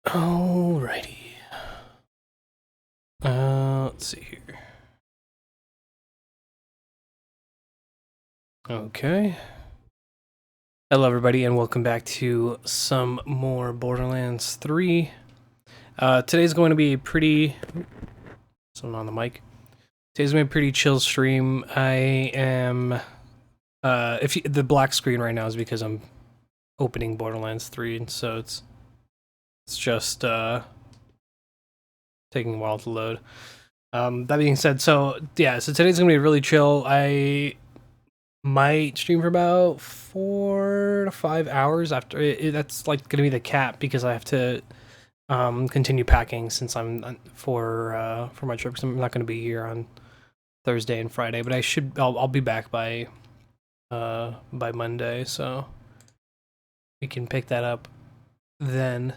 Alrighty. Let's see here. Okay. Hello everybody and welcome back to some more Borderlands 3. Today's going to be a pretty... Someone on the mic. Today's going to be a pretty chill stream. I am... the black screen right now is because I'm opening Borderlands 3, and so it's just taking a while to load. That being said, so today's gonna be really chill. I might stream for about 4 to 5 hours after that's like gonna be the cap, because I have to continue packing since I'm for my trip, because I'm not gonna be here on Thursday and Friday, but I'll be back by Monday, so we can pick that up then.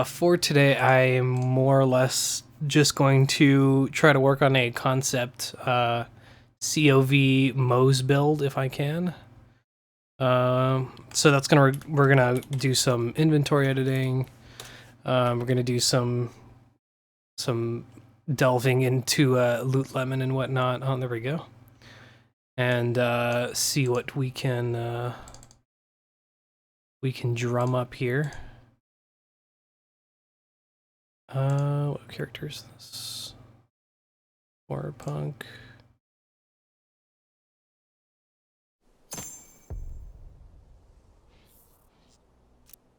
For today, I am more or less just going to try to work on a concept COV Moze build if I can. So that's we're gonna do some inventory editing. We're gonna do some delving into loot lemon and whatnot. Oh, there we go. And see what we can drum up here. What character is this? Horror punk.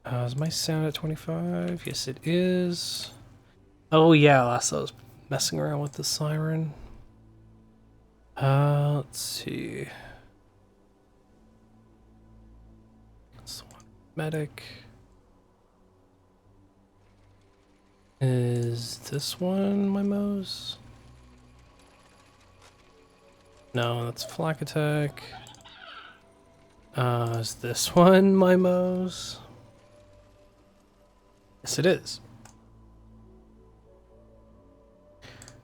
Is my sound at 25? Yes, it is. Oh yeah, last I was messing around with the siren. Let's see. Medic. Is this one my Moze? No, that's flak attack. Is this one my Moze? Yes, it is.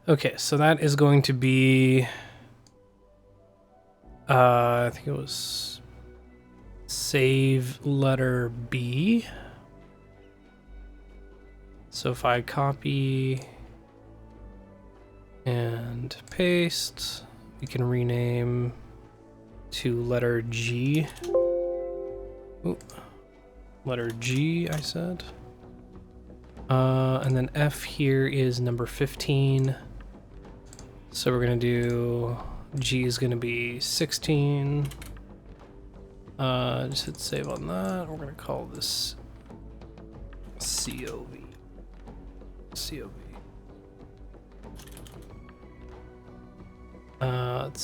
Okay, so that is going to be... I think it was... save letter B. So if I copy and paste, we can rename to letter G. Ooh, letter G, I said. And then F here is number 15. So we're gonna do, G is gonna be 16. Just hit save on that. We're gonna call this COV. Let's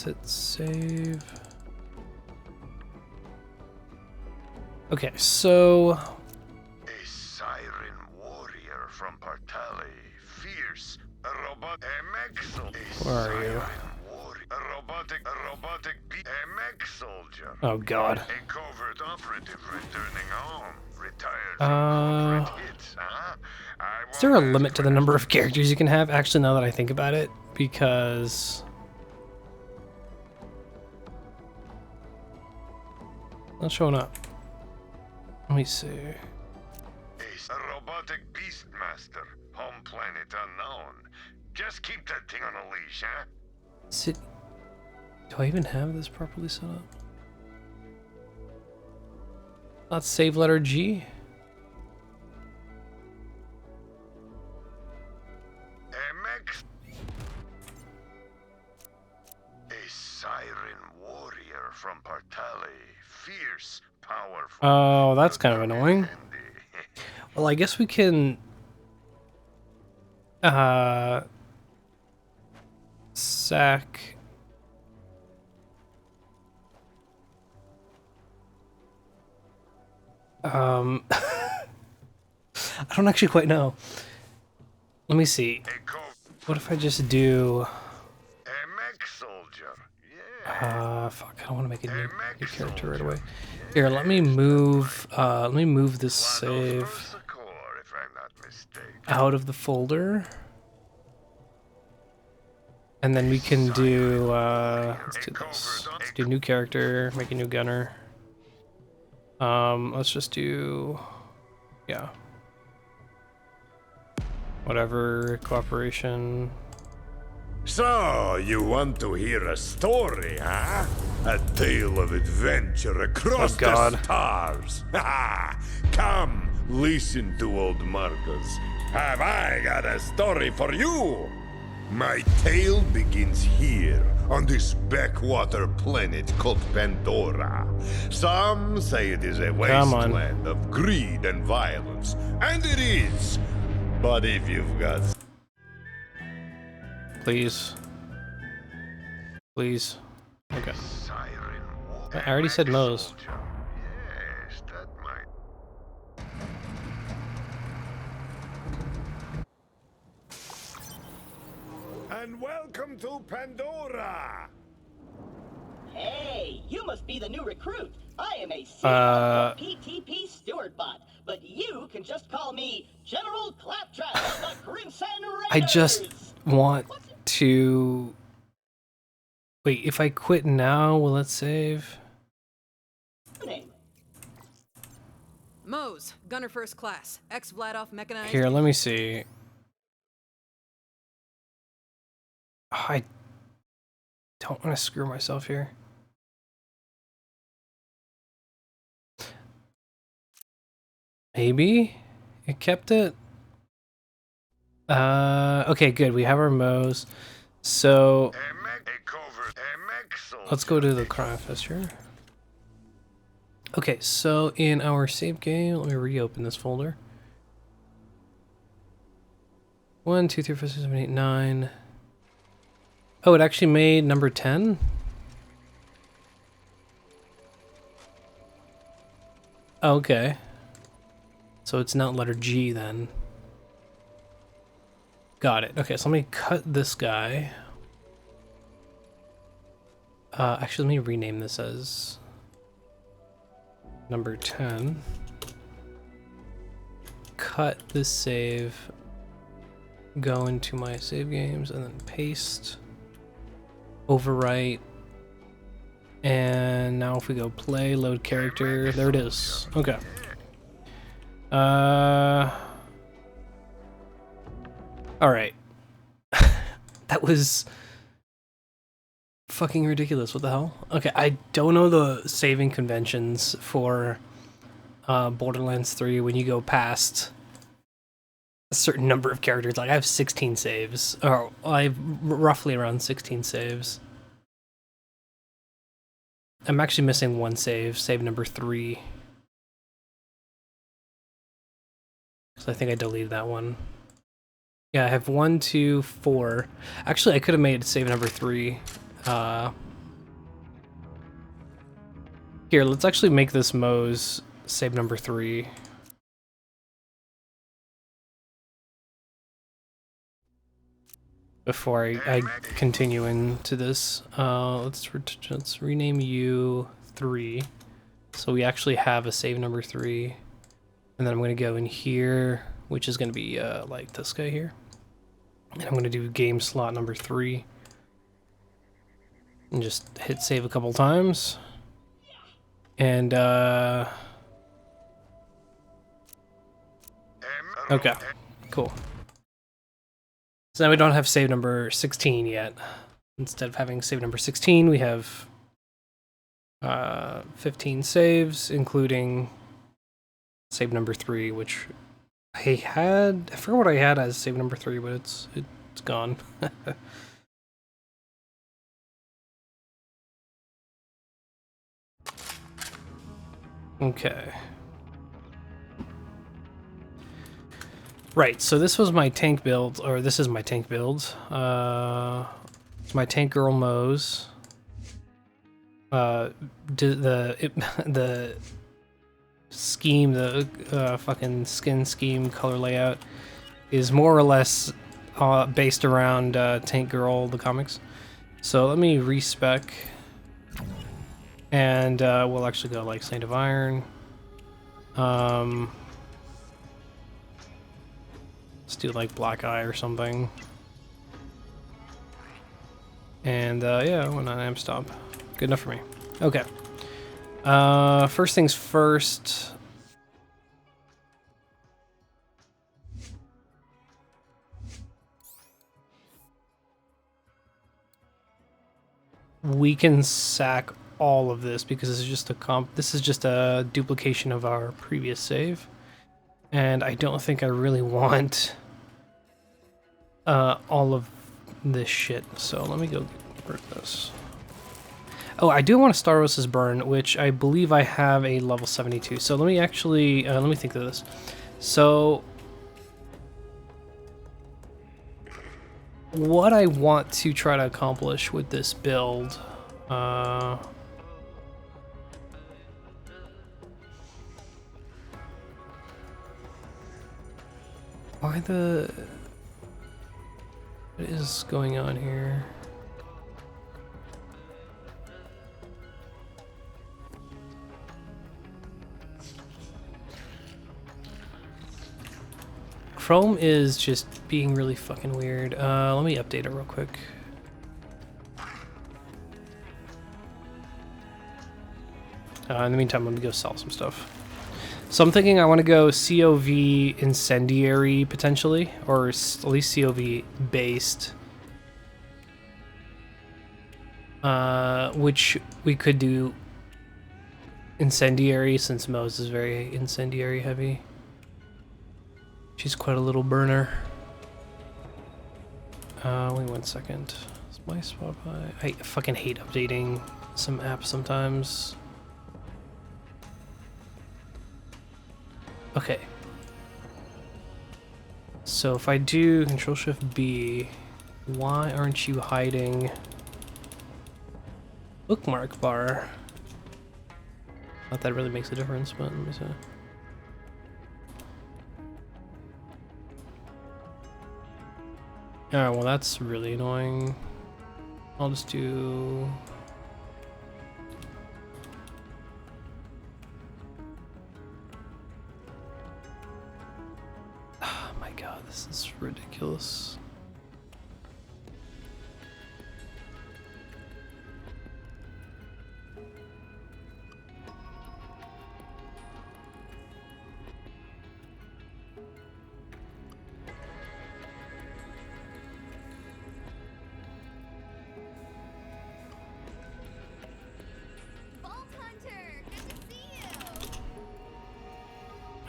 hit save. Okay, so... A siren warrior from Partali, fierce, a robot, a mech soldier. Where are you? A robotic a mech soldier. Oh god. A covert operative returning home, retired from corporate hits, huh? Is there a limit to the number of characters you can have? Actually, now that I think about it, because... not showing up. Let me see. A robotic beastmaster, home planet unknown. Just keep that thing on a leash, huh? Do I even have this properly set up? Not save letter G? A siren warrior from Partali, fierce, powerful. Oh, that's kind of annoying. Well, I guess we can... sack... I don't actually quite know. Let me see. What if I just do... fuck, I don't want to make a new character right away. Here, let me move this save out of the folder. And then we can do, let's do this. Let's do new character, make a new gunner. Let's just do, yeah. Whatever, cooperation. So, you want to hear a story, huh? A tale of adventure across the stars. Come, listen to old Marcus. Have I got a story for you? My tale begins here, on this backwater planet called Pandora. Some say it is a wasteland of greed and violence, and it is. But if you've got... Please. Please. Okay. I already said Moze. Yes, that might... And welcome to Pandora! Hey, you must be the new recruit. I am a PTP steward bot, but you can just call me General Claptrap of the Crimson Raiders. I just want to... Wait, if I quit now, will it save? Moze, Gunner First Class, ex-Vladoff Mechanized... Here, let me see. Oh, I don't want to screw myself here. Maybe it kept it. Okay, good. We have our Moze. So let's go to the crime fest here. Okay, so in our save game, let me reopen this folder. 1, 2, 3, 4, 5, 6, 7, 8, 9. Oh, it actually made number 10? Okay. So it's not letter G then. Got it. Okay, so let me cut this guy. Actually, let me rename this as number 10. Cut this save. Go into my save games and then paste. Overwrite. And now if we go play, load character, there it is. Okay. Alright. That was fucking ridiculous. What the hell? Okay, I don't know the saving conventions for Borderlands 3 when you go past a certain number of characters. Like, I have 16 saves. Or I have roughly around 16 saves. I'm actually missing one save number 3. So I think I deleted that one. Yeah, I have 1, 2, 4. Actually, I could have made save number 3. Here, let's actually make this Moze save number 3. Before I continue into this, let's rename you 3. So we actually have a save number 3. And then I'm going to go in here, which is going to be like this guy here. And I'm going to do game slot number 3. And just hit save a couple times. And, okay, cool. So now we don't have save number 16 yet. Instead of having save number 16, we have 15 saves, including save number 3, which I forgot what I had as save number 3, but it's gone. Okay. Right, so this was my tank build, or this is my tank build. It's my tank girl Moze. The scheme, the fucking skin scheme, color layout is more or less based around Tank Girl, the comics. So let me respec, and we'll actually go like Saint of Iron. Let's do like Black Eye or something. And yeah, why not amp stop? Good enough for me. Okay. First things first. we can sack all of this because this is just a duplication of our previous save. And I don't think I really want all of this shit. So let me go get rid of this. Oh, I do want to Staros's Burn, which I believe I have a level 72. So let me actually, let me think of this. So what I want to try to accomplish with this build, why the... What is going on here? Chrome is just being really fucking weird. Let me update it real quick. In the meantime, let me go sell some stuff. So I'm thinking I want to go COV Incendiary potentially, or at least COV based. Which we could do Incendiary since Moze is very Incendiary heavy. She's quite a little burner. Wait 1 second. Is my Spotify? I fucking hate updating some apps sometimes. Okay. So if I do Control-Shift-B, why aren't you hiding bookmark bar? Not that it really makes a difference, but let me see. Alright, well that's really annoying. I'll just do... Oh my god, this is ridiculous.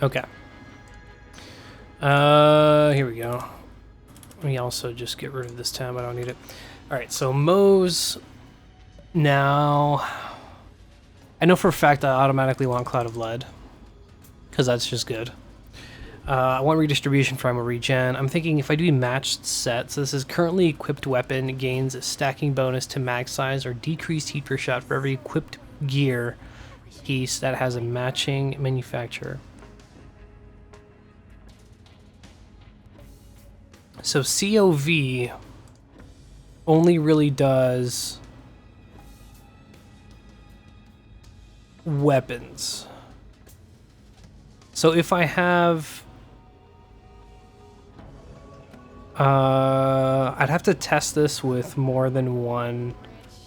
Okay. Here we go. Let me also just get rid of this tab. I don't need it. Alright, so Moze. Now, I know for a fact I automatically want Cloud of Lead, because that's just good. I want redistribution for ammo regen. I'm thinking if I do matched set, so this is currently equipped weapon gains a stacking bonus to mag size or decreased heat per shot for every equipped gear piece that has a matching manufacturer. So COV only really does weapons. So if I have... I'd have to test this with more than one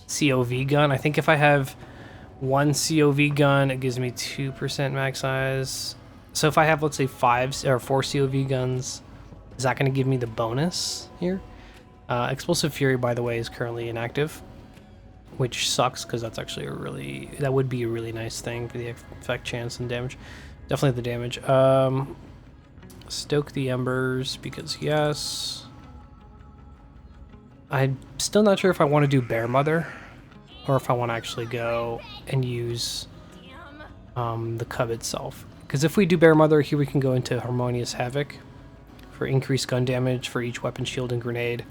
COV gun. I think if I have one COV gun, it gives me 2% mag size. So if I have, let's say, 5 or 4 COV guns, is that going to give me the bonus here? Explosive Fury, by the way, is currently inactive, which sucks because that's actually that would be a really nice thing for the effect chance and damage. Definitely the damage. Stoke the Embers because yes. I'm still not sure if I want to do Bear Mother or if I want to actually go and use the Cub itself. Because if we do Bear Mother, here we can go into Harmonious Havoc for increased gun damage for each weapon, shield, and grenade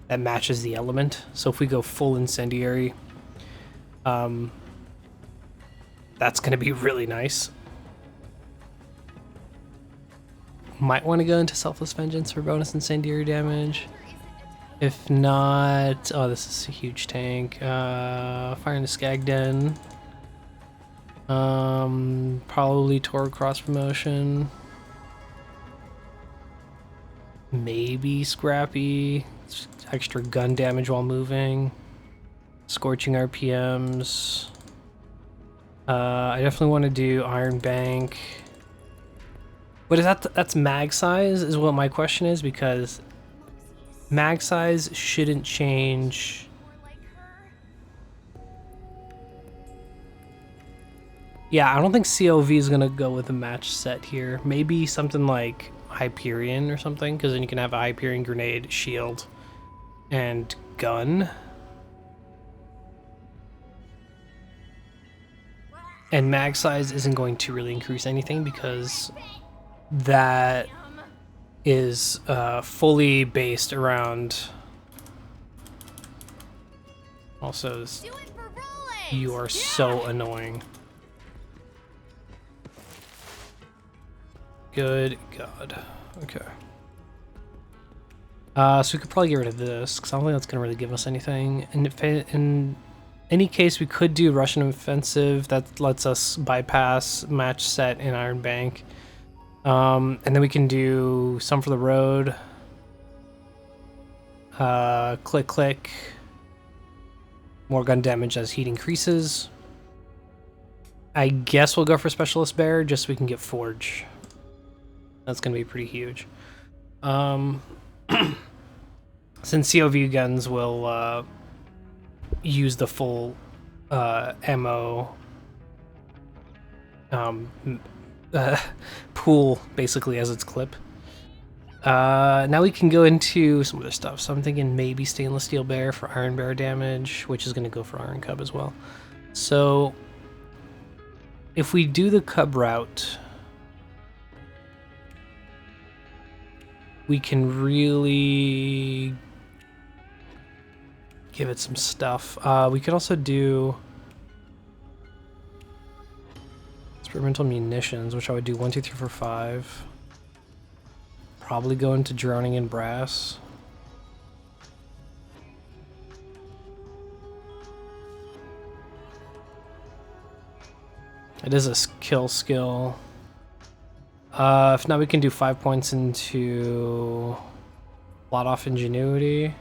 that matches the element. So if we go full Incendiary, that's going to be really nice. Might want to go into Selfless Vengeance for bonus Incendiary damage. If not... Oh, this is a huge tank. Fire in the Skag Den. Probably Torg Cross Promotion. Maybe Scrappy. Extra gun damage while moving. Scorching RPMs. I definitely want to do Iron Bank. But is that's mag size is what my question is, because mag size shouldn't change Yeah, I don't think COV is going to go with a match set here. Maybe something like Hyperion or something, because then you can have a Hyperion grenade, shield, and gun. And mag size isn't going to really increase anything because that is fully based around... Also, you are so annoying. Good God. Okay. So we could probably get rid of this, because I don't think that's going to really give us anything. And if in any case, we could do Russian offensive. That lets us bypass match set in Iron Bank. And then we can do some for the road. Click, click. More gun damage as heat increases. I guess we'll go for Specialist Bear, just so we can get Forge. That's going to be pretty huge. Since COV guns will use the full ammo pool, basically, as its clip. Now we can go into some other stuff. So I'm thinking maybe Stainless Steel Bear for Iron Bear damage, which is going to go for Iron Cub as well. So if we do the Cub route, we can really give it some stuff. We could also do experimental munitions, which I would do 1, 2, 3, 4, 5. Probably go into Drowning in Brass. It is a kill skill. If not, we can do 5 points into Blot Off Ingenuity.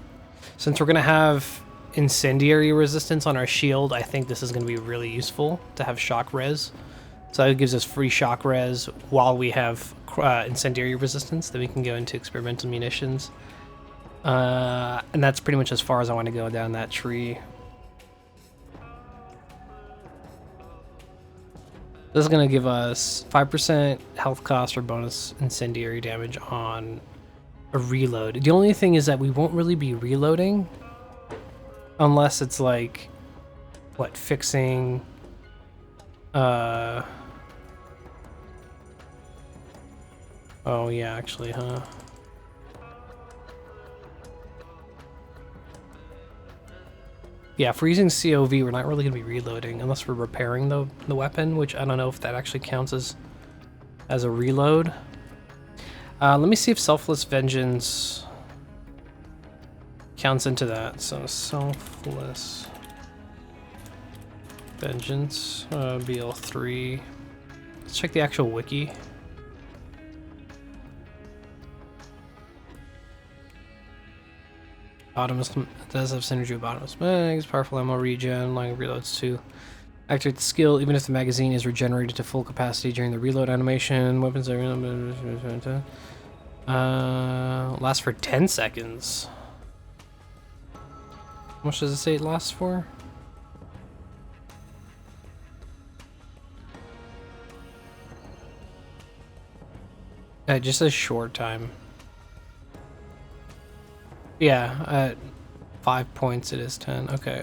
Since we're going to have Incendiary resistance on our shield, I think this is going to be really useful to have shock res. So that gives us free shock res while we have Incendiary resistance. Then we can go into experimental munitions. And that's pretty much as far as I want to go down that tree. This is going to give us 5% health cost or bonus incendiary damage on a reload. The only thing is that we won't really be reloading unless it's like, what, fixing... Oh yeah, actually, huh? Yeah, if we're using COV, we're not really going to be reloading unless we're repairing the weapon, which I don't know if that actually counts as a reload. Let me see if Selfless Vengeance counts into that. So Selfless Vengeance, BL3. Let's check the actual wiki. Bottomless does have synergy with Bottomless Mags, powerful ammo regen, allowing reloads to activate the skill even if the magazine is regenerated to full capacity during the reload animation. Weapons are last for 10 seconds. How much does it say it lasts for? It just says short time. Yeah, at 5 points it is 10. Okay,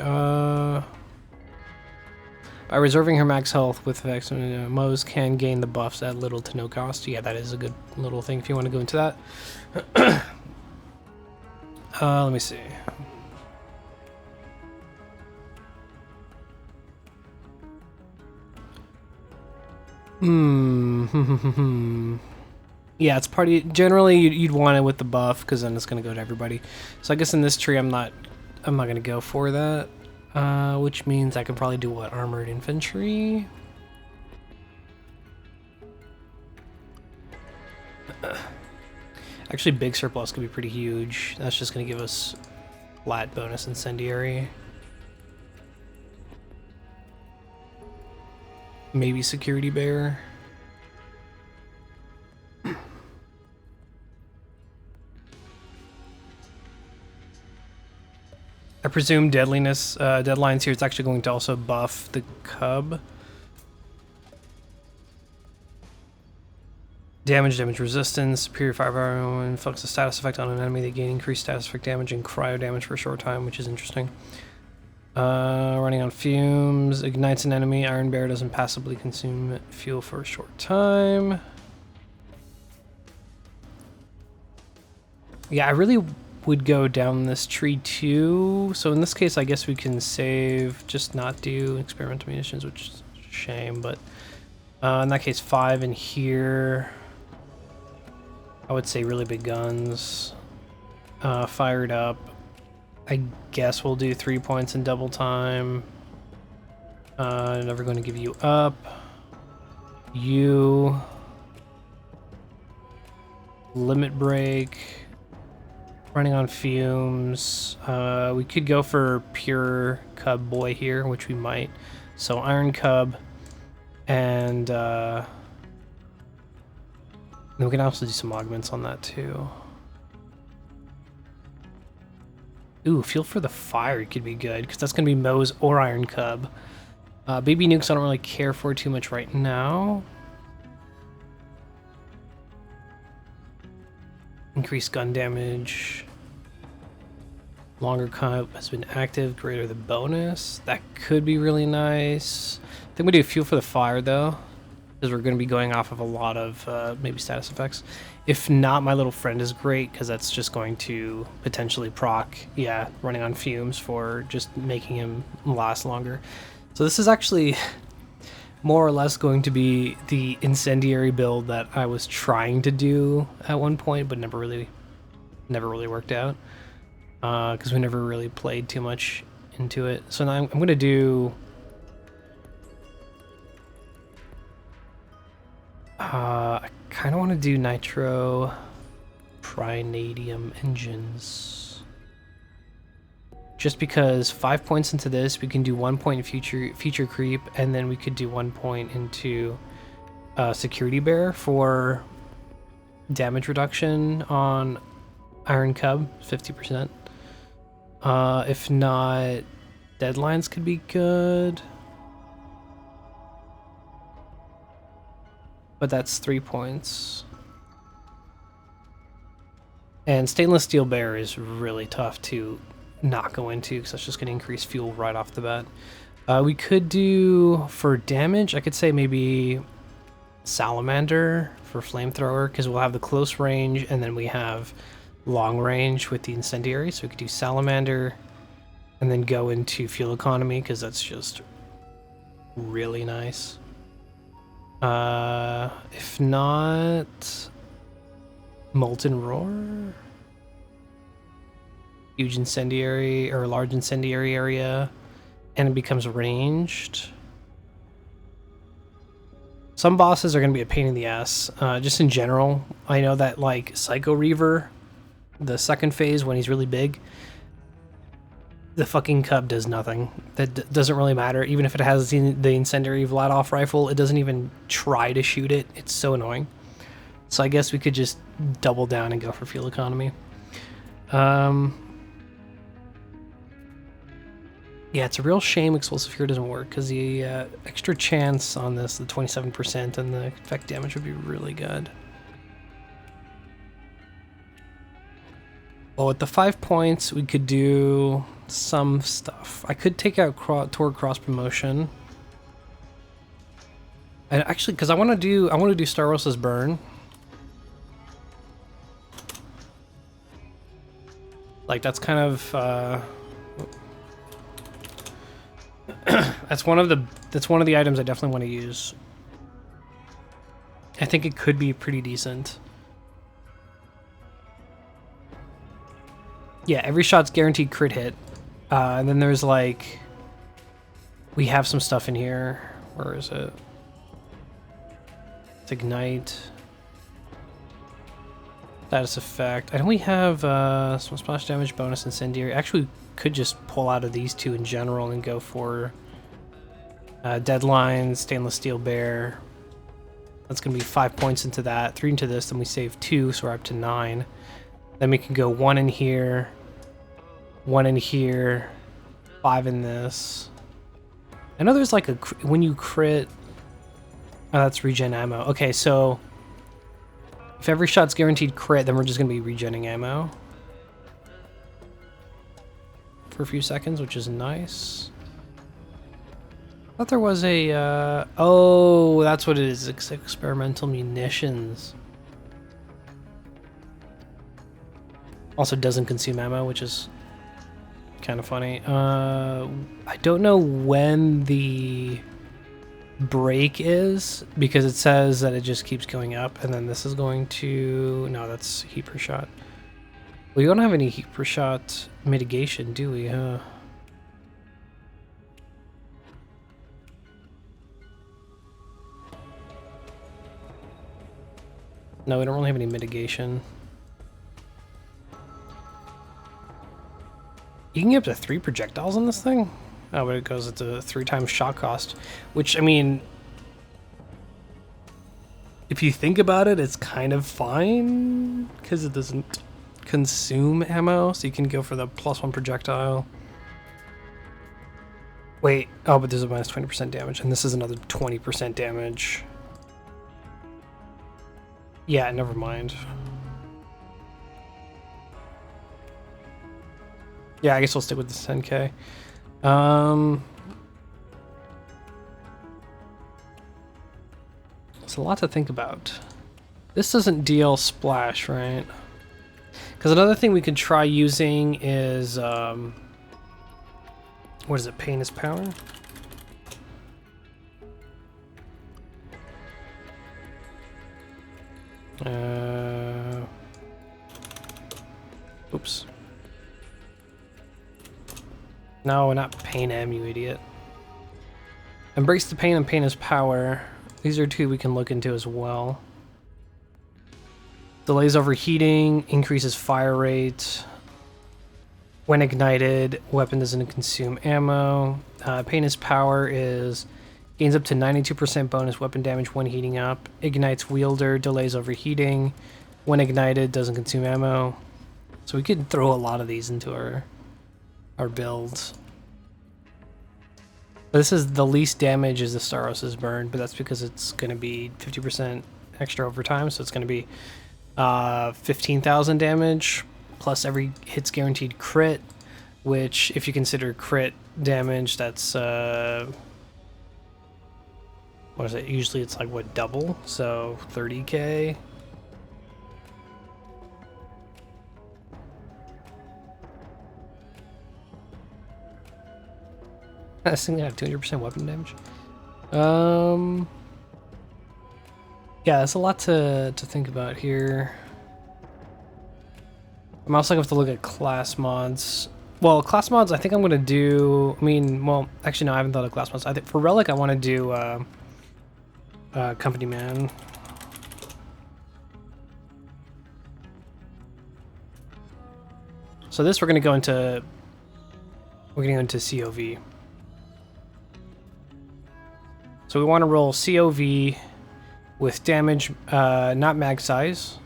by reserving her max health with effects, Moze can gain the buffs at little to no cost. Yeah, that is a good little thing if you want to go into that. Let me see. Yeah, it's party. Generally, you'd want it with the buff because then it's gonna go to everybody. So I guess in this tree, I'm not gonna go for that. Which means I could probably do what, armored infantry. Actually, big surplus could be pretty huge. That's just gonna give us flat bonus incendiary. Maybe security bear. I presume deadliness, deadlines here, it's actually going to also buff the cub. Damage resistance, superior firepower, inflicts a status effect on an enemy. They gain increased status effect damage and cryo damage for a short time, which is interesting. Running on fumes, ignites an enemy. Iron Bear doesn't passively consume fuel for a short time. Yeah, I really would go down this tree too. So in this case, I guess we can save, just not do experimental munitions, which is a shame, but in that case, 5 in here. I would say really big guns. Fired up. I guess we'll do 3 points in double time. Never going to give you up. You. Limit break. Running on fumes. We could go for pure Cub Boy here, which we might. So Iron Cub. And then we can also do some augments on that too. Ooh, Fuel for the Fire could be good, because that's going to be Moze or Iron Cub. Baby Nukes I don't really care for too much right now. Increased gun damage. Longer Cub has been active, greater the bonus. That could be really nice. I think we do Fuel for the Fire though, because we're going to be going off of a lot of maybe status effects. If not, My Little Friend is great, because that's just going to potentially proc, yeah, running on fumes for just making him last longer. So this is actually more or less going to be the Incendiary build that I was trying to do at one point, but never really worked out, because we never really played too much into it. So now I'm going to do... I kind of want to do Nitrotrinadium engines. Just because 5 points into this, we can do 1 point in feature creep, and then we could do 1 point into Security Bear for damage reduction on Iron Cub, 50%. If not, Deadlines could be good. But that's 3 points. And Stainless Steel Bear is really tough to not go into, because that's just going to increase fuel right off the bat. We could do, for damage, I could say maybe Salamander for Flamethrower, because we'll have the close range, and then we have long range with the Incendiary. So we could do Salamander, and then go into Fuel Economy, because that's just really nice. If not, Molten Roar, huge incendiary or large incendiary area, and it becomes ranged. Some bosses are going to be a pain in the ass, just in general. I know that like Psycho Reaver, the second phase when he's really big, the fucking Cub does nothing. That doesn't really matter. Even if it has the Incendiary Vladoff rifle, it doesn't even try to shoot it. It's so annoying. So I guess we could just double down and go for Fuel Economy. Yeah, it's a real shame Explosive Fear doesn't work, because the extra chance on this, the 27%, and the effect damage would be really good. Well, with the 5 points, we could do some stuff. I could take out toward cross promotion, and actually, because I want to do Starosa's Burn. Like that's kind of that's one of the items I definitely want to use. I think it could be pretty decent. Yeah, every shot's guaranteed crit hit. And then there's like... We have some stuff in here. Where is it? It's Ignite. Status effect. I know we have some splash damage, bonus, Incendiary. Actually, we could just pull out of these two in general and go for Deadline, Stainless Steel Bear. That's going to be 5 points into that. 3 into this, then we save 2, so we're up to 9. Then we can go 1 in here, 1 in here, 5 in this. I know there's like a... When you crit... Oh, that's regen ammo. Okay, so... If every shot's guaranteed crit, then we're just going to be regenning ammo for a few seconds, which is nice. I thought there was a, oh, that's what it is. It's experimental munitions. Also doesn't consume ammo, which is kind of funny. I don't know when the break is, because it says that it just keeps going up, and then this is going to... No, that's heat per shot. We don't have any heat per shot mitigation, do we, huh? No, we don't really have any mitigation. You can get up to 3 projectiles on this thing? Oh, but it goes at the 3 times shot cost. Which, I mean... If you think about it, it's kind of fine. Because it doesn't consume ammo. So you can go for the +1 projectile. Wait. Oh, but there's a minus 20% damage. And this is another 20% damage. Yeah, never mind. Yeah, I guess we'll stick with this 10k. It's a lot to think about. This doesn't deal splash, right? Because another thing we could try using is, what is it? Pain is power? Oops. No, not Pain M, you idiot. Embrace the Pain and Pain is power. These are 2 we can look into as well. Delays overheating, increases fire rate. When ignited, weapon doesn't consume ammo. Pain is power is gains up to 92% bonus weapon damage when heating up. Ignites wielder, delays overheating. When ignited, doesn't consume ammo. So we could throw a lot of these into our builds. This is the least damage is the Staros' burn, but that's because it's going to be 50% extra over time, so it's going to be 15,000 damage, plus every hit's guaranteed crit, which, if you consider crit damage, that's, what is it? Usually it's like, what, double? So 30k. This thing gonna have 200% weapon damage. Yeah, that's a lot to think about here. I'm also gonna have to look at class mods. Well, class mods, I think I'm gonna do. I mean, well, actually, no, I haven't thought of class mods. I think for Relic, I want to do Company Man. So this we're gonna go into. We're gonna go into COV. So we want to roll COV with damage, not mag size.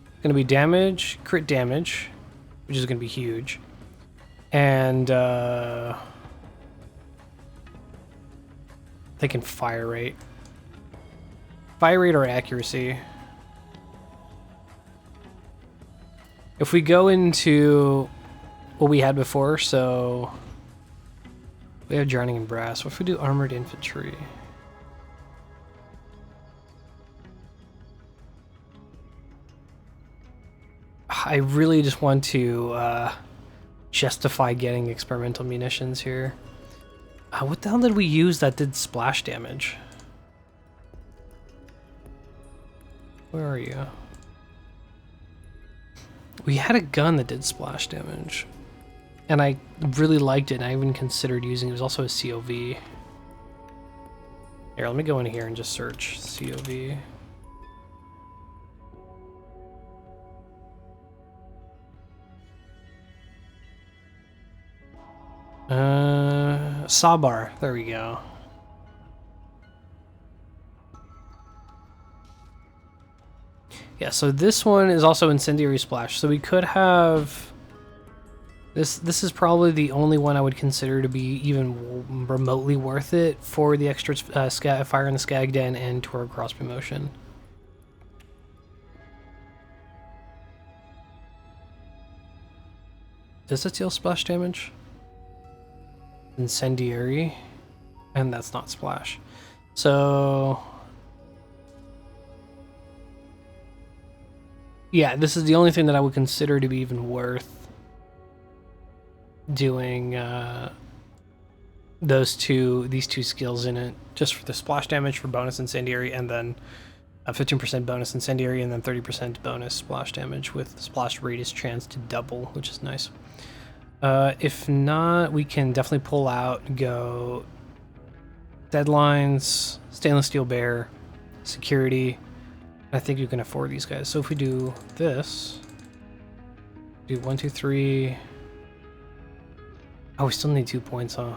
It's going to be damage, crit damage, which is going to be huge. And thinking fire rate. Fire rate or accuracy. If we go into what we had before, so we have drowning in brass. What if we do armored infantry? I really just want to justify getting experimental munitions here. What the hell did we use that did splash damage? Where are you? We had a gun that did splash damage. And I really liked it, and I even considered using it. It was also a COV. Here, let me go in here and just search COV. Sawbar. There we go. Yeah, so this one is also Incendiary Splash. So we could have... This is probably the only one I would consider to be even remotely worth it for the extra Fire in the Skag Den and Tour Cross promotion. Does it deal splash damage? Incendiary. And that's not splash. So... yeah, this is the only thing that I would consider to be even worth doing these two skills in it, just for the splash damage for bonus incendiary, and then a 15% bonus incendiary, and then 30% bonus splash damage with splash radius chance to double, which is nice. If not, we can definitely pull out, go deadlines, stainless steel bear, security. I think you can afford these guys. So if we do this, do 1, 2, 3. Oh, we still need 2 points, huh?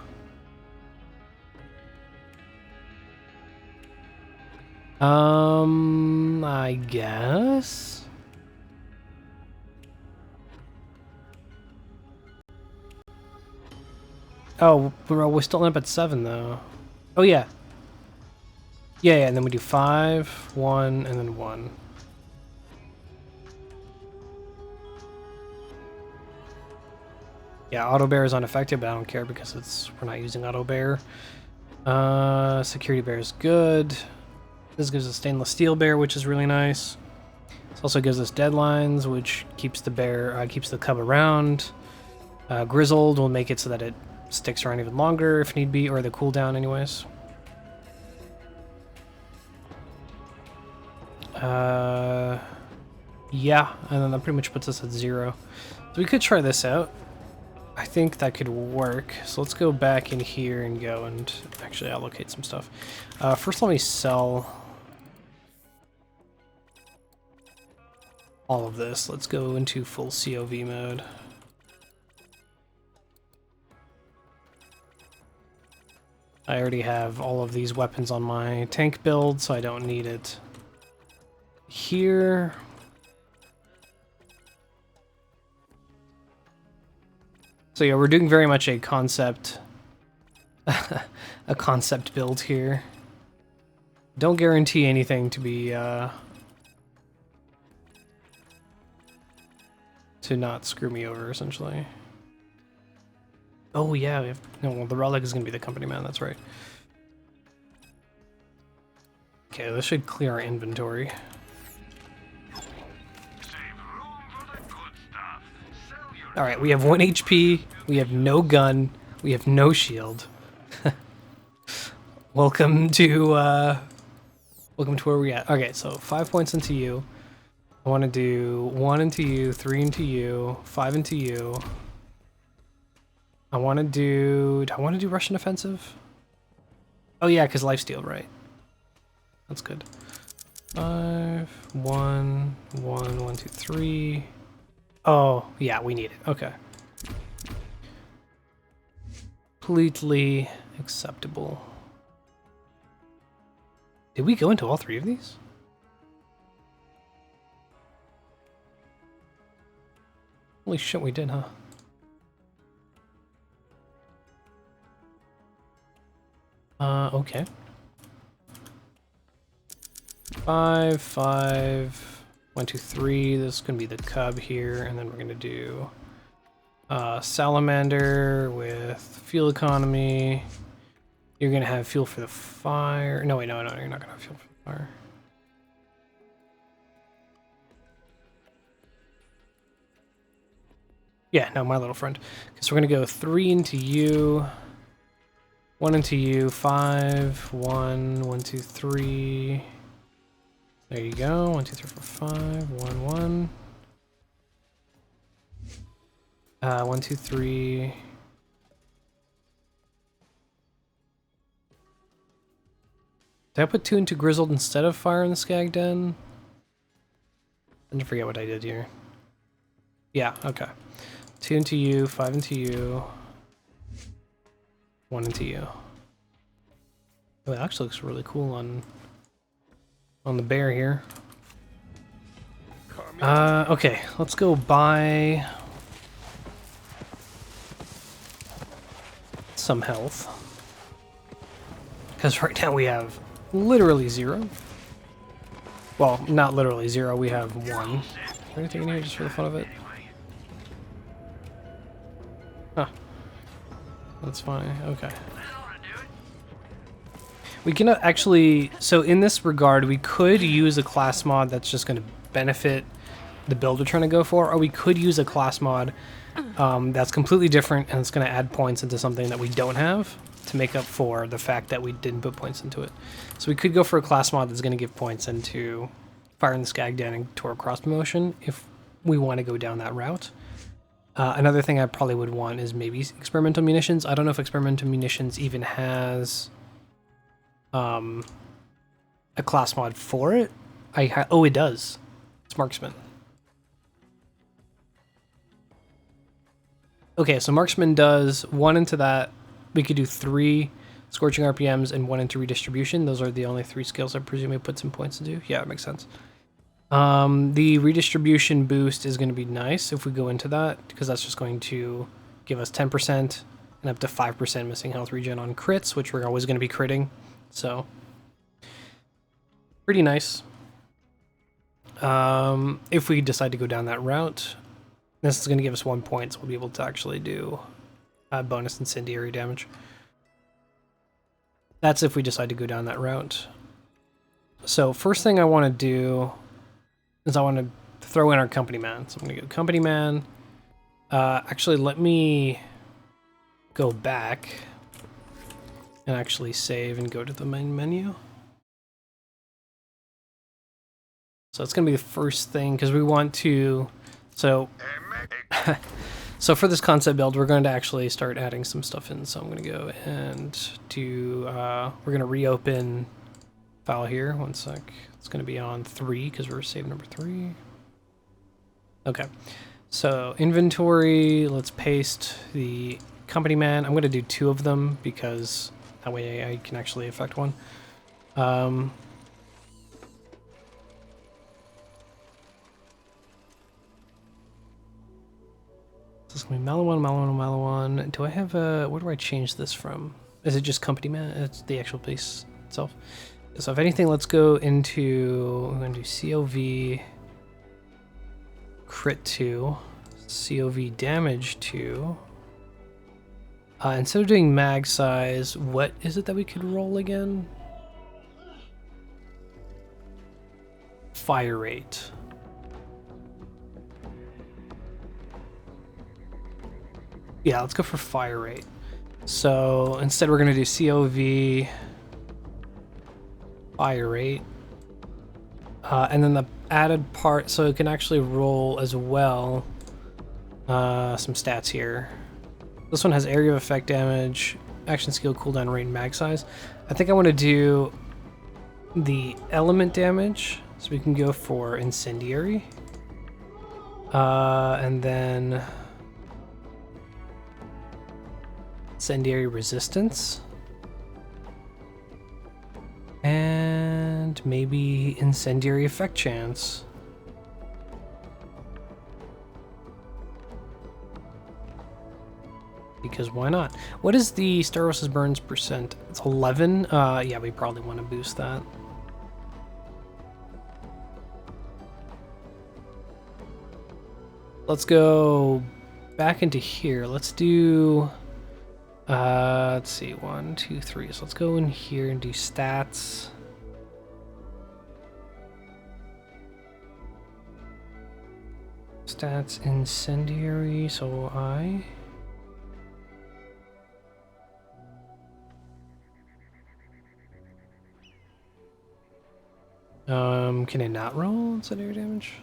I guess. Oh, we're still up at 7 though. Oh yeah. Yeah, and then we do 5, 1, and then 1. Yeah, auto bear is unaffected, but I don't care because we're not using auto bear. Security bear is good. This gives us stainless steel bear, which is really nice. This also gives us deadlines, which keeps the bear, keeps the cub around. Grizzled will make it so that it sticks around even longer if need be, or the cooldown anyways. Yeah, and then that pretty much puts us at 0. So we could try this out. I think that could work. So let's go back in here and go and actually allocate some stuff. First, let me sell all of this. Let's go into full COV mode. I already have all of these weapons on my tank build, so I don't need it here. So yeah, we're doing very much a concept a concept build here. Don't guarantee anything to be to not screw me over, essentially. Oh yeah, we have, no, well, the relic is gonna be the company man, that's right. Okay, this should clear our inventory. Alright, we have 1 HP, we have no gun, we have no shield. Welcome to where we're at. Okay, so 5 points into you. I want to do 1 into you, 3 into you, 5 into you. Do I want to do Russian offensive? Oh yeah, because lifesteal, right? That's good. 5, 1, 1, 1, 2, 3. Oh, yeah, we need it. Okay. Completely acceptable. Did we go into all 3 of these? Holy shit, we did, huh? Okay. 5, 5, 1, 2, 3. This is gonna be the cub here, and then we're gonna do salamander with fuel economy. You're gonna have fuel for the fire. No, wait, no, you're not gonna have fuel for the fire. Yeah, no, my little friend. Okay, so we're gonna go 3 into you, 1 into you, 5, 1, 1, 2, 3. There you go. 1, 2, 3, 4, 5, 1, 1. 1, 2, 3. Did I put 2 into Grizzled instead of Fire in the Skag Den? I didn't forget what I did here. Yeah, okay. 2 into you, 5 into you, 1 into you. Oh, it actually looks really cool on the bear here. Okay, let's go buy some health. Because right now we have literally 0. Well, not literally 0, we have 1. Is there anything in here just for the fun of it? That's fine. Okay. We can actually, so in this regard, we could use a class mod that's just going to benefit the build we're trying to go for, or we could use a class mod that's completely different and it's going to add points into something that we don't have to make up for the fact that we didn't put points into it. So we could go for a class mod that's going to give points into Fire in the Skagdan and Tor Cross Promotion if we want to go down that route. Another thing I probably would want is maybe experimental munitions. I don't know if experimental munitions even has a class mod for it. Oh, it does. It's Marksman. Okay, so Marksman does 1 into that. We could do 3 Scorching RPMs and 1 into Redistribution. Those are the only 3 skills I presume it put some points into. Yeah, it makes sense. The Redistribution boost is going to be nice if we go into that, because that's just going to give us 10% and up to 5% missing health regen on crits, which we're always going to be critting. So, pretty nice. If we decide to go down that route, this is going to give us 1 point, so we'll be able to actually do bonus incendiary damage. That's if we decide to go down that route. So first thing I want to do is I want to throw in our company man. So I'm going to go company man. Actually, let me go back and actually save and go to the main menu. So it's going to be the first thing because we want to... So for this concept build, we're going to actually start adding some stuff in. So I'm going to go and do... we're going to reopen file here. 1 sec. It's going to be on 3 because we're save number 3. Okay. So inventory, let's paste the company man. I'm going to do 2 of them because that way I can actually affect one. So it's going to be Malawan, Malawan, Malawan. Do I have a... Where do I change this from? Is it just company man? It's the actual place itself. So if anything, let's go into... I'm going to do COV crit 2, COV damage 2. Instead of doing mag size, what is it that we could roll again? Fire rate. Yeah, let's go for fire rate. So instead we're going to do COV fire rate. And then the added part, so it can actually roll as well some stats here. This one has area of effect damage, action skill, cooldown rate, and mag size. I think I want to do the element damage, so we can go for Incendiary. And then Incendiary resistance. And maybe Incendiary effect chance. Because why not? What is the Staros' burns percent? It's 11. Yeah, we probably want to boost that. Let's go back into here. Let's do... let's see, 1, 2, 3. So let's go in here and do stats. Stats Incendiary, so I... can I not roll incendiary damage?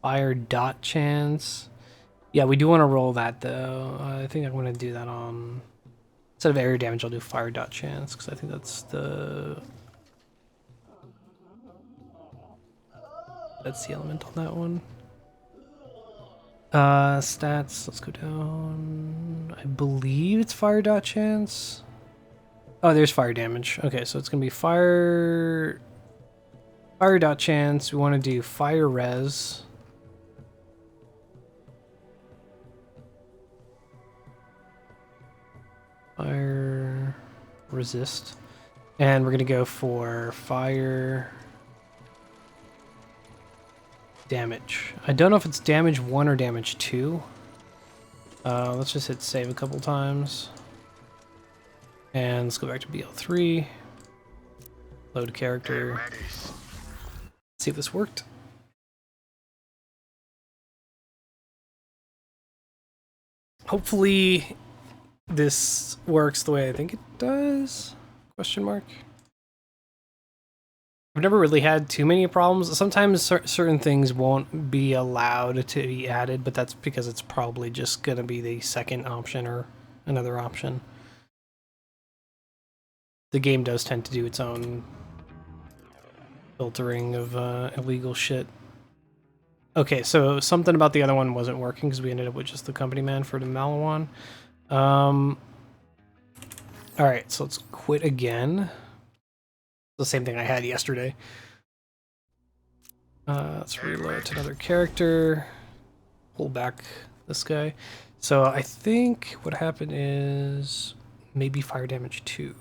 Fire dot chance. Yeah, we do want to roll that though. I think I'm going to do that on... Instead of area damage, I'll do fire dot chance because I think that's the... That's the element on that one. Stats, let's go down. I believe it's fire dot chance. Oh, there's fire damage. Okay, so it's going to be fire dot chance. We want to do fire res. Fire resist. And we're going to go for fire damage. I don't know if it's damage 1 or damage 2. Let's just hit save a couple times. And let's go back to BL3. Load character. See if this worked. Hopefully this works the way I think it does. Question mark. I've never really had too many problems. Sometimes certain things won't be allowed to be added, but that's because it's probably just going to be the second option or another option. The game does tend to do its own filtering of illegal shit. Okay, so something about the other one wasn't working because we ended up with just the company man for the Malawan. Alright, so let's quit again. The same thing I had yesterday. Let's reload to another character. Pull back this guy. So I think what happened is maybe fire damage 2.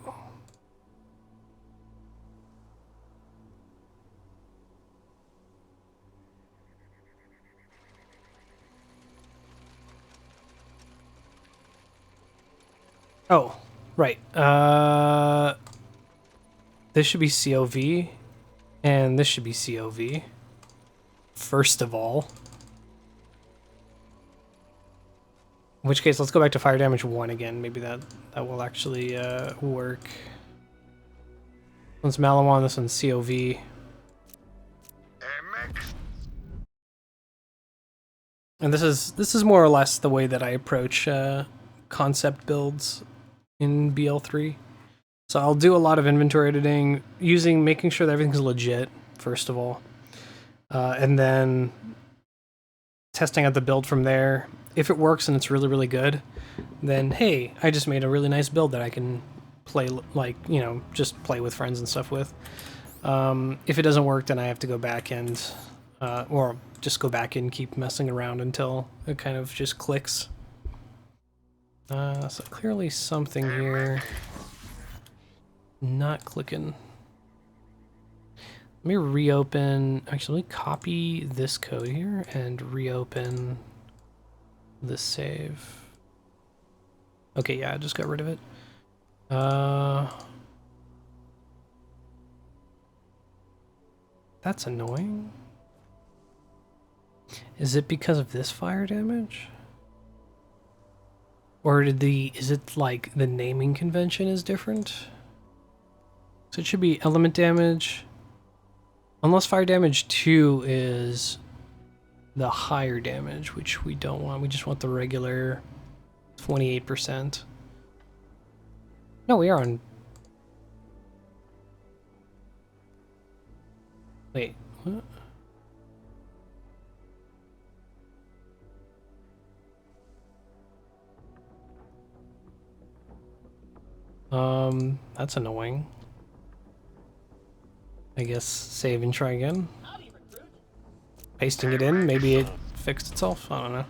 Oh, right. This should be COV, and this should be COV. First of all. In which case, let's go back to fire damage 1 again. Maybe that will actually work. One's Malawan, this one's COV. And this is more or less the way that I approach concept builds in BL3. So I'll do a lot of inventory editing, making sure that everything's legit, first of all. And then testing out the build from there. If it works and it's really, really good, then hey, I just made a really nice build that I can play, like, you know, just play with friends and stuff with. If it doesn't work, then I have to go back and, or just go back and keep messing around until it kind of just clicks. So clearly something here not clicking. Let me reopen, actually let me copy this code here and reopen the save. Okay, yeah, I just got rid of it. That's annoying. Is it because of this fire damage? Or is it like the naming convention is different? So it should be element damage. Unless fire damage 2 is the higher damage, which we don't want. We just want the regular 28%. No, we are on... Wait, what? That's annoying. I guess save and try again. Pasting it in, maybe it fixed itself, I don't know.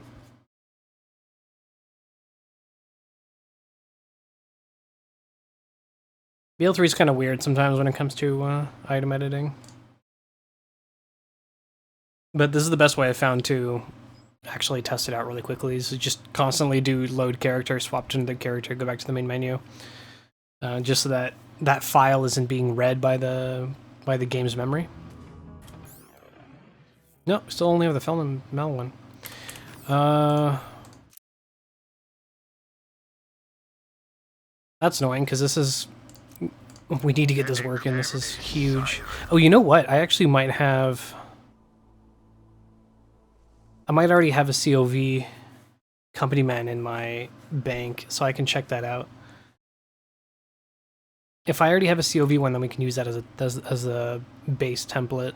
BL3 is kind of weird sometimes when it comes to item editing. But this is the best way I found to actually test it out really quickly, is to just constantly do load character, swap to another character, go back to the main menu. Just so that that file isn't being read by the game's memory. No, still only have the film and Mel one. That's annoying because this is... We need to get this working. This is huge. Oh, you know what? I actually might have... I might already have a COV company man in my bank, so I can check that out. If I already have a COV one, then we can use that as a base template,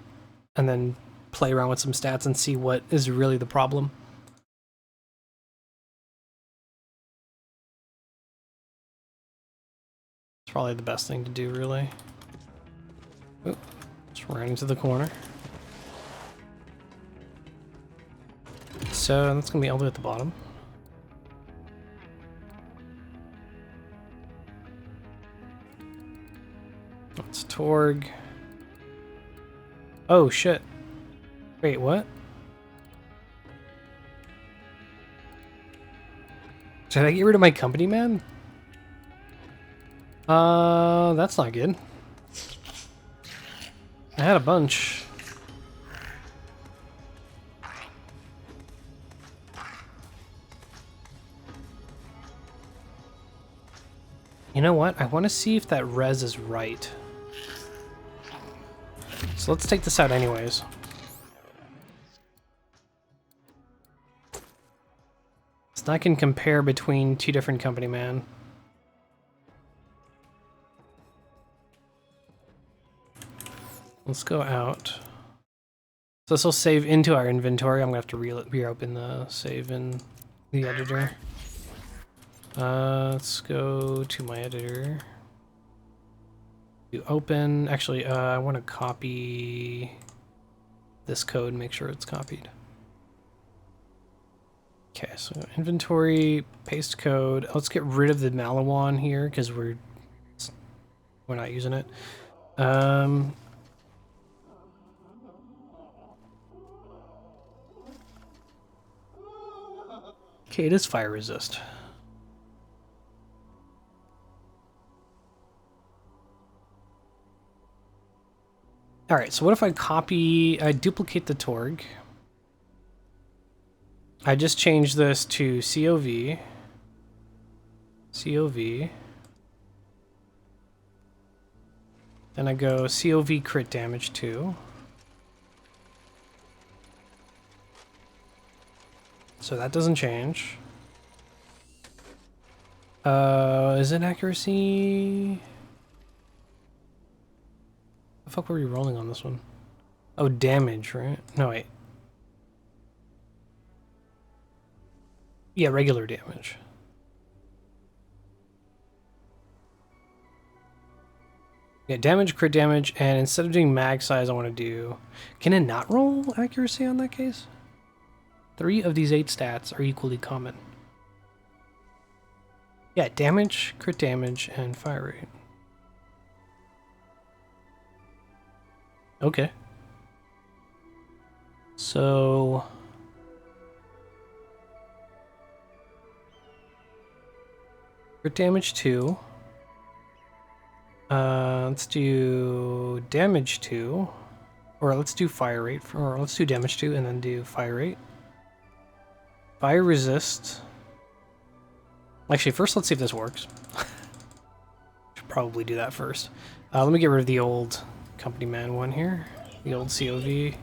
and then play around with some stats and see what is really the problem. It's probably the best thing to do, really. Oh, just ran into the corner. So that's gonna be all the way at the bottom. Torg. Oh shit. Wait, what? Did I get rid of my company man? That's not good. I had a bunch. You know what? I want to see if that res is right. So let's take this out anyways. So I can compare between two different company man. Let's go out. So this will save into our inventory. I'm gonna have to reopen the save in the editor. Let's go to my editor. Do open. Actually, I want to copy this code, make sure it's copied. Okay, so inventory, paste code. Let's get rid of the Malawan here because we're not using it. Okay, it is fire resist. Alright, so what if I duplicate the Torg. I just changed this to COV. COV. Then I go COV crit damage 2. So that doesn't change. Is it accuracy? The fuck were we rolling on this one? Oh, damage, right? No, wait. Yeah, regular damage. Yeah, damage, crit damage, and instead of doing mag size, I want to do... Can it not roll accuracy on that case? 3 of these 8 stats are equally common. Yeah, damage, crit damage, and fire rate. Okay. So... crit damage 2. Let's do damage 2. Or let's do fire rate, or let's do damage 2 and then do fire rate. Fire resist. Actually, first let's see if this works. Should probably do that first. Let me get rid of the old company man one here. The old COV.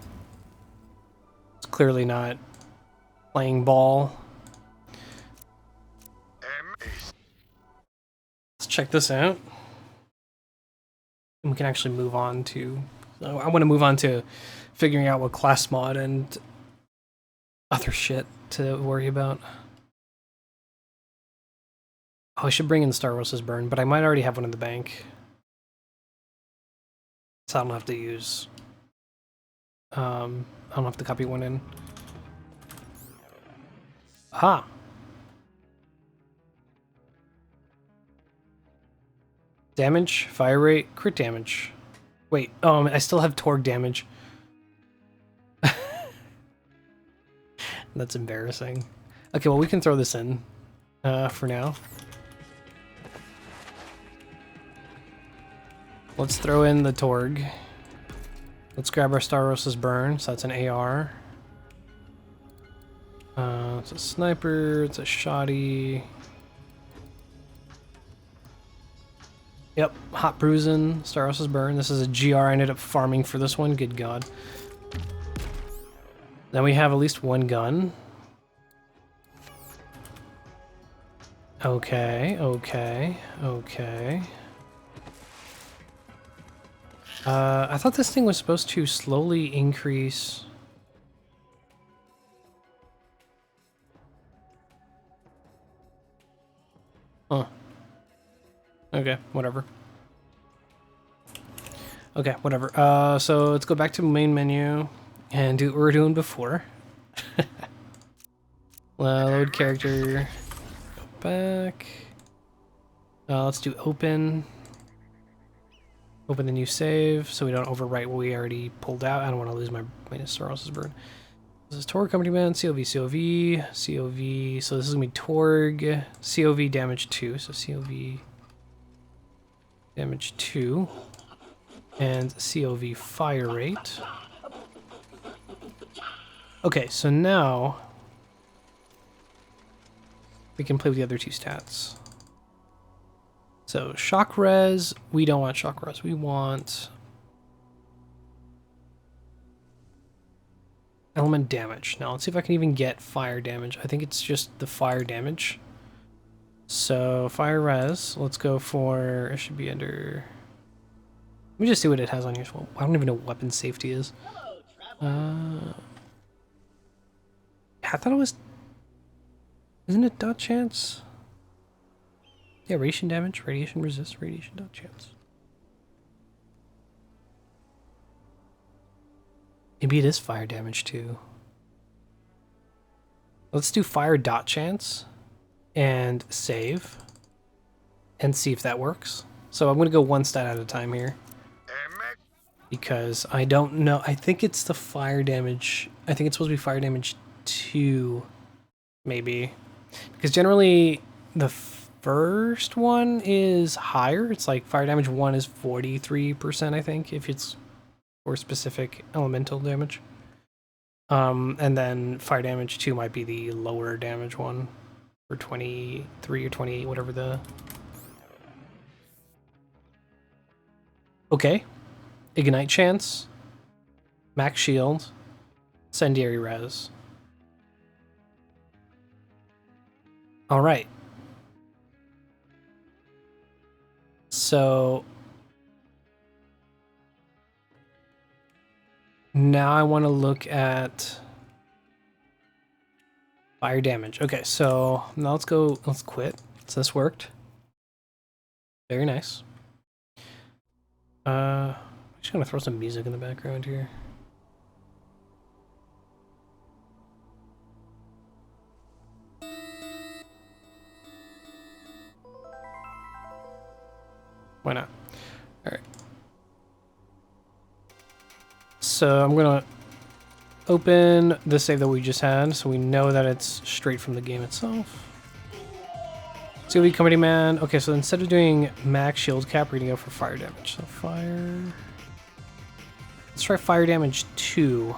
It's clearly not playing ball. Let's check this out. And we can actually move on to... I want to move on to figuring out what class mod and other shit to worry about. Oh, I should bring in Star Rosa's Burn, but I might already have one in the bank. So I don't have to use... I don't have to copy one in. Ah! Damage, fire rate, crit damage. Wait, I still have Torg damage. That's embarrassing. Okay, well, we can throw this in for now. Let's throw in the Torg. Let's grab our Star Rosa's Burn, so that's an AR. It's a sniper, it's a shotty. Yep, hot bruising, Star Rosa's Burn. This is a GR. I ended up farming for this one, good god. Then we have at least one gun. Okay, okay, okay. I thought this thing was supposed to slowly increase... Huh. Okay, whatever. Okay, whatever. So let's go back to main menu and do what we were doing before. Load character. Go back. Let's do open. Open the new save so we don't overwrite what we already pulled out. I don't want to lose my Sauros's burn. This is Torg Company Man, COV, COV, COV. So this is going to be Torg, COV damage 2. So COV damage 2. And COV fire rate. Okay, so now we can play with the other two stats. So shock res, we don't want shock res. We want element damage. Now let's see if I can even get fire damage. I think it's just the fire damage. So fire res, let's go for, it should be under, let me just see what it has on here. Well, I don't even know what weapon safety is. I thought it was, isn't it dot chance? Yeah, radiation damage, radiation resist, radiation dot chance. Maybe it is fire damage too. Let's do fire dot chance and save and see if that works. So I'm going to go one stat at a time here because I don't know. I think it's the fire damage. I think it's supposed to be fire damage 2 maybe, because generally the first one is higher. It's like fire damage 1 is 43%, I think, if it's for specific elemental damage. And then fire damage 2 might be the lower damage one for 23 or 28, whatever the... Okay. Ignite chance. Max shield. Incendiary res. Alright. So now I want to look at fire damage. Okay, so now let's quit. So this worked. Very nice. I'm just gonna throw some music in the background here. Why not? Alright. So I'm gonna open the save that we just had so we know that it's straight from the game itself. COV Company Man. Okay, so instead of doing max shield cap, we're gonna go for fire damage. So fire. Let's try fire damage 2.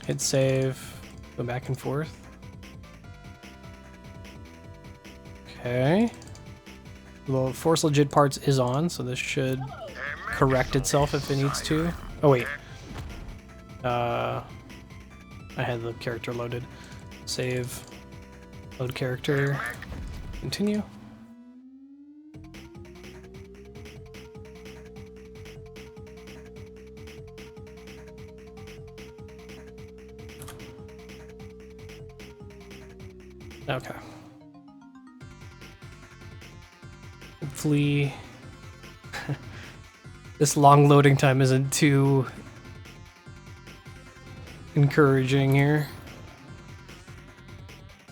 Hit save. Go back and forth. Okay. The force legit parts is on, so this should correct itself if it needs to. Oh wait. I had the character loaded. Save. Load character. Continue. Okay. Hopefully this long loading time isn't too encouraging here.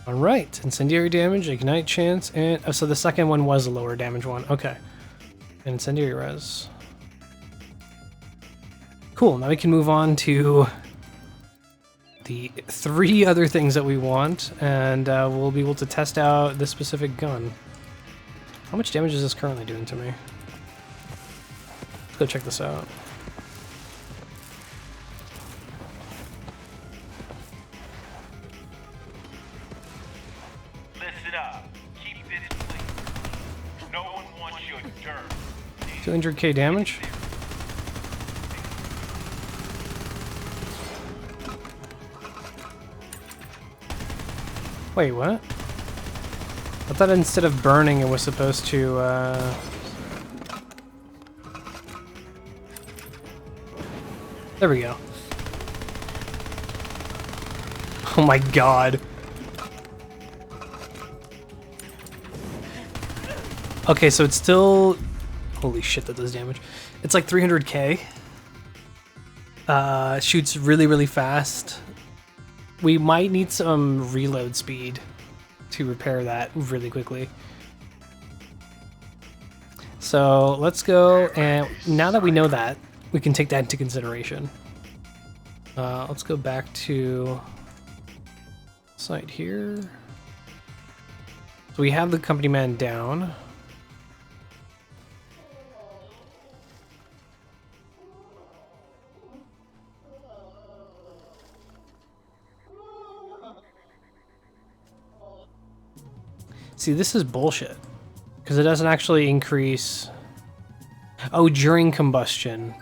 Alright, incendiary damage, ignite chance, and oh, so the second one was a lower damage one. Okay. And incendiary res. Cool, now we can move on to the 3 other things that we want, and we'll be able to test out this specific gun. How much damage is this currently doing to me? Let's go check this out. Listen up. Keep this clean. No one wants your dirt. 200k damage? Wait, what? I thought instead of burning it was supposed to, There we go. Oh my god. Okay, so it's still... Holy shit, that does damage. It's like 300k. Shoots really, really fast. We might need some reload speed to repair that really quickly. So let's go, and now that we know that, we can take that into consideration. Let's go back to site here. So we have the company man down. See, this is bullshit. Because it doesn't actually increase... Oh, during combustion.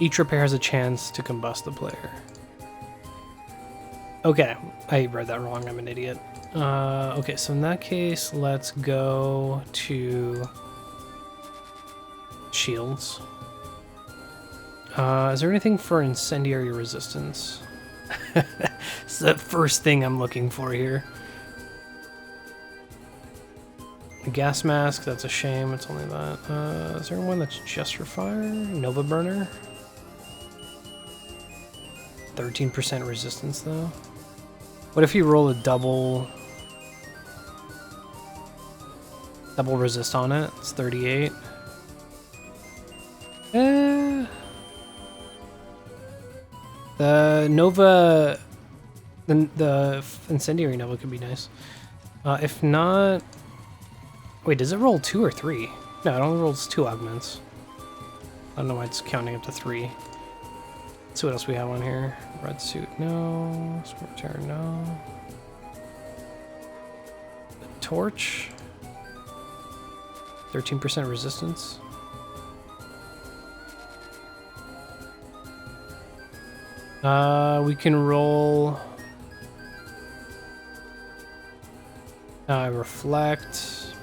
Each repair has a chance to combust the player. Okay, I read that wrong. I'm an idiot. Okay, so in that case, let's go to shields. Is there anything for incendiary resistance? It's the first thing I'm looking for here. The gas mask, that's a shame. It's only that. Is there one that's just for fire? Nova burner? 13% resistance though. What if you roll a double resist on it? It's 38. The Nova, the Incendiary Nova could be nice. If not, wait, does it roll 2 or 3? No, it only rolls 2 augments. I don't know why it's counting up to 3. Let's see what else we have on here. Red suit, no. Sport chair, no. The torch, 13% resistance. We can roll reflect,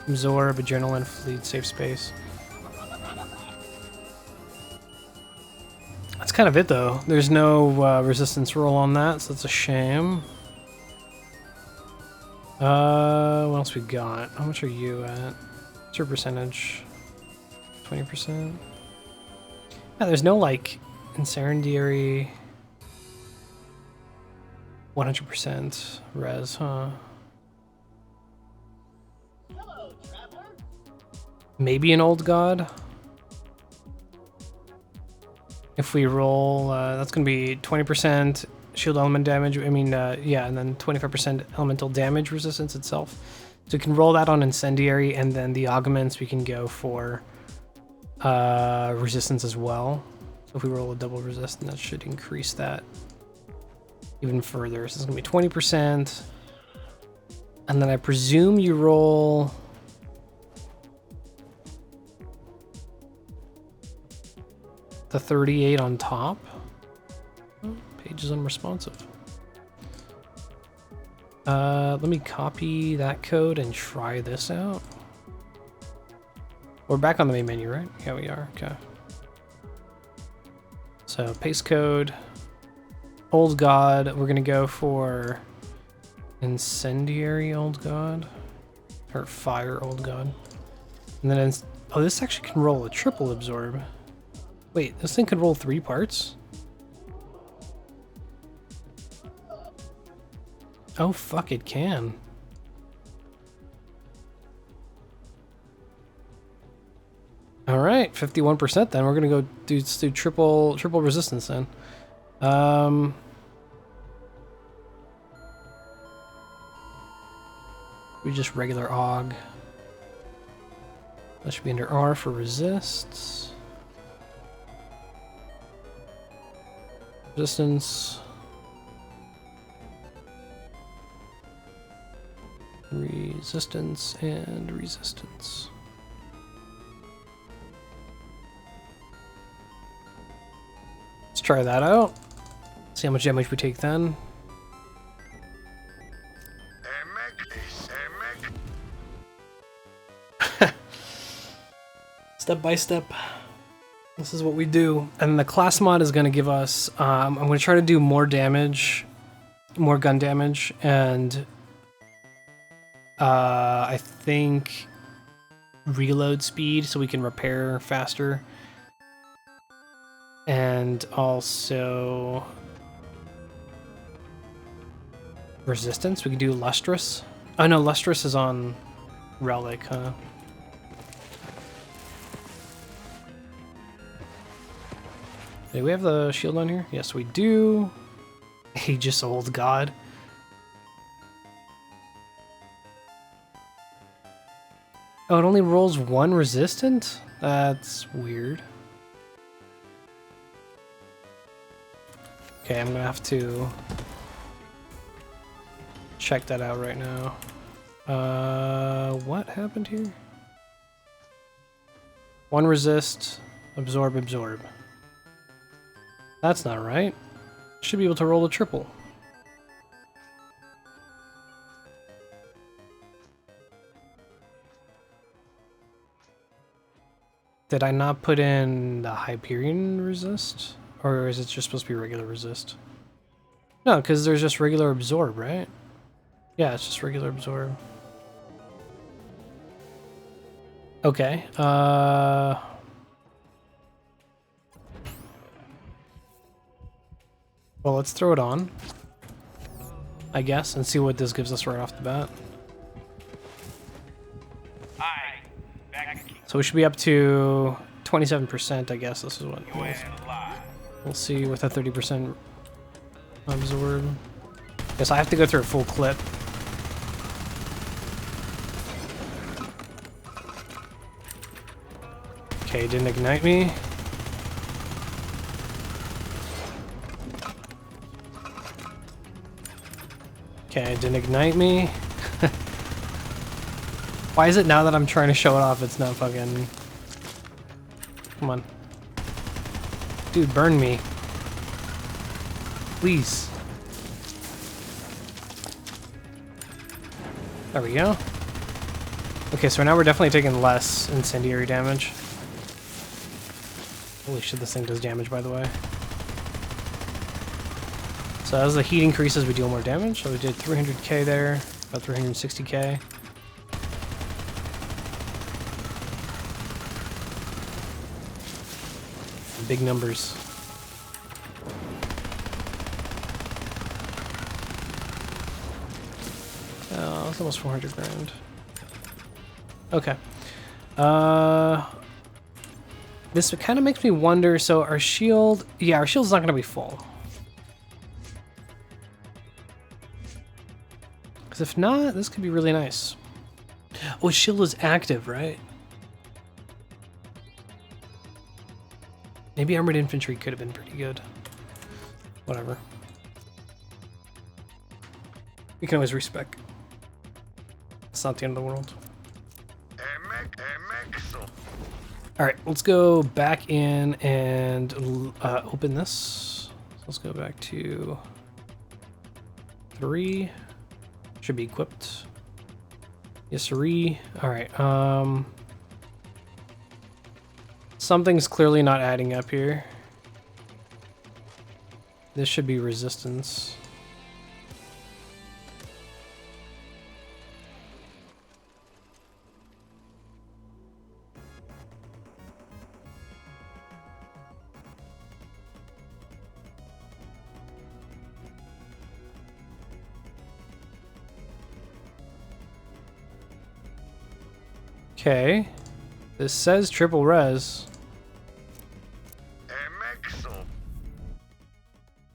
absorb, adrenaline, fleet, safe space. That's kind of it though. There's no resistance roll on that, so that's a shame. What else we got? How much are you at? What's your percentage? 20%? Yeah, there's no like incendiary 100% res, huh? Hello, traveler. Maybe an old god? If we roll, that's going to be 20% shield element damage. I mean, yeah, and then 25% elemental damage resistance itself. So we can roll that on incendiary, and then the augments we can go for resistance as well. So if we roll a double resist, that should increase that even further. So it's going to be 20%. And then I presume you roll... the 38 on top. Oh, page is unresponsive. Let me copy that code and try this out. We're back on the main menu, right? Yeah, we are. Okay. So paste code, old god. We're gonna go for incendiary old god, or fire old god. And then, oh, this actually can roll a triple absorb. Wait, this thing could roll 3 parts? Oh, fuck, it can. Alright, 51% then. We're gonna go do triple resistance then. We just regular AUG. That should be under R for resists. Resistance. Resistance and resistance. Let's try that out. See how much damage we take then. Step by step. This is what we do. And the class mod is going to give us... I'm going to try to do more damage. More gun damage. And... I think... reload speed so we can repair faster. And also... Resistance? We can do Lustrous. Oh no, Lustrous is on Relic, huh? Do we have the shield on here? Yes, we do. Aegis Old God. Oh, it only rolls one resistant? That's weird. Okay, I'm gonna have to check that out right now. What happened here? One resist, absorb, absorb. That's not right. Should be able to roll a triple. Did I not put in the Hyperion resist? Or is it just supposed to be regular resist? No, because there's just regular absorb, right? Yeah, it's just regular absorb. Okay, well, let's throw it on, I guess, and see what this gives us right off the bat. Aye. Back to So we should be up to 27%, I guess. This is what you ain't alive. we'll see with a 30% absorb. Guess I have to go through a full clip. Okay, didn't ignite me. Okay, it didn't ignite me. Why is it now that I'm trying to show it off, it's not fucking... Come on. Dude, burn me. Please. There we go. Okay, so now we're definitely taking less incendiary damage. Holy shit, this thing does damage, by the way. So as the heat increases, we deal more damage. So we did 300k there, about 360k. Big numbers. Oh, it's almost 400 grand. Okay. This kind of makes me wonder, so our shield... Yeah, our shield's not going to be full. Because if not, this could be really nice. Oh, shield is active, right? Maybe armored infantry could have been pretty good. Whatever. We can always respec. It's not the end of the world. Alright, let's go back in and open this. So let's go back to 3. Should be equipped. Yes, sirree. Alright, something's clearly not adding up here. This should be resistance. Okay, this says triple res.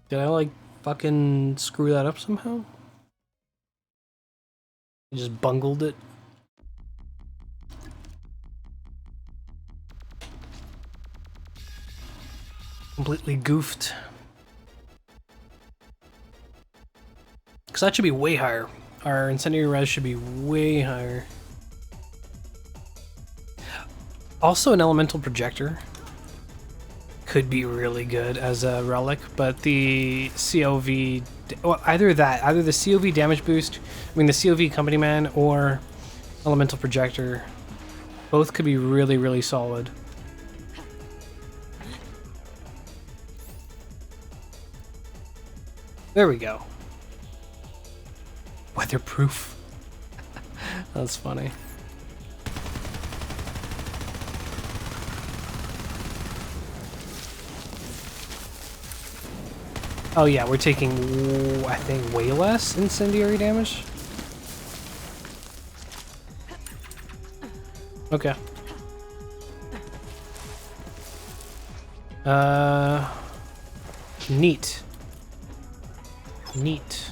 Did I like fucking screw that up somehow? I just bungled it. Completely goofed. Because that should be way higher. Our incendiary res should be way higher. Also, an elemental projector could be really good as a relic, but the COV, well, either the COV damage boost, I mean the COV company man, or elemental projector, both could be really, really solid. There we go. Weatherproof. That's funny. Oh yeah, we're taking, I think, way less incendiary damage. Okay. Neat. Neat.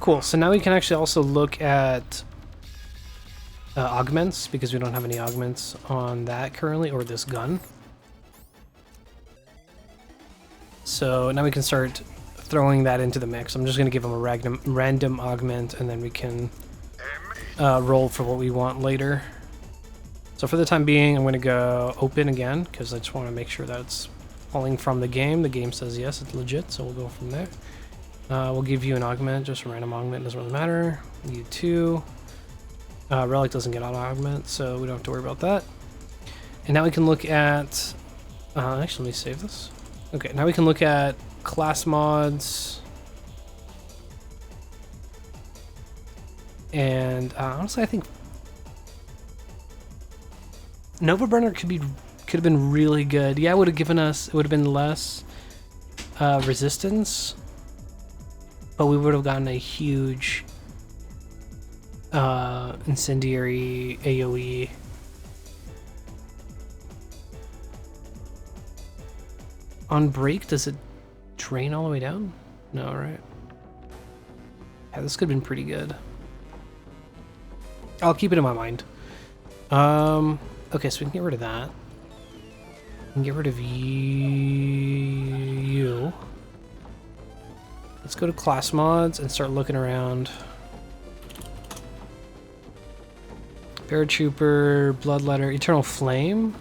Cool, so now we can actually also look at augments, because we don't have any augments on that currently, or this gun. So now we can start throwing that into the mix. I'm just going to give them a random augment, and then we can roll for what we want later. So for the time being, I'm going to go open again, because I just want to make sure that it's pulling from the game. The game says yes, it's legit, so we'll go from there. We'll give you an augment, just a random augment, doesn't really matter. You too. Relic doesn't get auto augment, so we don't have to worry about that. And now we can look at... actually, let me save this. Okay, now we can look at class mods. And honestly, I think Nova Burner could have been really good. Yeah, it would have given us, it would have been less resistance, but we would have gotten a huge incendiary AoE. On break, does it drain all the way down? No, right? Yeah, this could have been pretty good. I'll keep it in my mind. Okay, so we can get rid of that. We can get rid of you. Let's go to class mods and start looking around. Paratrooper, Bloodletter, Eternal Flame.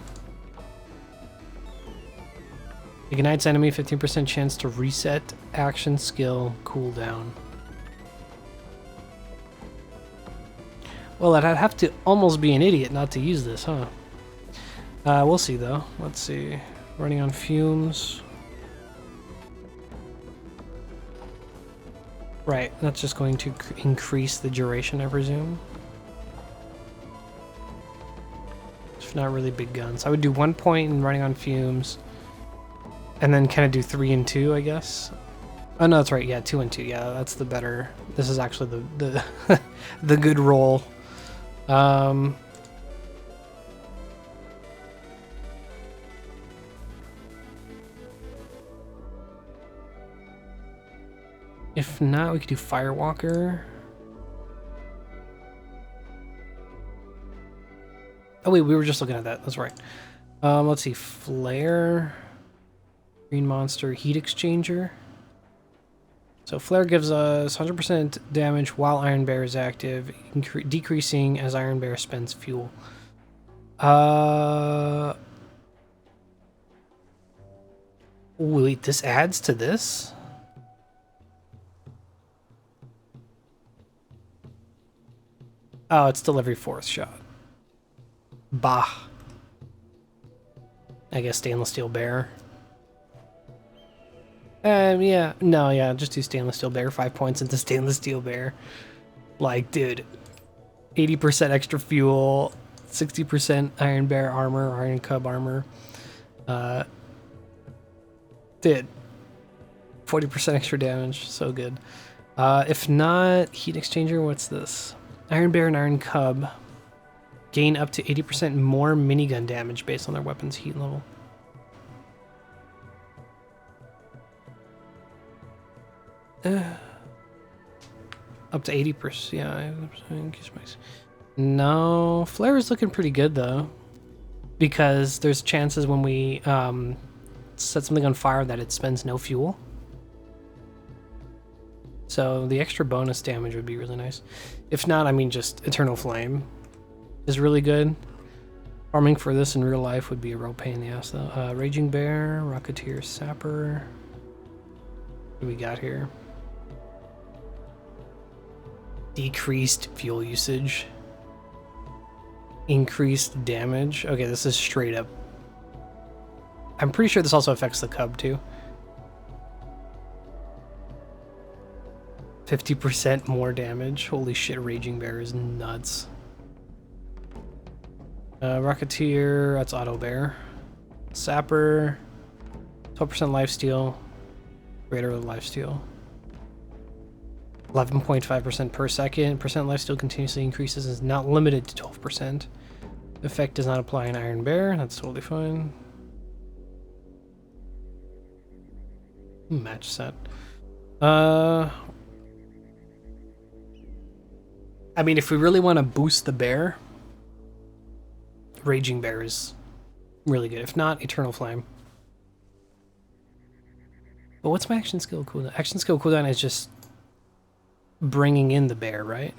Ignites enemy, 15% chance to reset action skill cooldown. Well, I'd have to almost be an idiot not to use this, huh? We'll see, though. Let's see. Running on fumes. Right, that's just going to increase the duration, I presume. It's not really big guns. I would do 1 point in running on fumes. And then kind of do 3 and 2, I guess. Oh, no, that's right. Yeah, 2 and 2. Yeah, that's the better. This is actually the the good roll. If not, we could do Firewalker. Oh wait, we were just looking at that. That's right. Let's see. Flare. Green Monster. Heat Exchanger. So Flare gives us 100% damage while Iron Bear is active, decreasing as Iron Bear spends fuel. Wait, this adds to this? Oh, it's still every 4th shot. Bah. I guess Stainless Steel Bear. Yeah. No, yeah, just do Stainless Steel Bear. 5 points into Stainless Steel Bear. Like, dude. 80% extra fuel. 60% Iron Bear armor. Iron Cub armor. Dude. 40% extra damage. So good. If not, Heat Exchanger, what's this? Iron Bear and Iron Cub gain up to 80% more minigun damage based on their weapon's heat level. Up to 80%, yeah. No, Flare is looking pretty good though, because there's chances when we set something on fire that it spends no fuel. So the extra bonus damage would be really nice. If not, I mean, just Eternal Flame is really good. Farming for this in real life would be a real pain in the ass though. Raging Bear, Rocketeer, Sapper. What do we got here? Decreased fuel usage. Increased damage. Okay, this is straight up. I'm pretty sure this also affects the Cub too. 50% more damage. Holy shit, Raging Bear is nuts. Rocketeer, that's Auto Bear. Sapper, 12% lifesteal, greater lifesteal. 11.5% per second. Percent lifesteal continuously increases, is not limited to 12%. Effect does not apply in Iron Bear. That's totally fine. Match set. I mean, if we really want to boost the bear, Raging Bear is really good. If not, Eternal Flame. But what's my action skill cooldown? Action skill cooldown is just bringing in the bear, right?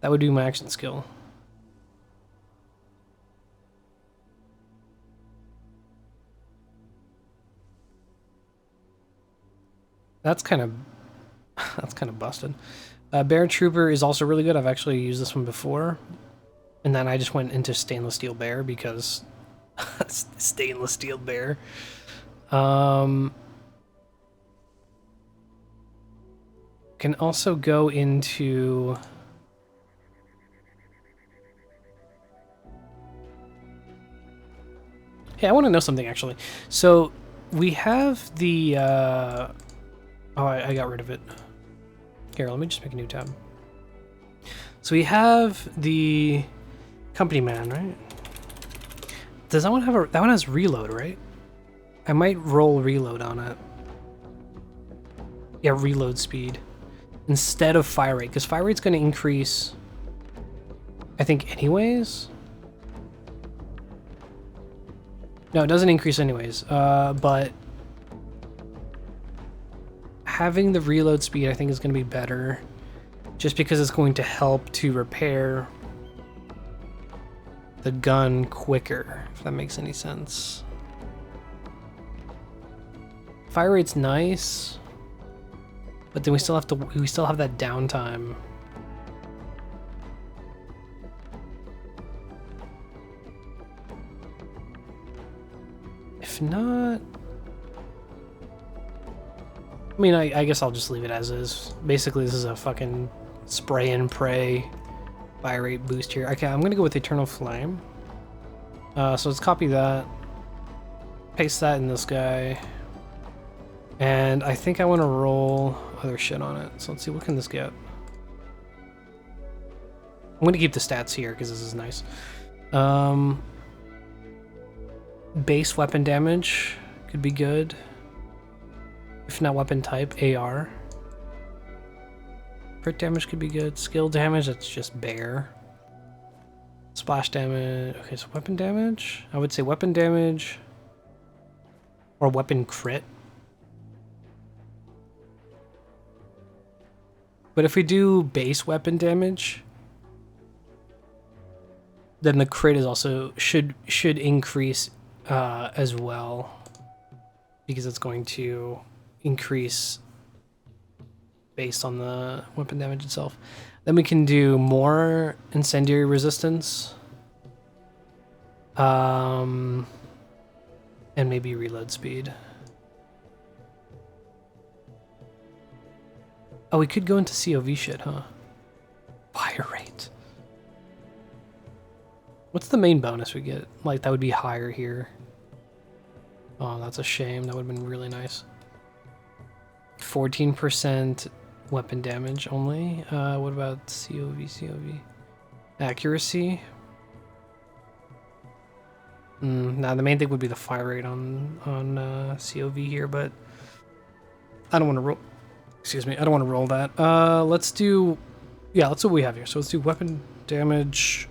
That would be my action skill. That's kind of busted. Bear Trooper is also really good. I've actually used this one before. And then I just went into Stainless Steel Bear because Stainless Steel Bear. Can also go into hey, I want to know something actually. So we have the oh, I got rid of it. Here, let me just make a new tab. So we have the Company Man, right? Does that one have a... That one has reload, right? I might roll reload on it. Yeah, reload speed. Instead of fire rate, because fire rate's going to increase, I think, anyways. No, it doesn't increase anyways. But having the reload speed, I think, is going to be better. Just because it's going to help to repair the gun quicker, if that makes any sense. Fire rate's nice, but then we still have that downtime. If not, I mean, I guess I'll just leave it as is. Basically, this is a fucking spray and pray fire rate boost here. Okay, I'm gonna go with Eternal Flame. So let's copy that, paste that in this guy, and I think I want to roll other shit on it. So let's see, what can this get? I'm gonna keep the stats here because this is nice. Base weapon damage could be good. If not weapon type, AR. Crit damage could be good. Skill damage, that's just bear. Splash damage. Okay, so weapon damage. I would say weapon damage or weapon crit. But if we do base weapon damage, then the crit is also should increase as well, because it's going to increase based on the weapon damage itself. Then we can do more incendiary resistance, and maybe reload speed. Oh, we could go into COV shit, huh? Fire rate. What's the main bonus we get? Like, that would be higher here. Oh, that's a shame. That would have been really nice. 14% weapon damage only. What about COV? Accuracy? Nah, the main thing would be the fire rate on COV here, but I don't want to roll... Excuse me, I don't want to roll that. Let's do... Yeah, let's see what we have here. So let's do weapon damage...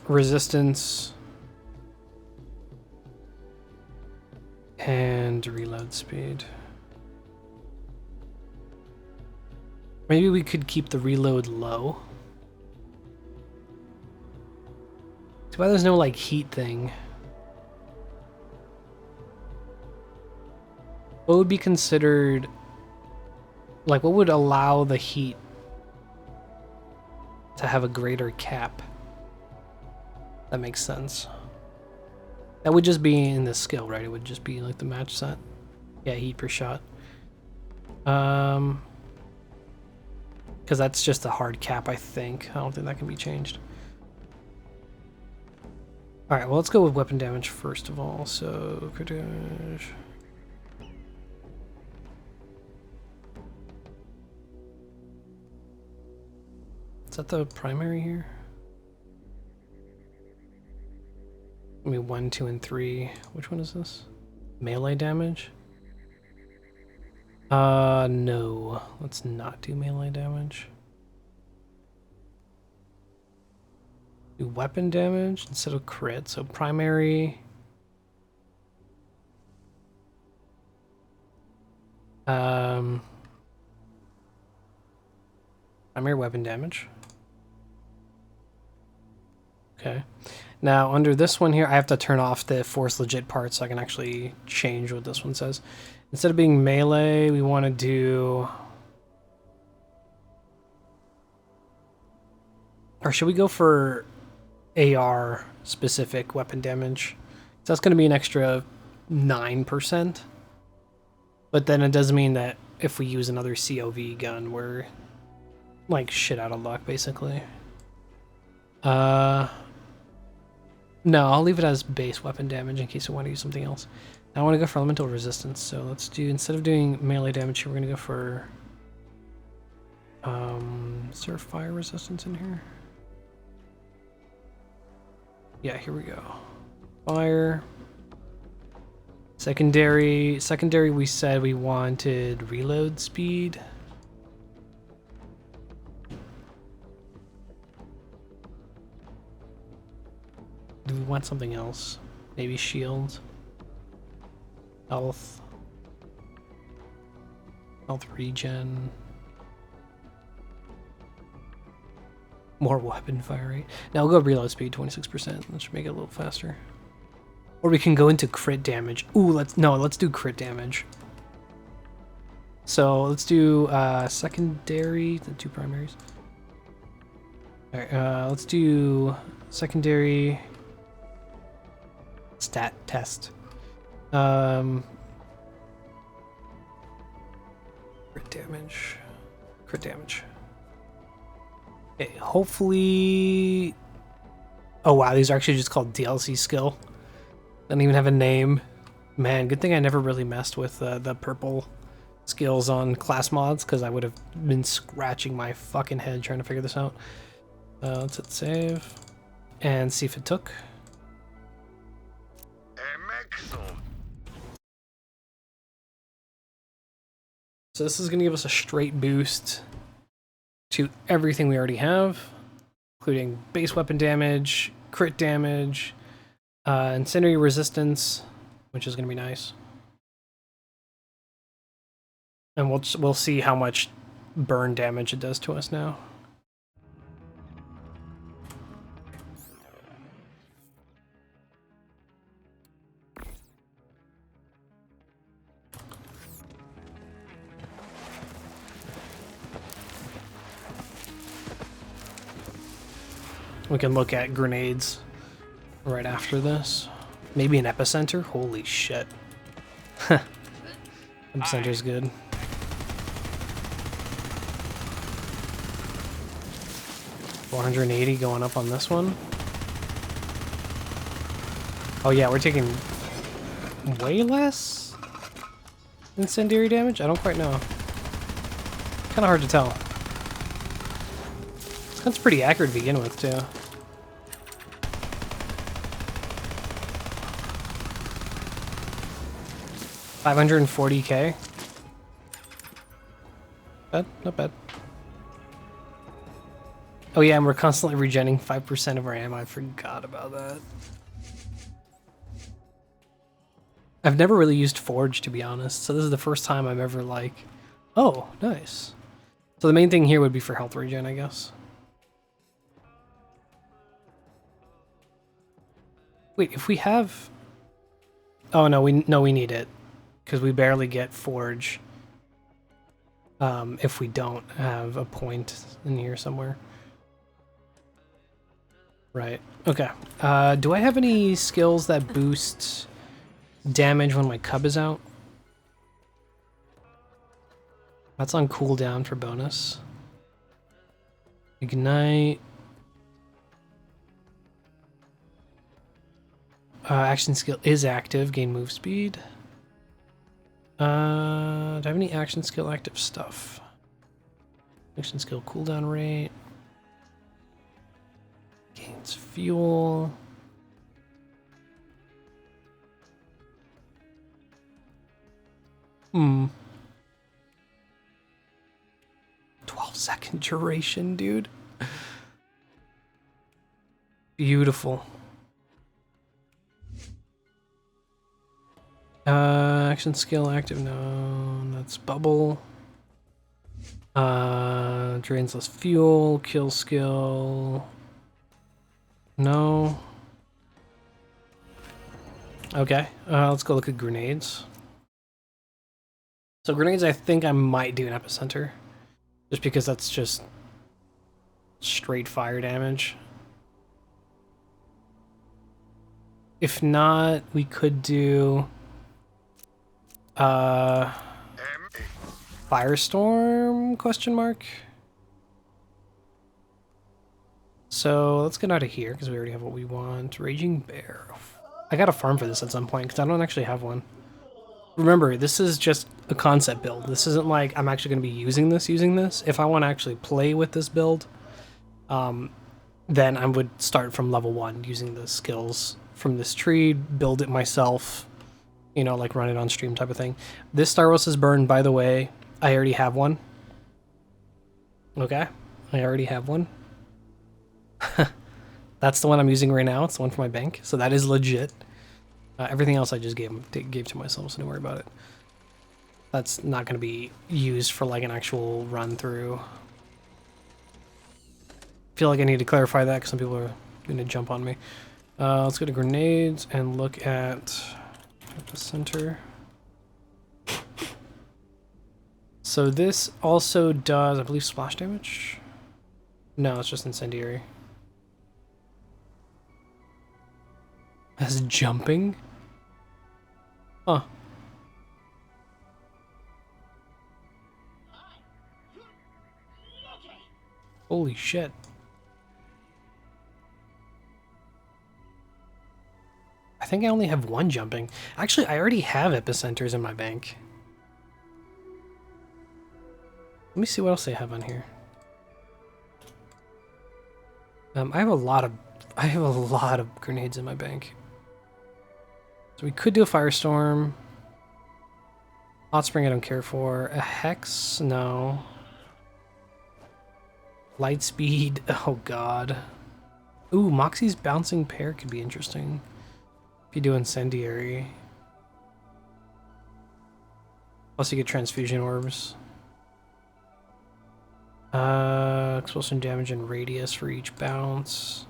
resistance... and reload speed. Maybe we could keep the reload low. Too bad there's no, like, heat thing. What would be considered... Like, what would allow the heat to have a greater cap? That makes sense. That would just be in the skill, right? It would just be like the match set. Yeah, heat per shot. Because that's just a hard cap, I think. I don't think that can be changed. Alright, well, let's go with weapon damage first of all. So, crit damage. Is that the primary here? I mean, 1, 2, and 3. Which one is this? Melee damage? No. Let's not do melee damage. Do weapon damage instead of crit. So primary. Primary weapon damage. Okay. Now, under this one here, I have to turn off the force legit part so I can actually change what this one says. Instead of being melee, we want to do... Or should we go for AR specific weapon damage? So that's going to be an extra 9%. But then it does mean that if we use another COV gun, we're like shit out of luck, basically. No, I'll leave it as base weapon damage in case I want to use something else. Now I want to go for elemental resistance, so let's do, instead of doing melee damage here, we're going to go for... is there fire resistance in here? Yeah, here we go. Fire. Secondary we said we wanted reload speed. Do we want something else? Maybe shield? Health? Health regen? More weapon fire rate. Now we'll go reload speed, 26%. That should make it a little faster. Or we can go into crit damage. Ooh, let's do crit damage. So let's do secondary, the 2 primaries. Alright, let's do secondary stat test. Crit damage. Crit damage. Okay, hopefully... Oh wow, these are actually just called DLC skill. Don't even have a name. Man, good thing I never really messed with the purple skills on class mods, because I would have been scratching my fucking head trying to figure this out. Let's hit save. And see if it took. So this is going to give us a straight boost to everything we already have, including base weapon damage, crit damage, incendiary resistance, which is going to be nice. And we'll see how much burn damage it does to us now. We can look at grenades right after this. Maybe an epicenter? Holy shit. Epicenter's good. $480 going up on this one. Oh yeah, we're taking way less incendiary damage? I don't quite know. Kinda hard to tell. This gun's pretty accurate to begin with, too. $540K. Bad, not bad. Oh yeah, and we're constantly regenning 5% of our ammo. I forgot about that. I've never really used Forge, to be honest, so this is the first time I'm ever like, oh, nice. So the main thing here would be for health regen, I guess. Wait, if we have... Oh no, we need it. Because we barely get Forge if we don't have a point in here somewhere. Right, okay. Do I have any skills that boost damage when my cub is out? That's on cooldown for bonus. Ignite. Action skill is active. Gain move speed. Do I have any action skill active stuff? Action skill cooldown rate. Gains fuel. Hmm. 12-second duration, dude. Beautiful. Action skill active, no, that's bubble. Drains less fuel, kill skill. No. Okay, let's go look at grenades. So grenades, I think I might do an epicenter. Just because that's just straight fire damage. If not, we could do Firestorm question mark. So let's get out of here because we already have what we want. Raging Bear. I gotta farm for this at some point because I don't actually have one. Remember, this is just a concept build. This isn't like I'm actually going to be using this. If I want to actually play with this build, then I would start from level 1 using the skills from this tree, build it myself, you know, like run it on stream type of thing. This Star Wars is burned, by the way. I already have one. Okay, I already have one. That's the one I'm using right now. It's the one for my bank, so that is legit. Everything else I just gave to myself, so don't worry about it. That's not going to be used for like an actual run through. Feel like I need to clarify that because some people are going to jump on me. Let's go to grenades and look at Epicenter. So this also does, I believe, splash damage. No, it's just incendiary. That's jumping. Huh. Holy shit. I think I only have one jumping. Actually, I already have epicenters in my bank. Let me see what else I have on here. I have a lot of grenades in my bank. So we could do a firestorm. Hot spring I don't care for. A hex, no. Light speed, oh god. Ooh, Moxie's bouncing pair could be interesting. If you do incendiary. Plus you get transfusion orbs. Expulsion damage and radius for each bounce.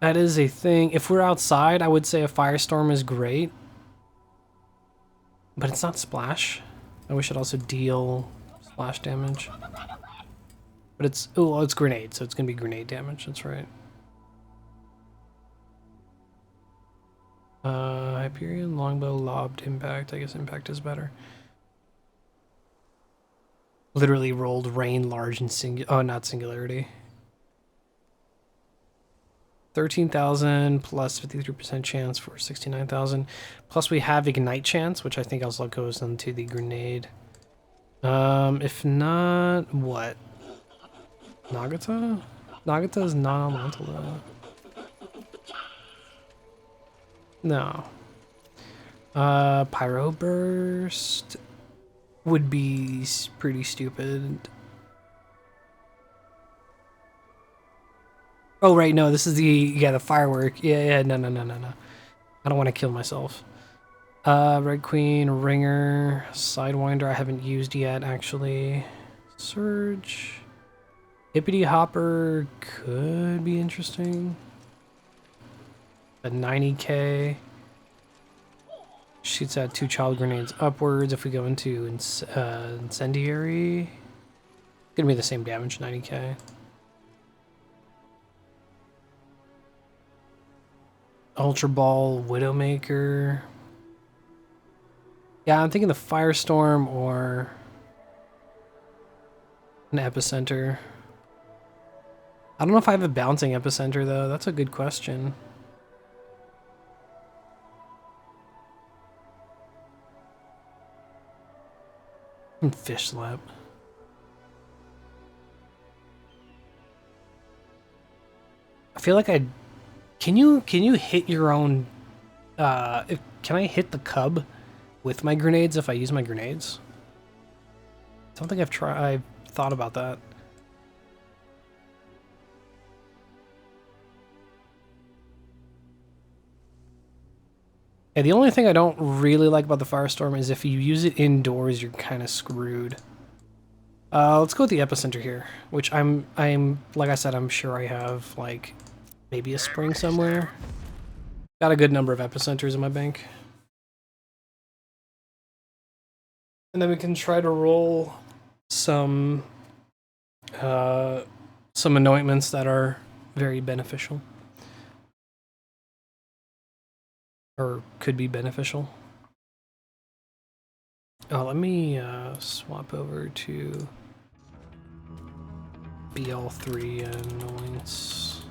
That is a thing. If we're outside, I would say a firestorm is great. But it's not splash. I wish it also deal splash damage. But it's, oh, it's grenade, so it's gonna be grenade damage, that's right. Hyperion, longbow, lobbed, impact. I guess impact is better. Literally rolled rain, large, and not singularity. 13,000 plus 53% chance for 69,000. Plus we have ignite chance, which I think also goes into the grenade. If not, what? Nagata? Nagata is not elemental though. No. Pyro burst would be pretty stupid. Oh, right, no, this is the firework. Yeah, no. I don't want to kill myself. Red Queen, Ringer, Sidewinder I haven't used yet, actually. Surge. Hippity Hopper could be interesting. A 90k. Shoots out 2 child grenades upwards. If we go into Incendiary, it's gonna be the same damage, 90k. Ultra Ball, Widowmaker. Yeah, I'm thinking the Firestorm or... An Epicenter. I don't know if I have a bouncing Epicenter, though. That's a good question. And Fish Slap. I feel like I... Can you hit your own... can I hit the cub with my grenades if I use my grenades? I don't think I've thought about that. Yeah, the only thing I don't really like about the Firestorm is if you use it indoors, you're kind of screwed. Let's go with the Epicenter here, which I'm like I said, I'm sure I have like maybe a spring somewhere. Got a good number of Epicenters in my bank. And then we can try to roll some anointments that are very beneficial. Or could be beneficial. Oh, let me swap over to BL3 Annointments.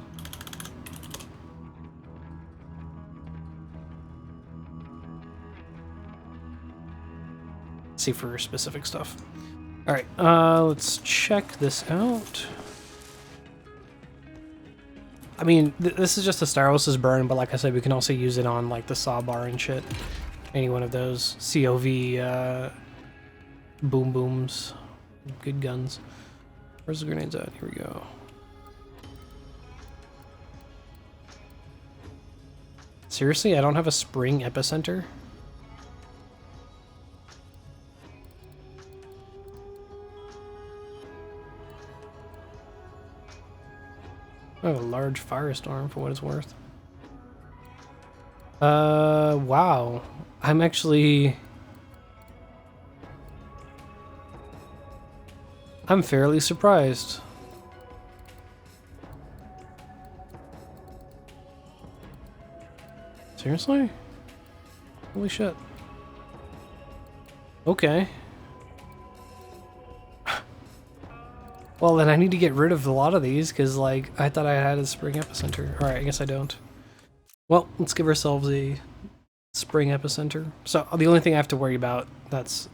See for specific stuff. All right, let's check this out. I mean, this is just a Staros' burn, but like I said, we can also use it on like the Sawbar and shit. Any one of those COV boom booms, good guns. Where's the grenades at? Here we go. Seriously, I don't have a spring Epicenter? I have a large Firestorm for what it's worth. Wow. I'm fairly surprised. Seriously? Holy shit. Okay. Well, then I need to get rid of a lot of these, because, like, I thought I had a spring Epicenter. Alright, I guess I don't. Well, let's give ourselves a spring Epicenter. So, the only thing I have to worry about that's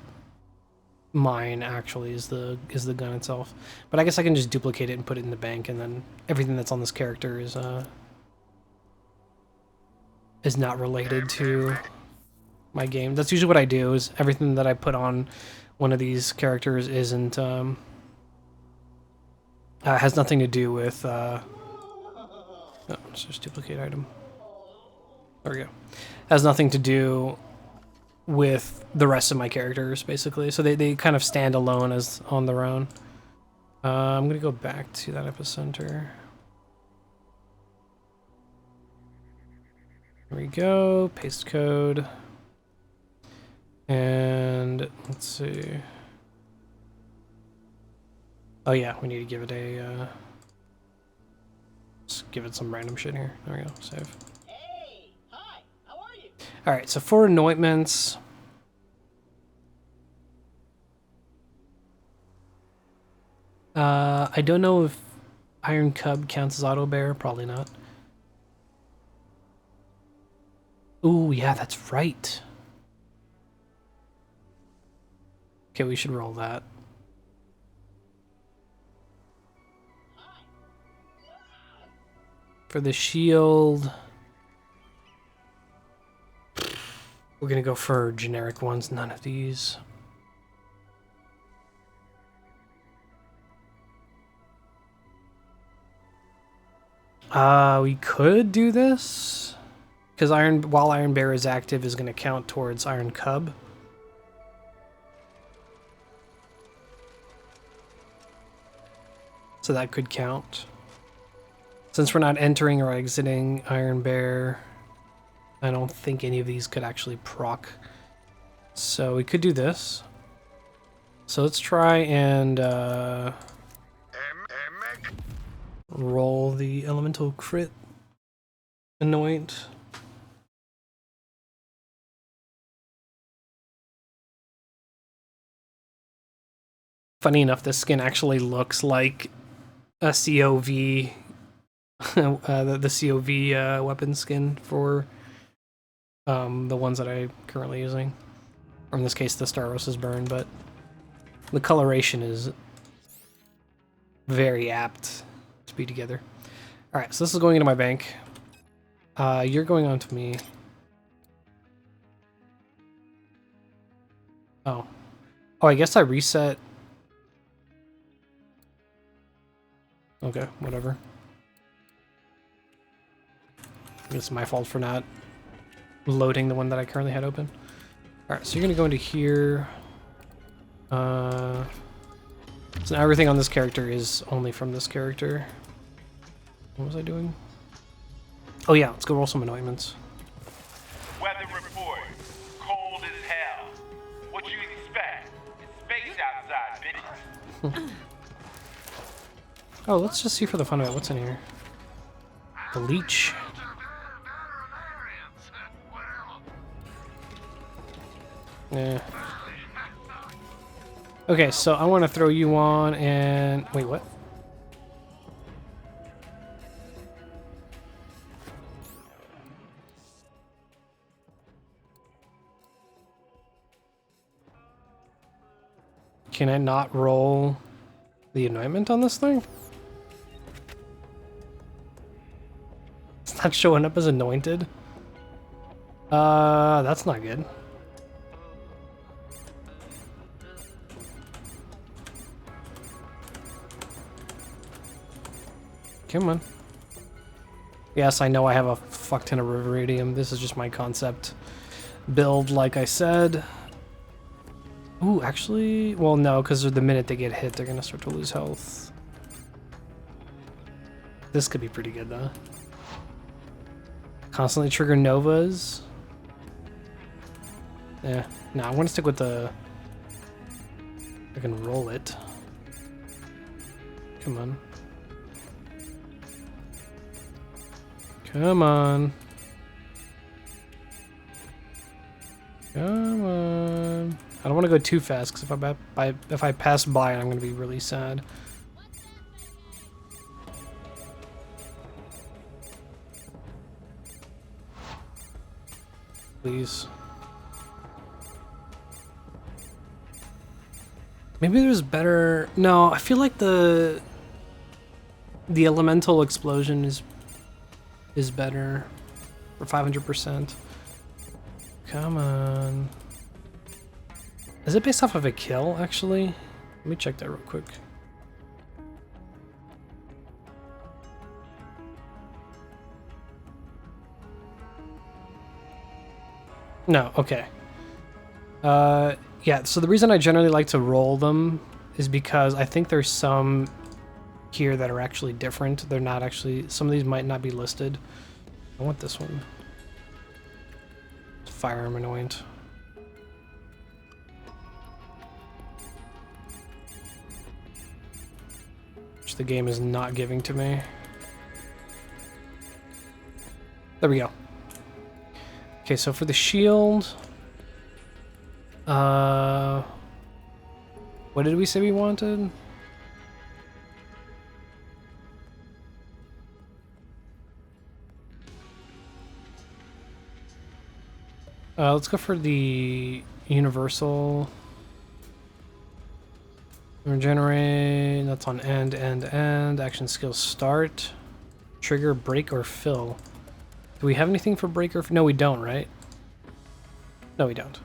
mine, actually, is the gun itself. But I guess I can just duplicate it and put it in the bank, and then everything that's on this character is not related to my game. That's usually what I do, is everything that I put on one of these characters isn't, has nothing to do with, oh, it's just duplicate item. There we go. Has nothing to do with the rest of my characters, basically. So they kind of stand alone as on their own. I'm gonna go back to that Epicenter. Here we go, paste code. And let's see. Oh yeah, we need to give it a, just give it some random shit here. There we go, save. Hey, hi, how are you? Alright, so for anointments, I don't know if Iron Cub counts as auto bear, probably not. Ooh, yeah, that's right. Okay, we should roll that. For the shield, we're gonna go for generic ones, none of these. We could do this, because while Iron Bear is active is gonna count towards Iron Cub. So that could count. Since we're not entering or exiting Iron Bear, I don't think any of these could actually proc. So we could do this. So let's try and roll the elemental crit anoint. Funny enough, this skin actually looks like a COV, the COV weapon skin for the ones that I'm currently using. Or in this case, the Staros's Burn, but the coloration is very apt to be together. Alright, so this is going into my bank. You're going on to me. Oh. Oh, I guess I reset. Okay, whatever. It's my fault for not loading the one that I currently had open. Alright, so you're gonna go into here. So now everything on this character is only from this character. What was I doing? Oh yeah, let's go roll some anointments. Weather report. Cold as hell. What you expect? It's space outside, bitch. Oh, let's just see for the fun of it. What's in here? The leech. Yeah. Okay, so I want to throw you on and... Wait, what? Can I not roll the anointment on this thing? It's not showing up as anointed. That's not good. Come on. Yes, I know I have a fuck ton of Riveridium. This is just my concept build, like I said. Ooh, actually... Well, no, because the minute they get hit, they're going to start to lose health. This could be pretty good, though. Constantly trigger Novas. Yeah. No, I want to stick with the... I can roll it. Come on. Come on. Come on. I don't want to go too fast because if I pass by, I'm going to be really sad. Please. Maybe there's better... No, I feel like the elemental explosion is better for 500%. Come on. Is it based off of a kill, actually? Let me check that real quick. No, okay. Yeah, so the reason I generally like to roll them is because I think there's some here that are actually different. They're not actually... Some of these might not be listed. I want this one. Firearm Anoint. Which the game is not giving to me. There we go. Okay, so for the shield... what did we say we wanted? Let's go for the universal. Regenerate, that's on end. Action skill start. Trigger, break, or fill. Do we have anything for break or... No, we don't, right? No, we don't.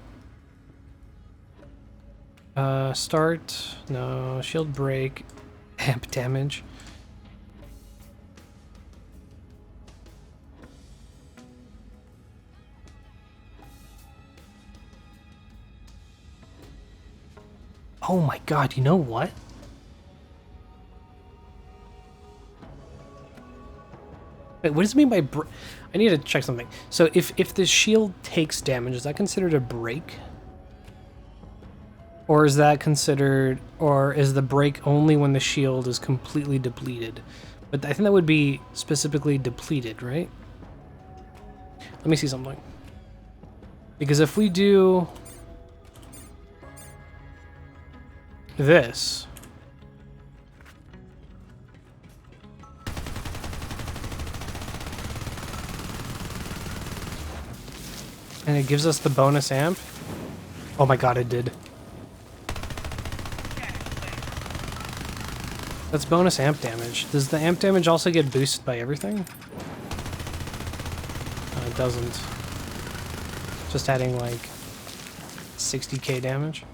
Start. No. Shield break. Amp damage. Oh my god, you know what? Wait, what does it mean by I need to check something. So if the shield takes damage, is that considered a break? Or is that considered... Or is the break only when the shield is completely depleted? But I think that would be specifically depleted, right? Let me see something. Because if we do... this. And it gives us the bonus amp. Oh my god, it did. That's bonus amp damage. Does the amp damage also get boosted by everything? No, it doesn't. Just adding like 60k damage.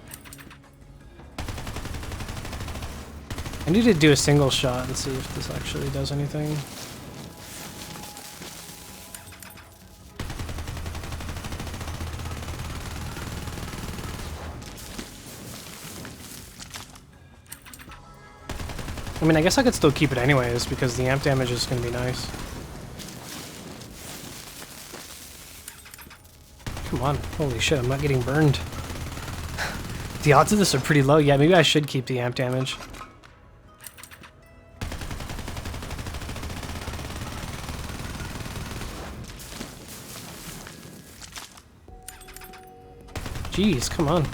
I need to do a single shot and see if this actually does anything. I mean, I guess I could still keep it anyways, because the amp damage is going to be nice. Come on. Holy shit, I'm not getting burned. The odds of this are pretty low. Yeah, maybe I should keep the amp damage. Jeez, come on.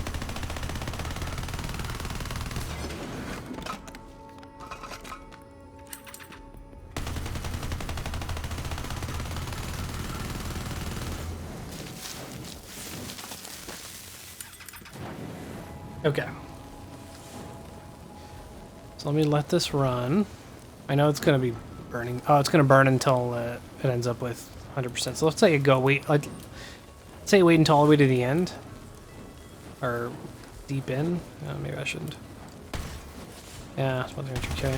Okay. So let me let this run. I know it's going to be burning. Oh, it's going to burn until it ends up with 100%. So let's say you go wait. Let's say you wait until all the way to the end. Or deep in. Maybe I shouldn't. Yeah, it's about 300k.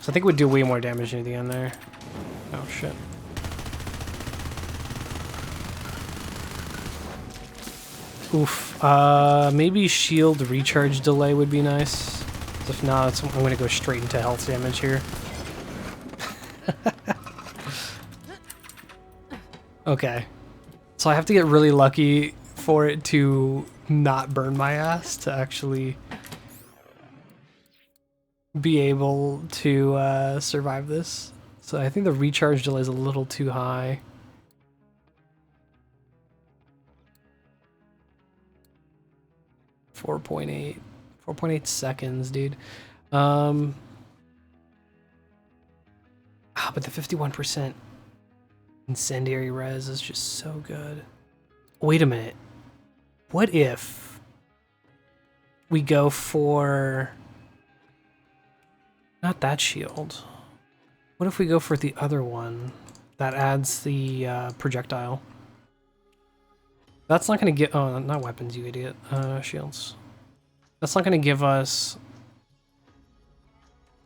So I think it would do way more damage near the end there. Oh shit. Oof. Maybe shield recharge delay would be nice. If not, I'm going to go straight into health damage here. Okay. So I have to get really lucky for it to not burn my ass to actually be able to survive this. So I think the recharge delay is a little too high. .4.8 seconds, dude. But the 51% incendiary res is just so good. Wait a minute. What if we go for not that shield? What if we go for the other one that adds the projectile? That's not going to get... Oh, not weapons, you idiot. Shields. That's not going to give us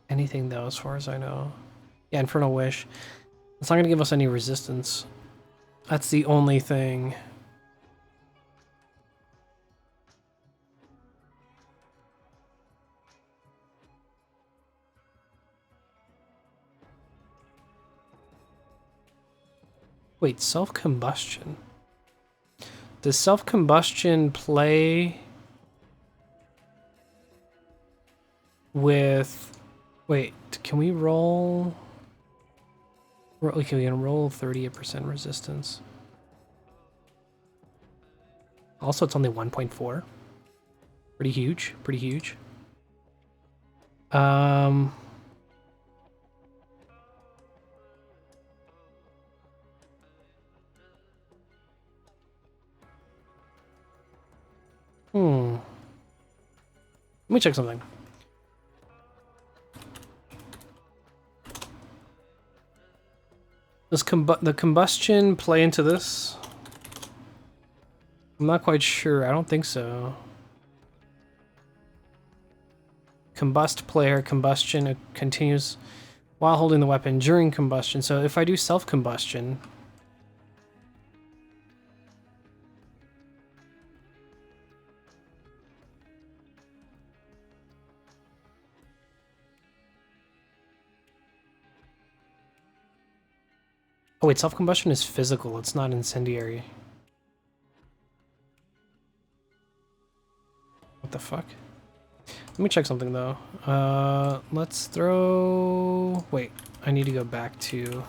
anything, though, as far as I know. Yeah, Infernal Wish. It's not going to give us any resistance. That's the only thing. Wait, self-combustion. Does self-combustion play with... Wait, can we roll... Okay, we can roll 38% resistance. Also, it's only 1.4. Pretty huge, pretty huge. Let me check something. Does the combustion play into this? I'm not quite sure. I don't think so. Combust player, combustion continues while holding the weapon during combustion. So if I do self-combustion... Oh wait, self-combustion is physical, it's not incendiary. What the fuck? Let me check something though. Let's throw... Wait, I need to go back to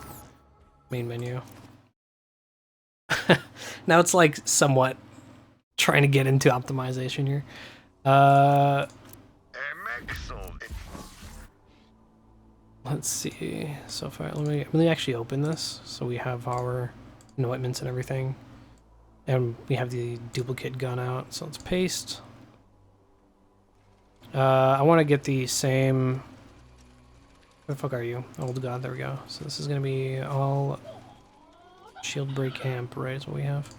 main menu. Now it's like somewhat Trying to get into optimization here. Let's see. So far, let me actually open this so we have our anointments and everything, and we have the duplicate gun out. So let's paste. I want to get the same. Where the fuck are you? Oh god, there we go. So this is gonna be all shield break amp, right? Is what we have.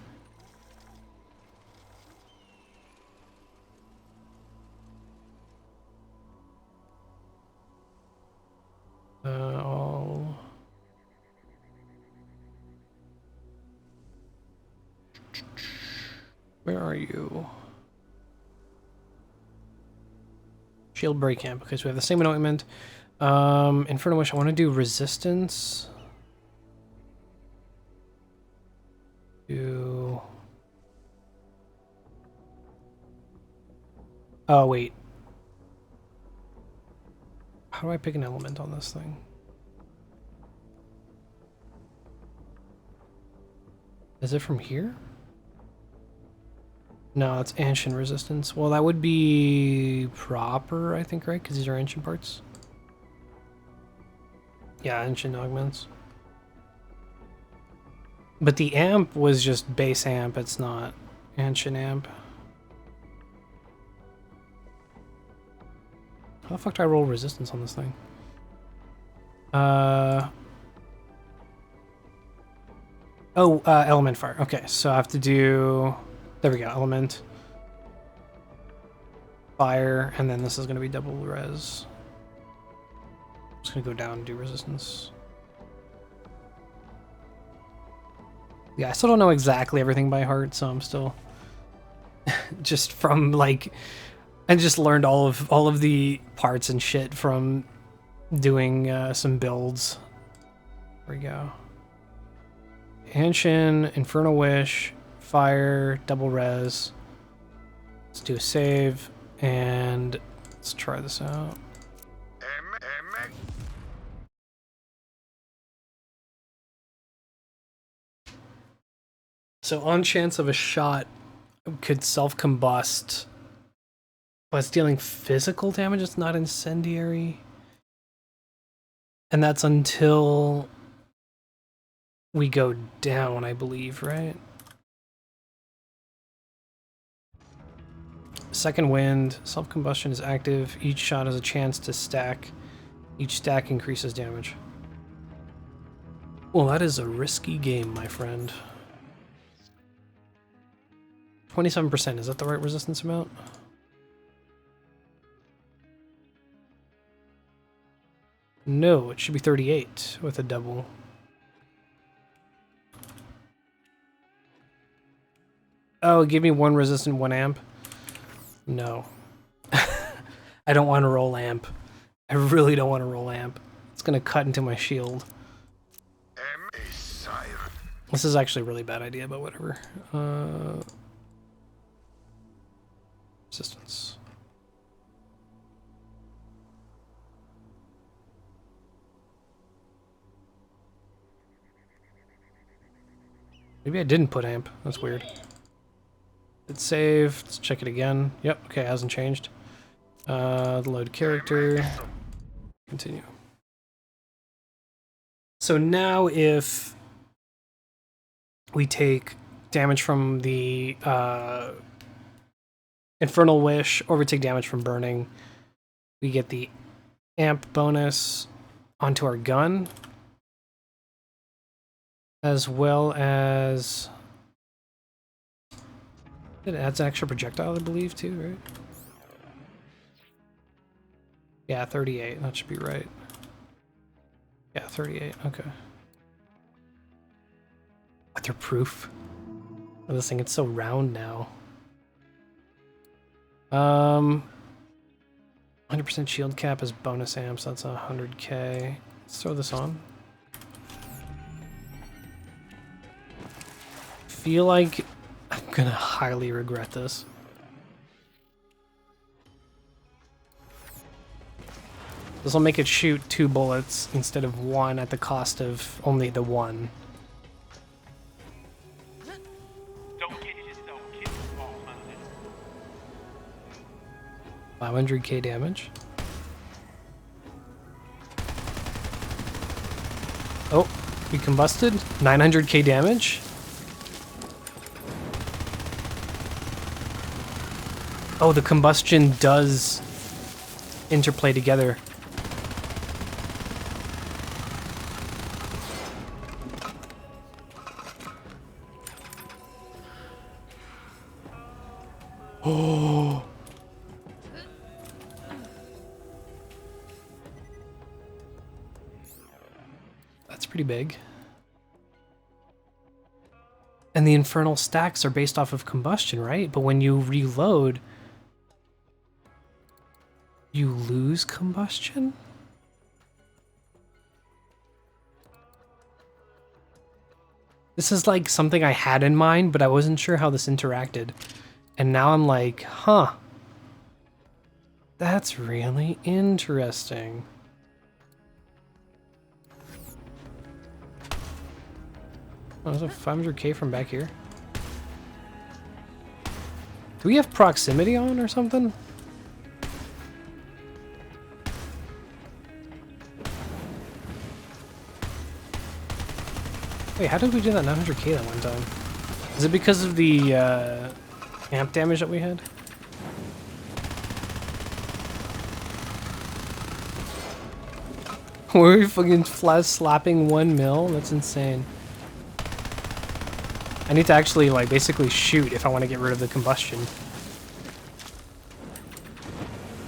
All. Where are you? Shield break amp, because we have the same anointment. Infernal Wish, I want to do resistance. Do... Oh, wait. How do I pick an element on this thing? Is it from here? No, it's ancient resistance. Well, that would be proper, I think, right? Because these are ancient parts. Yeah, ancient augments. But the amp was just base amp, it's not ancient amp. How the fuck do I roll resistance on this thing? Element fire. Okay, so I have to do... There we go, element. Fire, and then this is going to be double res. I'm just going to go down and do resistance. Yeah, I still don't know exactly everything by heart, so I'm still... just from, like... I just learned all of the parts and shit from doing some builds. There we go. Ancient, Infernal Wish, Fire, double res. Let's do a save, and let's try this out. So on chance of a shot, could self-combust, but it's dealing physical damage, it's not incendiary. And that's until we go down, I believe, right? Second wind, self-combustion is active. Each shot has a chance to stack. Each stack increases damage. Well, that is a risky game, my friend. 27%, is that the right resistance amount? No, it should be 38 with a double. Oh, give me one resistant, 1 amp. No. I don't want to roll amp. I really don't want to roll amp. It's going to cut into my shield. This is actually a really bad idea, but whatever. Resistance. Maybe I didn't put amp. That's weird. It's saved. Let's check it again. Yep, okay, hasn't changed. Load character. Continue. So now if we take damage from the Infernal Wish, or we take damage from burning, we get the amp bonus onto our gun, as well as it adds an extra projectile, I believe, too, right? Yeah, 38. That should be right. Yeah, 38. Okay. Weatherproof. Oh, this thing, it's so round now. 100% shield cap is bonus amps. That's 100k. Let's throw this on. Feel like I'm gonna highly regret this. This will make it shoot 2 bullets instead of 1 at the cost of only the 1. Don't get yourself killed, Ball 500k damage. Oh, we combusted. 900k damage. Oh, the combustion does interplay together. Oh. That's pretty big. And the infernal stacks are based off of combustion, right? But when you reload, you lose combustion? This is like something I had in mind, but I wasn't sure how this interacted. And now I'm like, huh. That's really interesting. Oh, there's a 500k from back here. Do we have proximity on or something? Wait, how did we do that 900k that one time? Is it because of the amp damage that we had? Were we fucking flat slapping 1 mil? That's insane. I need to actually, like, basically shoot if I want to get rid of the combustion.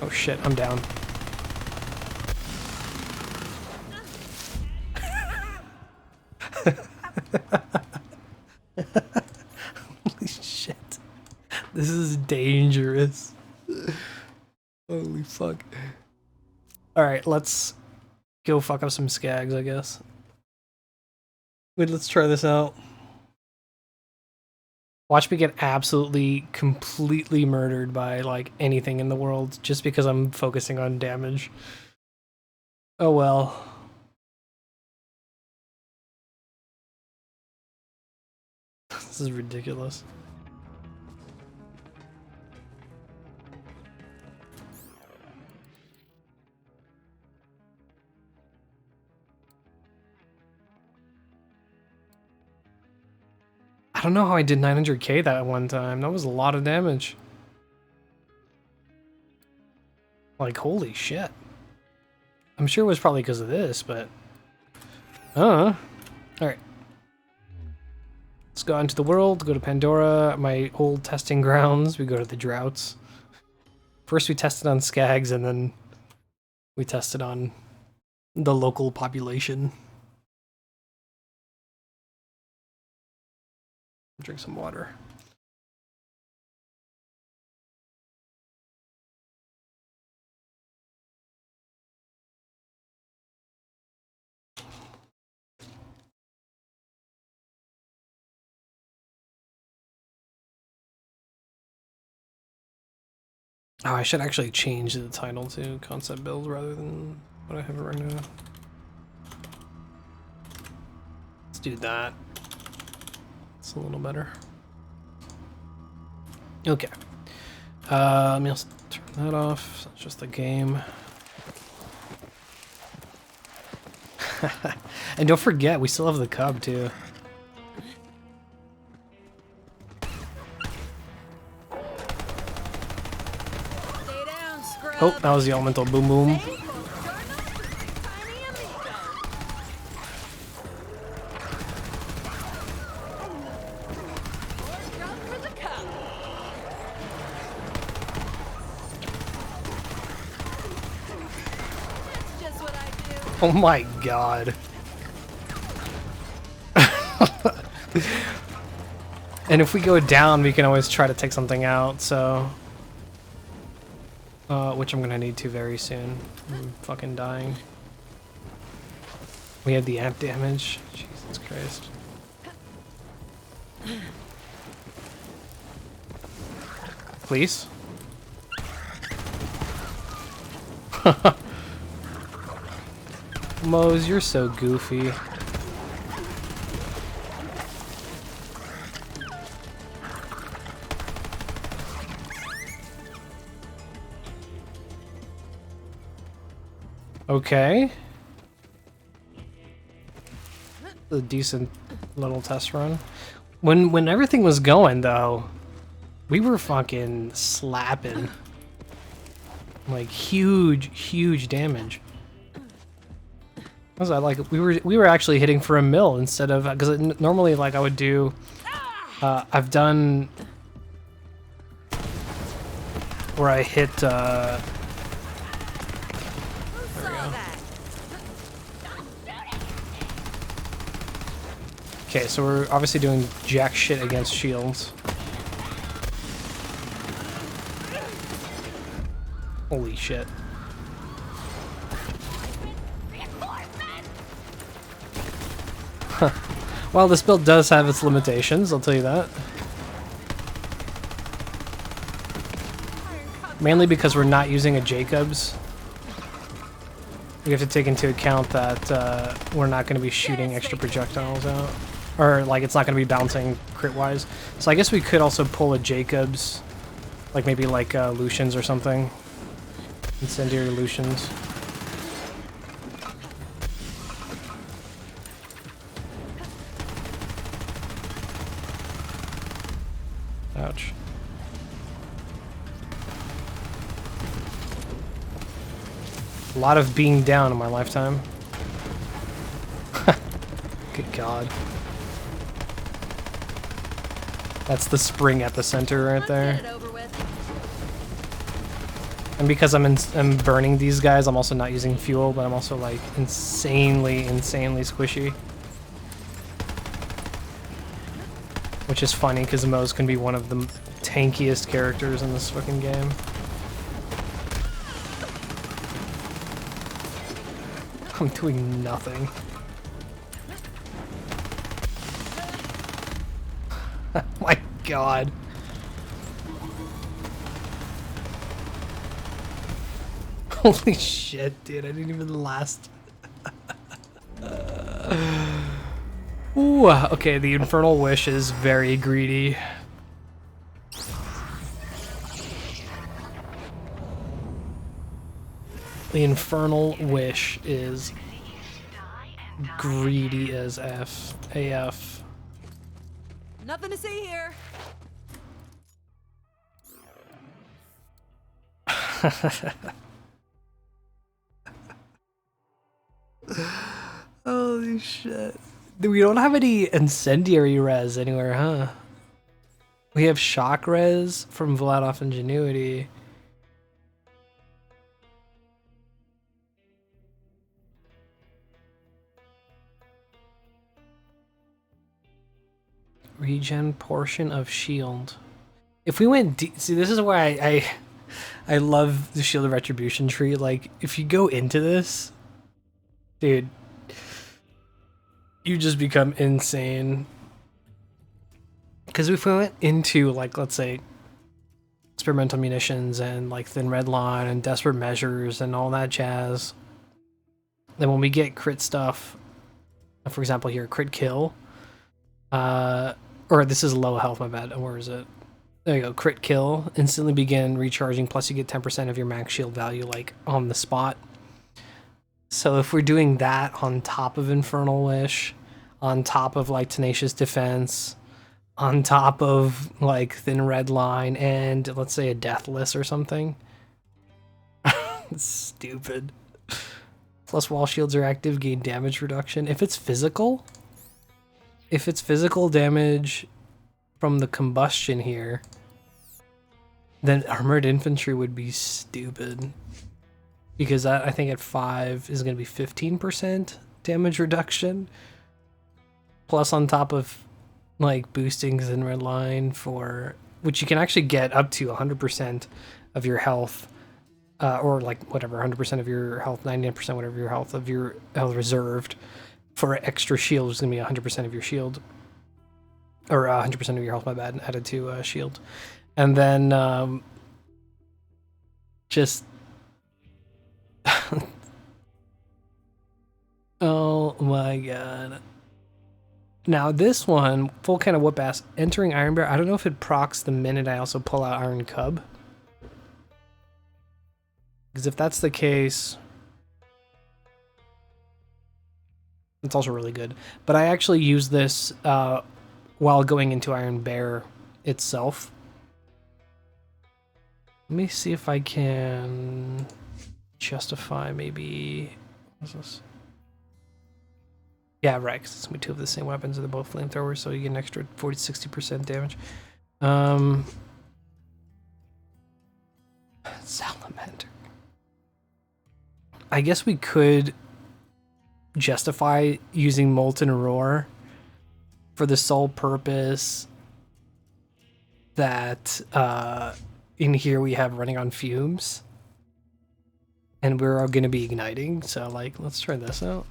Oh shit, I'm down. Holy shit. This is dangerous. Holy fuck. Alright, let's go fuck up some skags, I guess. Wait, let's try this out. Watch me get absolutely, completely murdered by, like, anything in the world just because I'm focusing on damage. Oh well. This is ridiculous. I don't know how I did 900k that one time. That was a lot of damage. Like, holy shit. I'm sure it was probably because of this, but... Alright. Let's go out into the world, go to Pandora, my old testing grounds. We go to the droughts. First we tested on skags, and then we tested on the local population. Drink some water. Oh, I should actually change the title to concept build rather than what I have it right now. Let's do that. It's a little better. Okay. Let me also turn that off. That's just the game. And don't forget, we still have the cub too. Oh, that was the elemental boom boom. Oh my god. And if we go down, we can always try to take something out, so... which I'm gonna need to very soon. I'm fucking dying. We had the amp damage. Jesus Christ. Please? Moze, you're so goofy. Okay. A decent little test run. When everything was going though, we were fucking slapping. Like huge damage. Was I like we were actually hitting for a mill instead of because normally like I would do I've done where I hit okay, so we're obviously doing jack shit against shields. Holy shit. Huh. Well, this build does have its limitations, I'll tell you that. Mainly because we're not using a Jacobs. We have to take into account that we're not going to be shooting extra projectiles out. Or, like, it's not going to be bouncing crit-wise. So I guess we could also pull a Jacobs. Like, maybe like Lucians or something. Incendiary Lucians. Ouch. A lot of being down in my lifetime. Good God. That's the spring epicenter right there. And because I'm burning these guys, I'm also not using fuel, but I'm also like insanely squishy. Which is funny because Moze can be one of the tankiest characters in this fucking game. I'm doing nothing. My God. Holy shit, dude, I didn't even last. Ooh, okay, the Infernal Wish is very greedy. The Infernal Wish is greedy as AF. Nothing to see here. Holy shit. We don't have any Incendiary res anywhere, huh? We have Shock res from Vladoff Ingenuity. Regen portion of shield. If we went deep, see, this is why I love the Shield of Retribution tree. Like, if you go into this, dude, you just become insane. Because if we went into, like, let's say, experimental munitions and like Thin Red Line and Desperate Measures and all that jazz, then when we get crit stuff, for example here, crit kill, or this is low health, my bad, where is it? There you go, crit kill, instantly begin recharging, plus you get 10% of your max shield value, like, on the spot. So if we're doing that on top of Infernal Wish, on top of, like, Tenacious Defense, on top of, like, Thin Red Line, and, let's say, a Deathless or something. Stupid. Plus, while shields are active, gain damage reduction. If it's physical damage from the combustion here, then Armored Infantry would be stupid. Because that, I think at 5 is going to be 15% damage reduction. Plus on top of, like, boosting Thin Red Line for, which you can actually get up to 100% of your health, or like whatever, 100% of your health, 99% whatever your health of your health reserved for extra shield, is going to be 100% of your shield, or 100% of your health, my bad, added to shield. And then just oh my God. Now this one, full kind of whoop ass, entering Iron Bear. I don't know if it procs the minute I also pull out Iron Cub. Because if that's the case, It's also really good. But I actually use this while going into Iron Bear itself. Let me see if I can justify maybe... What's this? Yeah, right, because it's going to be two of the same weapons. They're both flamethrowers, so you get an extra 40-60% damage. Salamander. I guess we could justify using Molten Roar for the sole purpose that in here we have running on fumes. And we're going to be igniting, so like, let's try this out.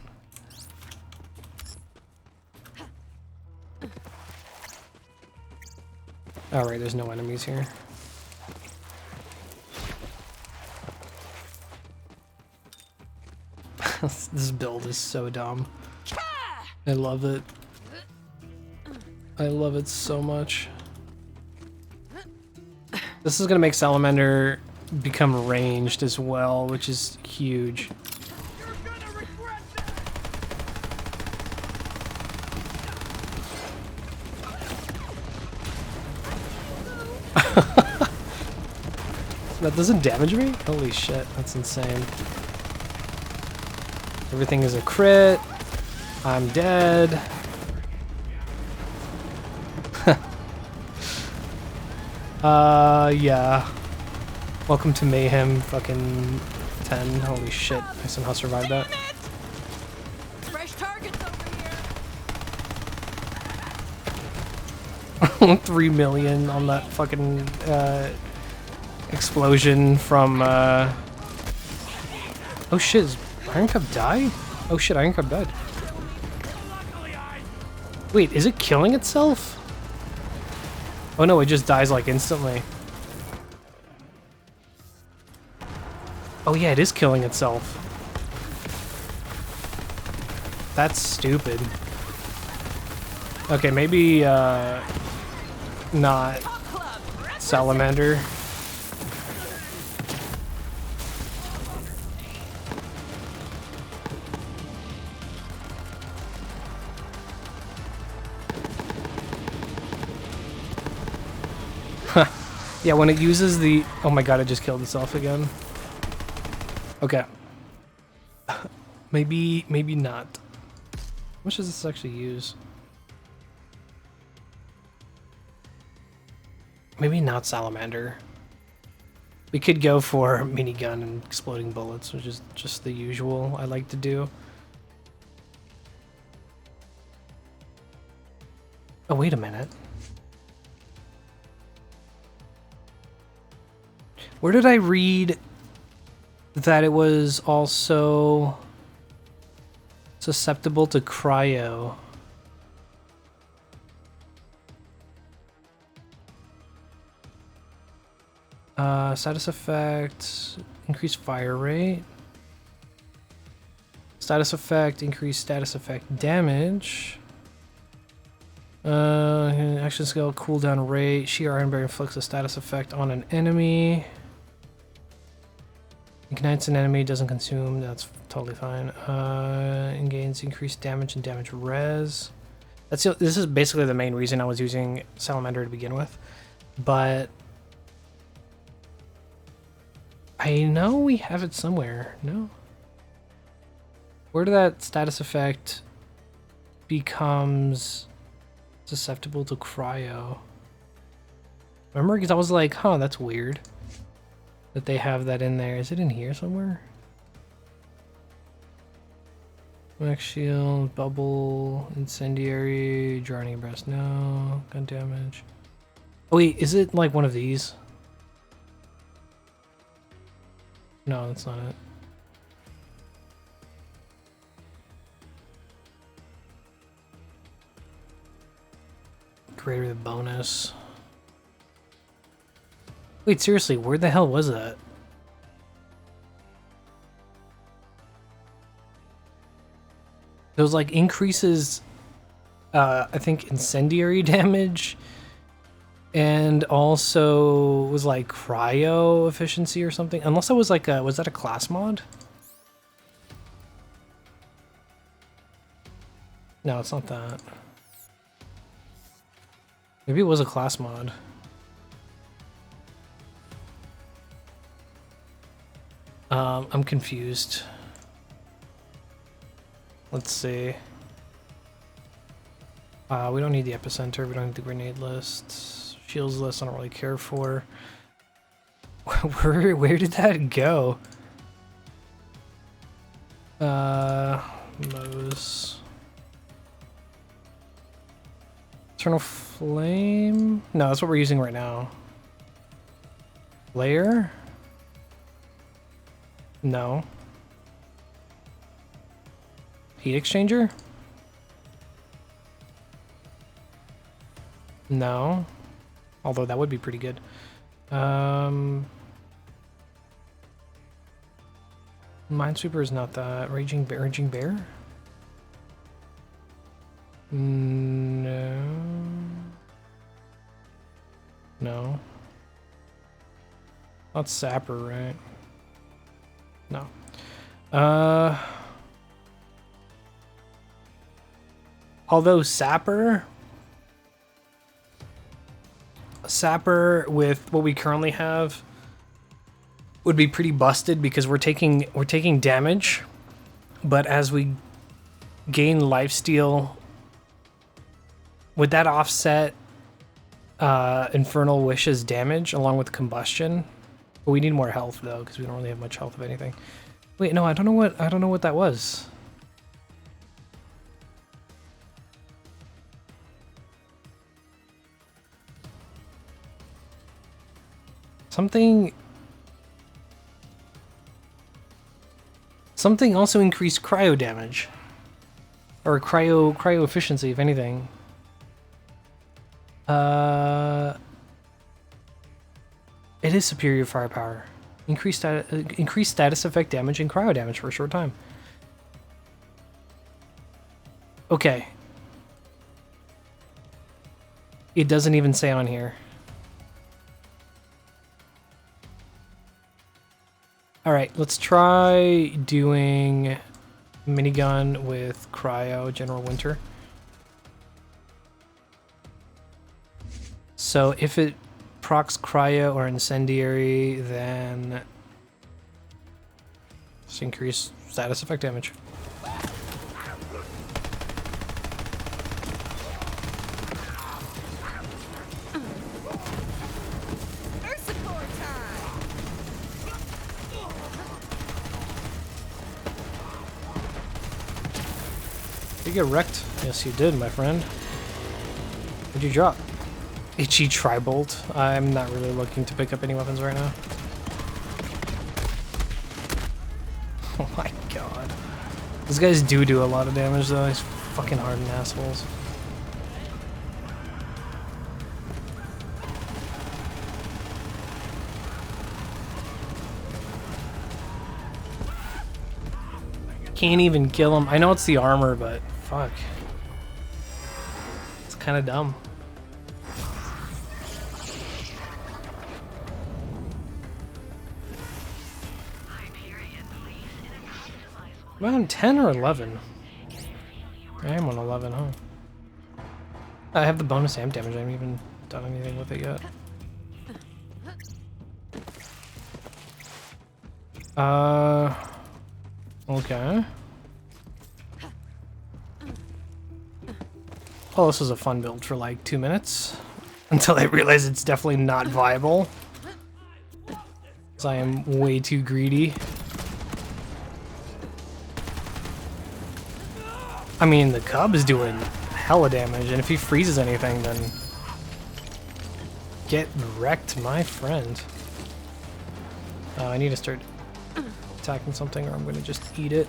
Alright, there's no enemies here. This build is so dumb. I love it. I love it so much. This is gonna make Salamander become ranged as well, which is huge. That doesn't damage me? Holy shit, that's insane. Everything is a crit. I'm dead. Yeah. Welcome to Mayhem fucking 10. Holy shit, I somehow survived that. Fresh targets over here. 3 million on that fucking explosion from oh shit, is Iron Cup died? Oh shit, Iron Cup died. Wait, is it killing itself? Oh no, it just dies like instantly. Oh yeah, it is killing itself. That's stupid. Okay, maybe not Salamander. Yeah, when it uses the... Oh my god, it just killed itself again. Okay. Maybe not. How much does this actually use? Maybe not Salamander. We could go for minigun and exploding bullets, which is just the usual I like to do. Oh, wait a minute. Where did I read that it was also susceptible to cryo? Status effect, increased fire rate. Status effect, increased status effect damage. Action skill, cooldown rate. Sheer Iron Bear inflicts a status effect on an enemy. Ignites an enemy, doesn't consume, that's totally fine. And gains increased damage and damage res. This is basically the main reason I was using Salamander to begin with. But I know we have it somewhere, no? Where did that status effect becomes susceptible to cryo? Remember, because I was like, huh, that's weird that they have that in there. Is it in here somewhere? Max shield, bubble, incendiary, drowning breast, no. Gun damage. Oh wait, is it like one of these? No, that's not it. Greater the bonus. Wait, seriously, where the hell was that? It was like increases, I think, incendiary damage, and also was like cryo efficiency or something. Unless it was like a, was that a class mod? No, it's not that. Maybe it was a class mod. I'm confused. Let's see. We don't need the epicenter. We don't need the grenade list. Shields list I don't really care for. Where did that go? Moze. Eternal Flame? No, that's what we're using right now. Layer? No. Heat Exchanger? No. Although that would be pretty good. Minesweeper is not that. Raging Bear? No. No. Not Sapper, right? No. Although Sapper with what we currently have would be pretty busted because we're taking damage, but as we gain lifesteal, would that offset Infernal Wish's damage along with combustion? But we need more health though, because we don't really have much health of anything. Wait, no, I don't know what that was. Something also increased cryo damage. Or cryo efficiency, if anything. It is superior firepower. Increased status effect damage and cryo damage for a short time. Okay. It doesn't even say on here. Alright, let's try doing minigun with cryo, General Winter. So if it procs cryo or incendiary, then just increase status effect damage. Did you get wrecked? Yes, you did, my friend. What'd you drop? Itchy Tribolt. I'm not really looking to pick up any weapons right now. Oh my god. These guys do a lot of damage though. These fucking hardened assholes. Can't even kill him. I know it's the armor, but fuck. It's kind of dumb. Am I on 10 or 11? I am on 11, huh? I have the bonus amp damage. I haven't even done anything with it yet. Okay. Well, this was a fun build for like 2 minutes. Until I realized it's definitely not viable. Because I am way too greedy. I mean, the Cub is doing hella damage, and if he freezes anything, then get wrecked, my friend. I need to start attacking something, or I'm gonna just eat it.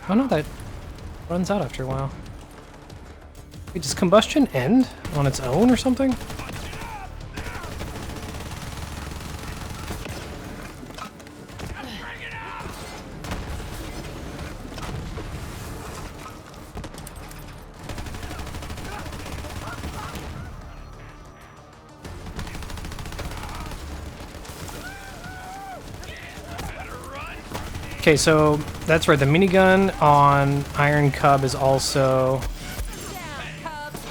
Oh no, that runs out after a while. Wait, does combustion end on its own or something? Okay, so that's right. The minigun on Iron Cub is also...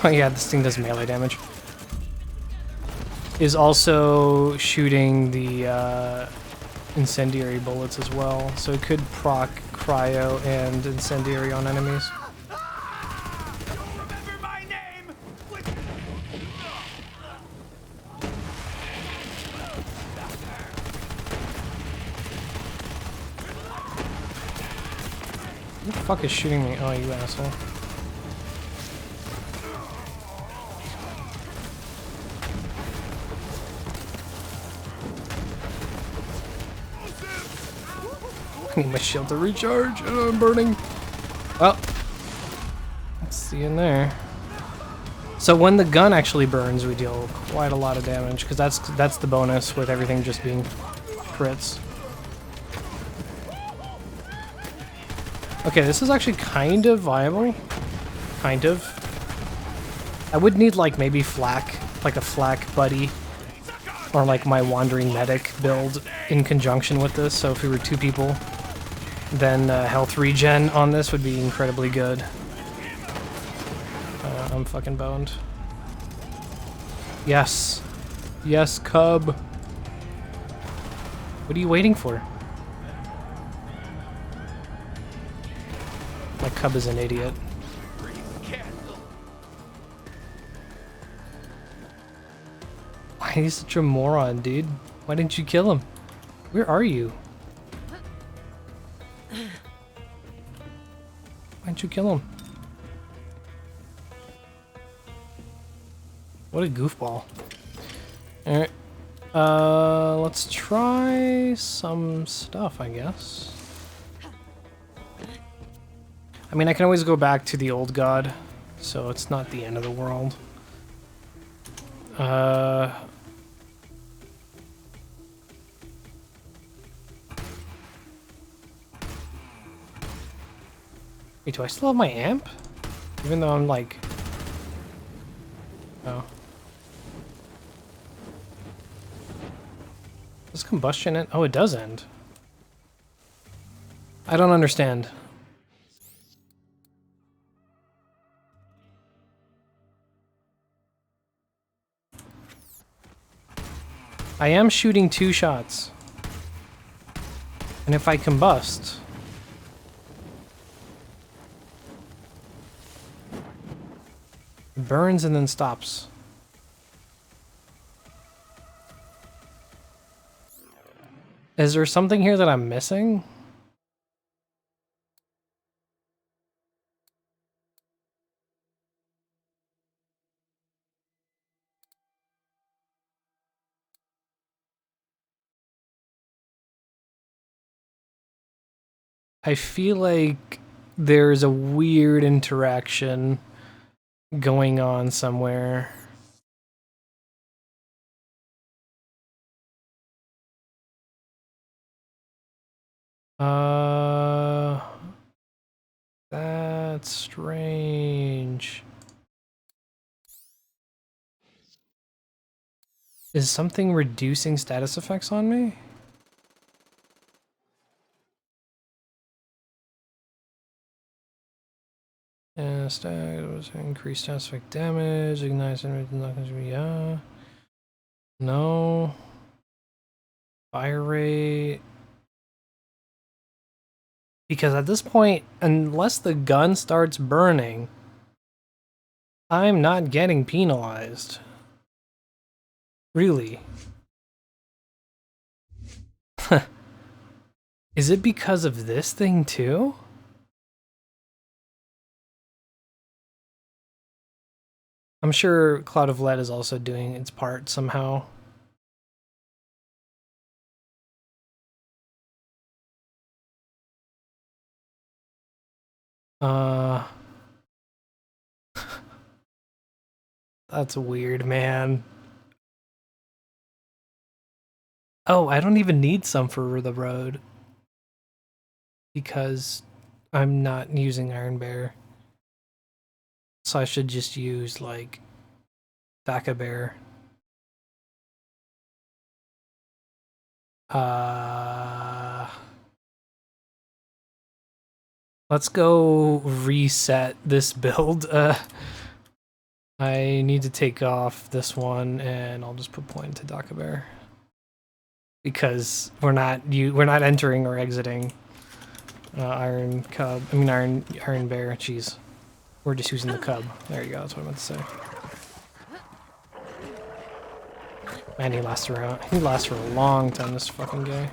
Oh yeah, this thing does melee damage. Is also shooting the Incendiary bullets as well. So it could proc Cryo and Incendiary on enemies. Remember my name! Who the fuck is shooting me? Oh, you asshole. I need my shield to recharge. Oh, I'm burning. Well, let's see in there. So when the gun actually burns, we deal quite a lot of damage, because that's the bonus with everything just being crits. Okay, this is actually kind of viable. Kind of. I would need, like, maybe flak, like a flak buddy, or like my wandering medic build in conjunction with this. So if we were 2 people, then health regen on this would be incredibly good. I'm fucking boned. Yes. Yes, Cub. What are you waiting for? My Cub is an idiot. Why are you such a moron, dude? Why didn't you kill him? Where are you? Why'd you kill him? What a goofball. Alright. Let's try some stuff, I guess. I mean, I can always go back to the old god, so it's not the end of the world. Wait, do I still have my amp? Even though I'm like... Oh. Does combustion end? Oh, it does end. I don't understand. I am shooting 2 shots. And if I combust... it burns and then stops. Is there something here that I'm missing? I feel like there's a weird interaction going on somewhere. That's strange. Is something reducing status effects on me? Increased status effect damage, ignites and not going to be no. Fire rate. Because at this point, unless the gun starts burning, I'm not getting penalized. Really? Is it because of this thing too? I'm sure Cloud of Lead is also doing its part somehow. That's weird, man. Oh, I don't even need some for the road. Because I'm not using Iron Bear. So I should just use, like, Thaka Bear. Let's go reset this build. I need to take off this one, and I'll just put point to Dakabear. Because we're not entering or exiting Iron Cub. I mean Iron Bear. Jeez, we're just using the Cub. There you go. That's what I meant to say. Man, he lasts around. He lasts for a long time. This fucking guy.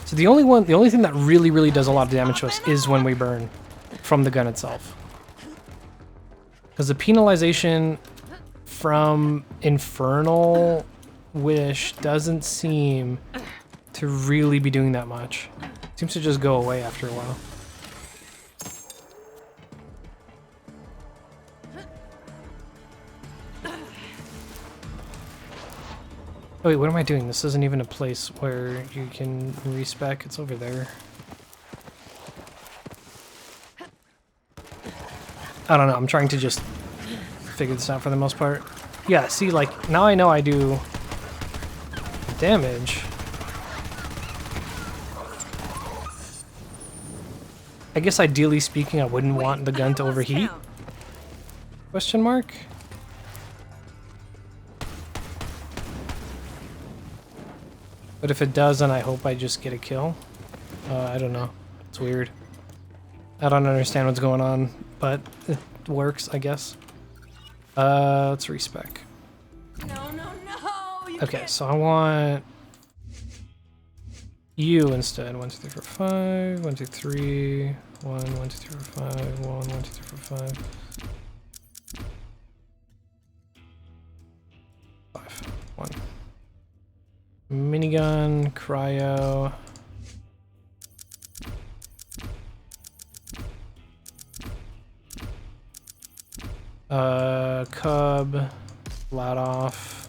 So the only thing that really does a lot of damage to us is when we burn from the gun itself. Because the penalization from Infernal Wish doesn't seem to really be doing that much. It seems to just go away after a while. Oh wait, what am I doing? This isn't even a place where you can respec. It's over there. I don't know. I'm trying to just figure this out for the most part. Yeah, see, like, now I know I do damage. I guess ideally speaking, I wouldn't want the gun to overheat. Question mark? But if it does, then I hope I just get a kill. I don't know. It's weird. I don't understand what's going on, but it works, I guess. Let's respec. No. Okay, so I want you instead. 1, 2, 3, 4, 5. 1, 2, 3. 1, 1, 2, 3, 4, 5. 1, 1, 2, 3, 4, 5. 5. 1. Minigun, cryo. Cub, flat off.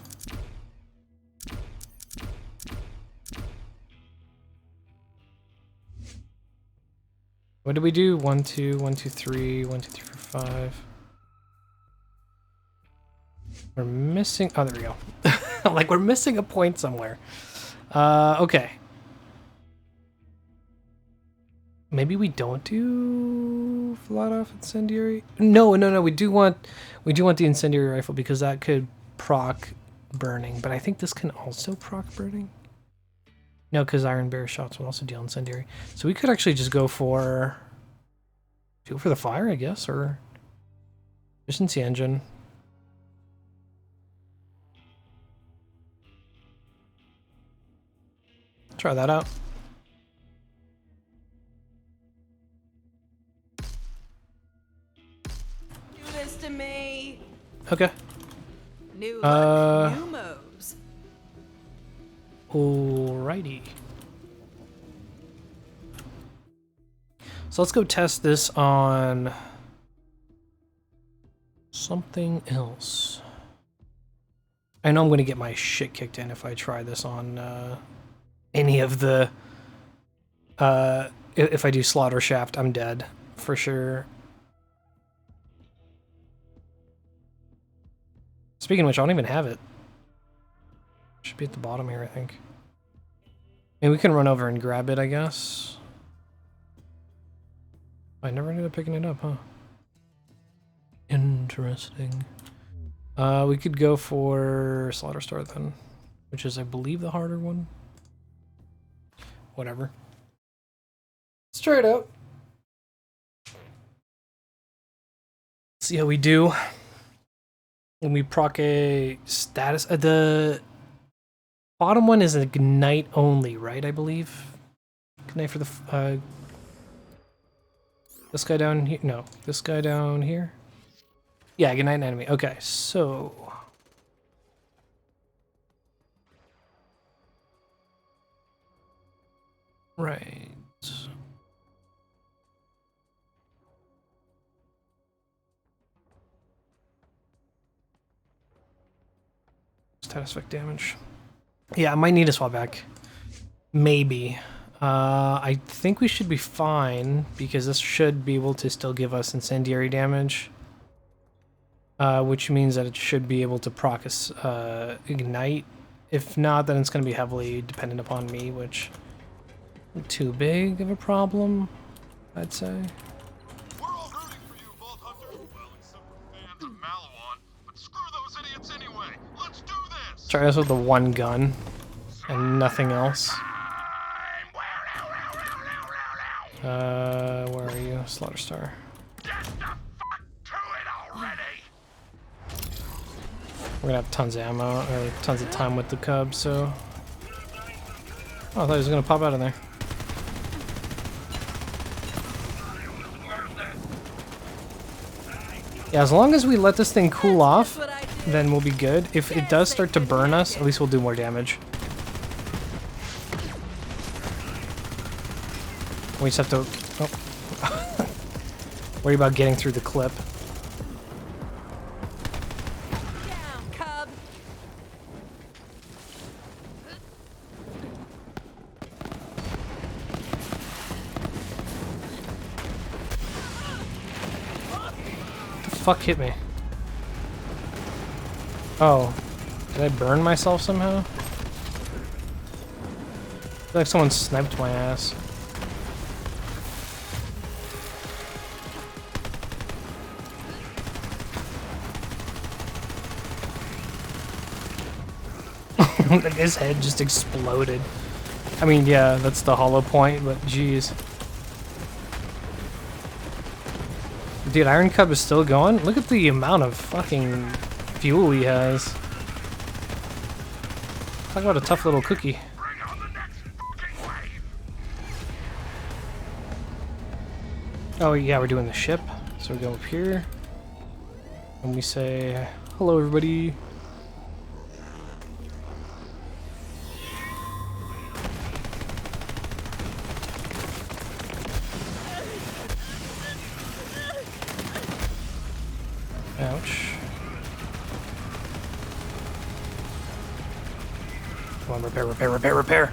What did we do? 1, 2, 1, 2, 3, 1, 2, 3, 4, 5. We're missing. Oh, there we go. I'm like, we're missing a point somewhere. Okay. Maybe we don't do flat off incendiary. No. We do want the incendiary rifle because that could proc burning. But I think this can also proc burning. No, because Iron Bear shots will also deal incendiary. So we could actually just go for the fire, I guess, or efficiency engine. Try that out. Do this to me. Okay. New look, new Moze. Alrighty. So let's go test this on something else. I know I'm going to get my shit kicked in if I try this on any of the... if I do Slaughter Shaft, I'm dead. For sure. Speaking of which, I don't even have it. Should be at the bottom here, I think. Maybe we can run over and grab it, I guess. I never ended up picking it up, huh? Interesting. We could go for Slaughter Star then, which is, I believe, the harder one. Whatever. Straight up. See how we do. When we proc a status, the bottom one is ignite only, right? I believe. Ignite for the this guy down here. No, this guy down here. Yeah, ignite an enemy. Okay, so right. Status effect damage. Yeah, I might need a swap back. Maybe. I think we should be fine because this should be able to still give us incendiary damage. Which means that it should be able to proc us ignite. If not, then it's going to be heavily dependent upon me, which too big of a problem, I'd say. We're all rooting for you, Vault Hunter. Well, except for fans of Malawan. But screw those idiots anyway. Let's do this. Try this with the one gun and nothing else. Where are you, Slaughter Star? Get the fuck to it already. We're gonna have tons of ammo, or tons of time with the cub, so... Oh, I thought he was gonna pop out of there. Yeah, as long as we let this thing cool off, then we'll be good. If it does start to burn us, at least we'll do more damage. We just have to... Oh. Worry about getting through the clip. Down, cub. The fuck hit me? Oh. Did I burn myself somehow? I feel like someone sniped my ass. His head just exploded. I mean, yeah, that's the hollow point, but jeez. Dude, Iron Cub is still going? Look at the amount of fucking fuel he has. Talk about a tough little cookie. Oh yeah, we're doing the ship. So we go up here. And we say, hello everybody. Ouch. Come on, repair, repair, repair, repair!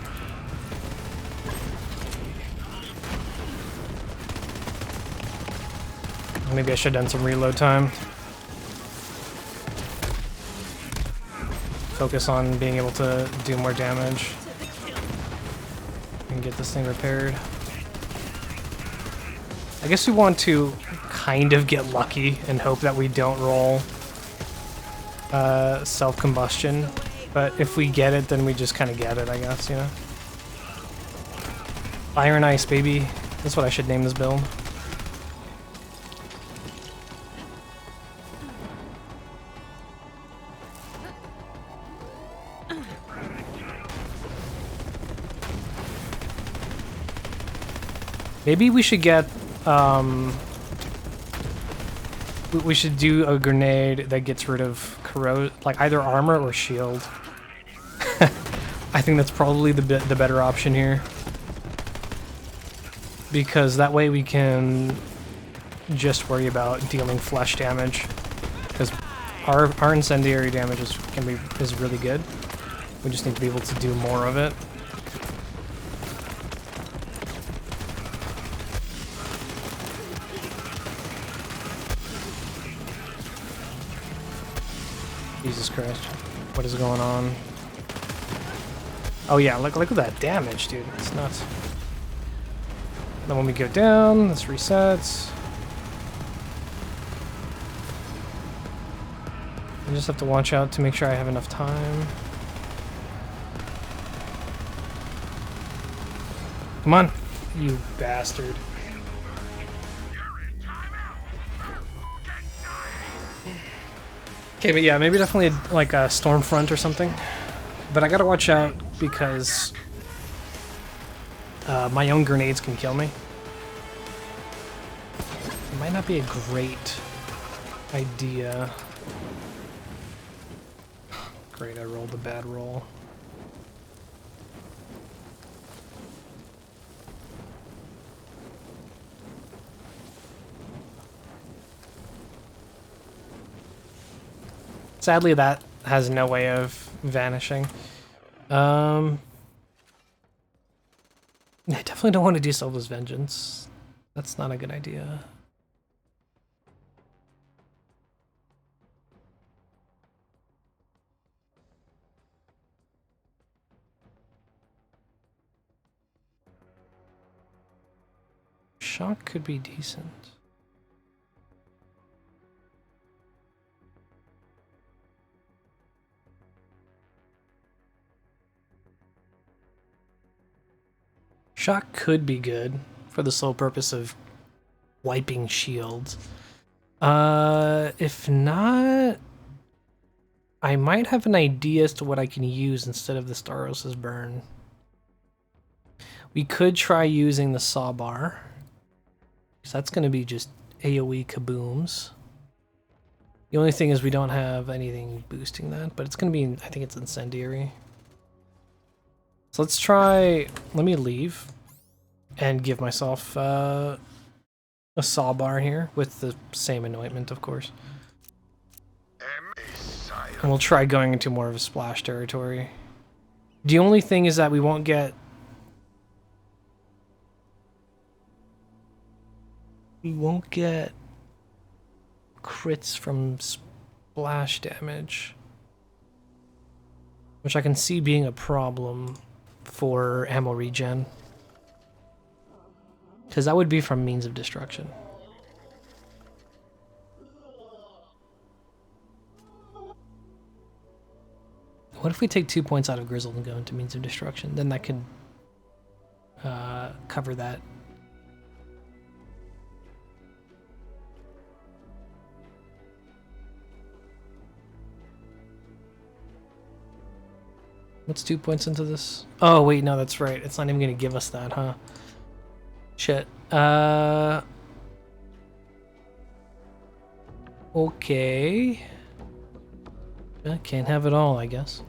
Maybe I should have done some reload time. Focus on being able to do more damage. And get this thing repaired. I guess we want to kind of get lucky and hope that we don't roll self-combustion. But if we get it, then we just kind of get it, I guess, you know? Fire and Ice, baby. That's what I should name this build. Maybe we should get, we should do a grenade that gets rid of like either armor or shield. I think that's probably the better option here. Because that way we can just worry about dealing flesh damage. Because our incendiary damage is really good. We just need to be able to do more of it. Jesus Christ. What is going on? Oh yeah, look at that damage, dude. It's nuts. Then when we go down, this resets. I just have to watch out to make sure I have enough time. Come on, you bastard. Okay, but yeah, maybe definitely like a storm front or something. But I gotta watch out because my own grenades can kill me. It might not be a great idea. Great, I rolled a bad roll. Sadly, that has no way of vanishing. I definitely don't want to do Selva's Vengeance. That's not a good idea. Shock could be decent. Shock could be good for the sole purpose of wiping shields. If not, I might have an idea as to what I can use instead of the Staros' burn. We could try using the Sawbar, because that's going to be just AoE kabooms. The only thing is we don't have anything boosting that, but it's going to be, I think it's Incendiary. So let's try, let me leave and give myself a Sawbar here with the same Annointment, of course. And we'll try going into more of a splash territory. The only thing is that we won't get... crits from splash damage, which I can see being a problem for ammo regen, because that would be from Means of Destruction. What if we take 2 points out of Grizzled and go into Means of Destruction? Then that could cover that. What's 2 points into this? Oh, wait, no, that's right. It's not even going to give us that, huh? Shit. Okay. I can't have it all, I guess.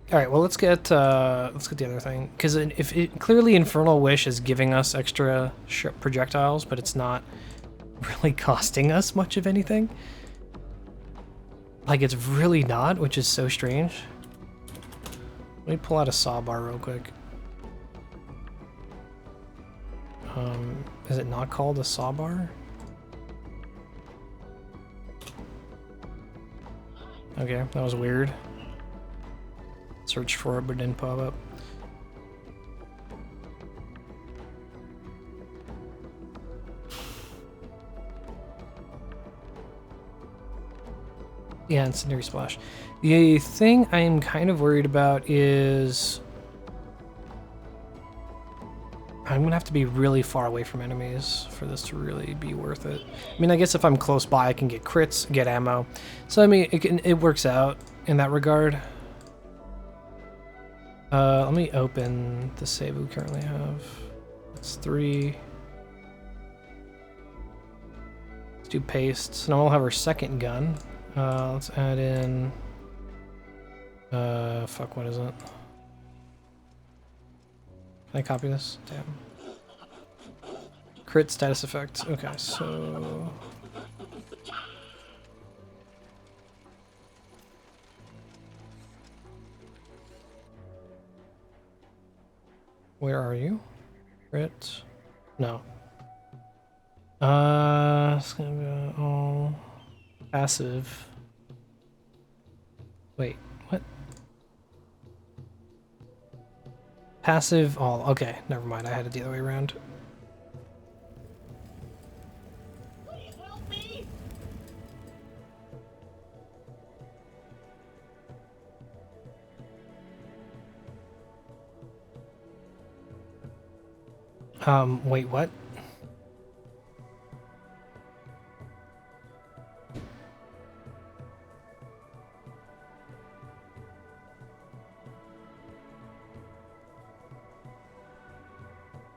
Alright, well, let's get the other thing. Because if it, clearly Infernal Wish is giving us extra projectiles, but it's not really costing us much of anything. Like, it's really not, which is so strange. Let me pull out a Sawbar real quick. Is it not called a Sawbar? Okay, that was weird. Search for it, but didn't pop up. Yeah, Incendiary Splash. The thing I'm kind of worried about is I'm gonna have to be really far away from enemies for this to really be worth it. I mean, I guess if I'm close by, I can get crits, get ammo. So I mean, it works out in that regard. Let me open the save we currently have. It's 3. Let's do paste. So now we'll have our second gun. Let's add in... fuck, what is it? Can I copy this? Damn. Crit status effect. Okay, so... Where are you? Crit? No. It's gonna go all passive. Wait, what? Passive all. Okay, never mind. I had it the other way around. Please help me! Wait, what?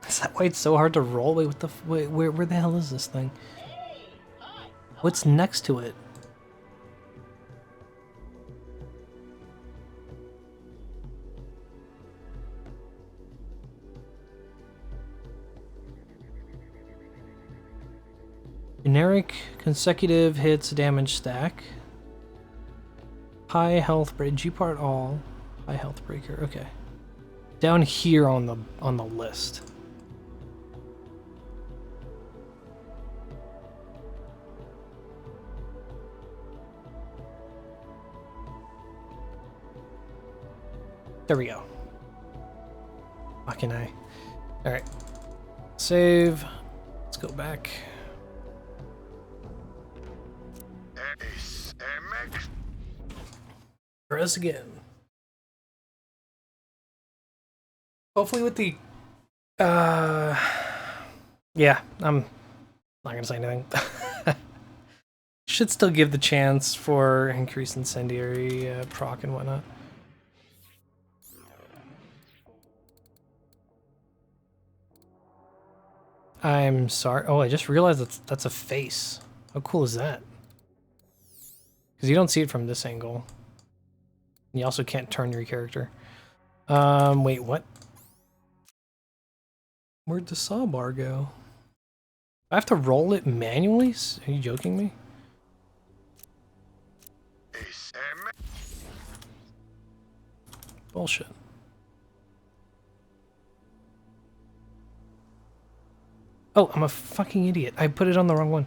Is that why it's so hard to roll? Wait, what the wait, where the hell is this thing? What's next to it? Generic consecutive hits damage stack. High health break. G part all. High health breaker. Okay. Down here on the list. There we go. Fucking A. Alright. Save. Let's go back. Press again. Hopefully with the... yeah, I'm not gonna say anything. Should still give the chance for increased incendiary proc and whatnot. I'm sorry. Oh, I just realized that's a face. How cool is that? Because you don't see it from this angle. You also can't turn your character. Wait, what? Where'd the Sawbar go? I have to roll it manually? Are you joking me? Bullshit. Oh, I'm a fucking idiot. I put it on the wrong one.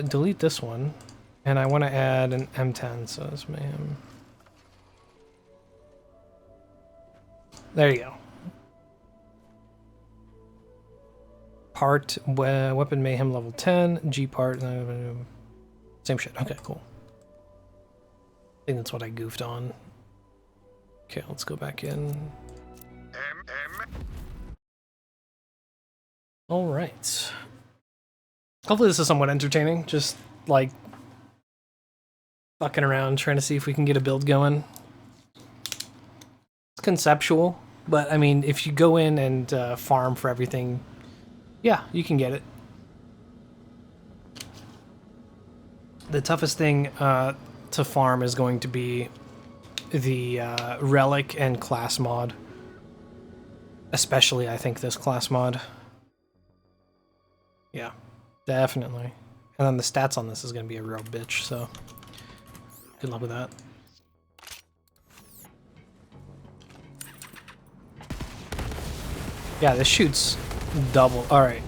Delete this one. And I want to add an M10, so it's mayhem. There you go. Part, weapon mayhem level 10, G part, same shit. Okay, cool. I think that's what I goofed on. Okay, let's go back in. All right. Hopefully this is somewhat entertaining. Just like fucking around, trying to see if we can get a build going. It's conceptual, but I mean, if you go in and farm for everything, yeah, you can get it. The toughest thing to farm is going to be the relic and class mod. Especially, I think, this class mod. Yeah, definitely. And then the stats on this is going to be a real bitch, so good luck with that. Yeah, this shoots double. Alright.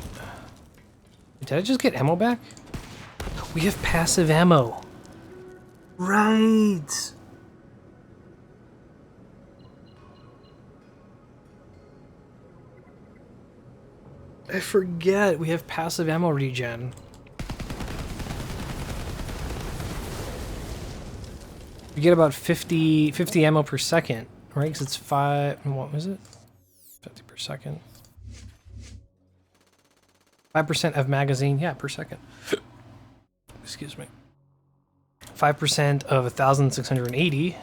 Did I just get ammo back? We have passive ammo. Right. I forget. We have passive ammo regen. We get about 50 ammo per second, right? Because it's 5... What was it? 50 per second. 5% of magazine, yeah, per second. Excuse me. 5% of 1,680.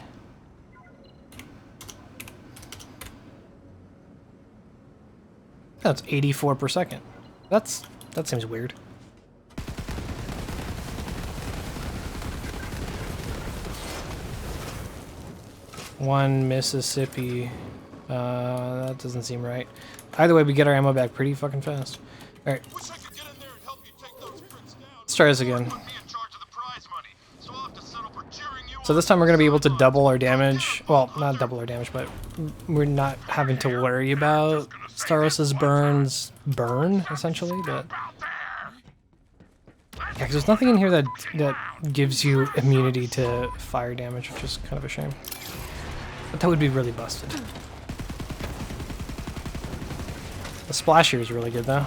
That's 84 per second. That seems weird. One Mississippi. That doesn't seem right. Either way, we get our ammo back pretty fucking fast. Alright. Let's try this again. So this time we're going to be able to double our damage. Well, not double our damage, but we're not having to worry about Staros' burn, essentially. But yeah, because there's nothing in here that gives you immunity to fire damage, which is kind of a shame. But that would be really busted. The splash here is really good, though.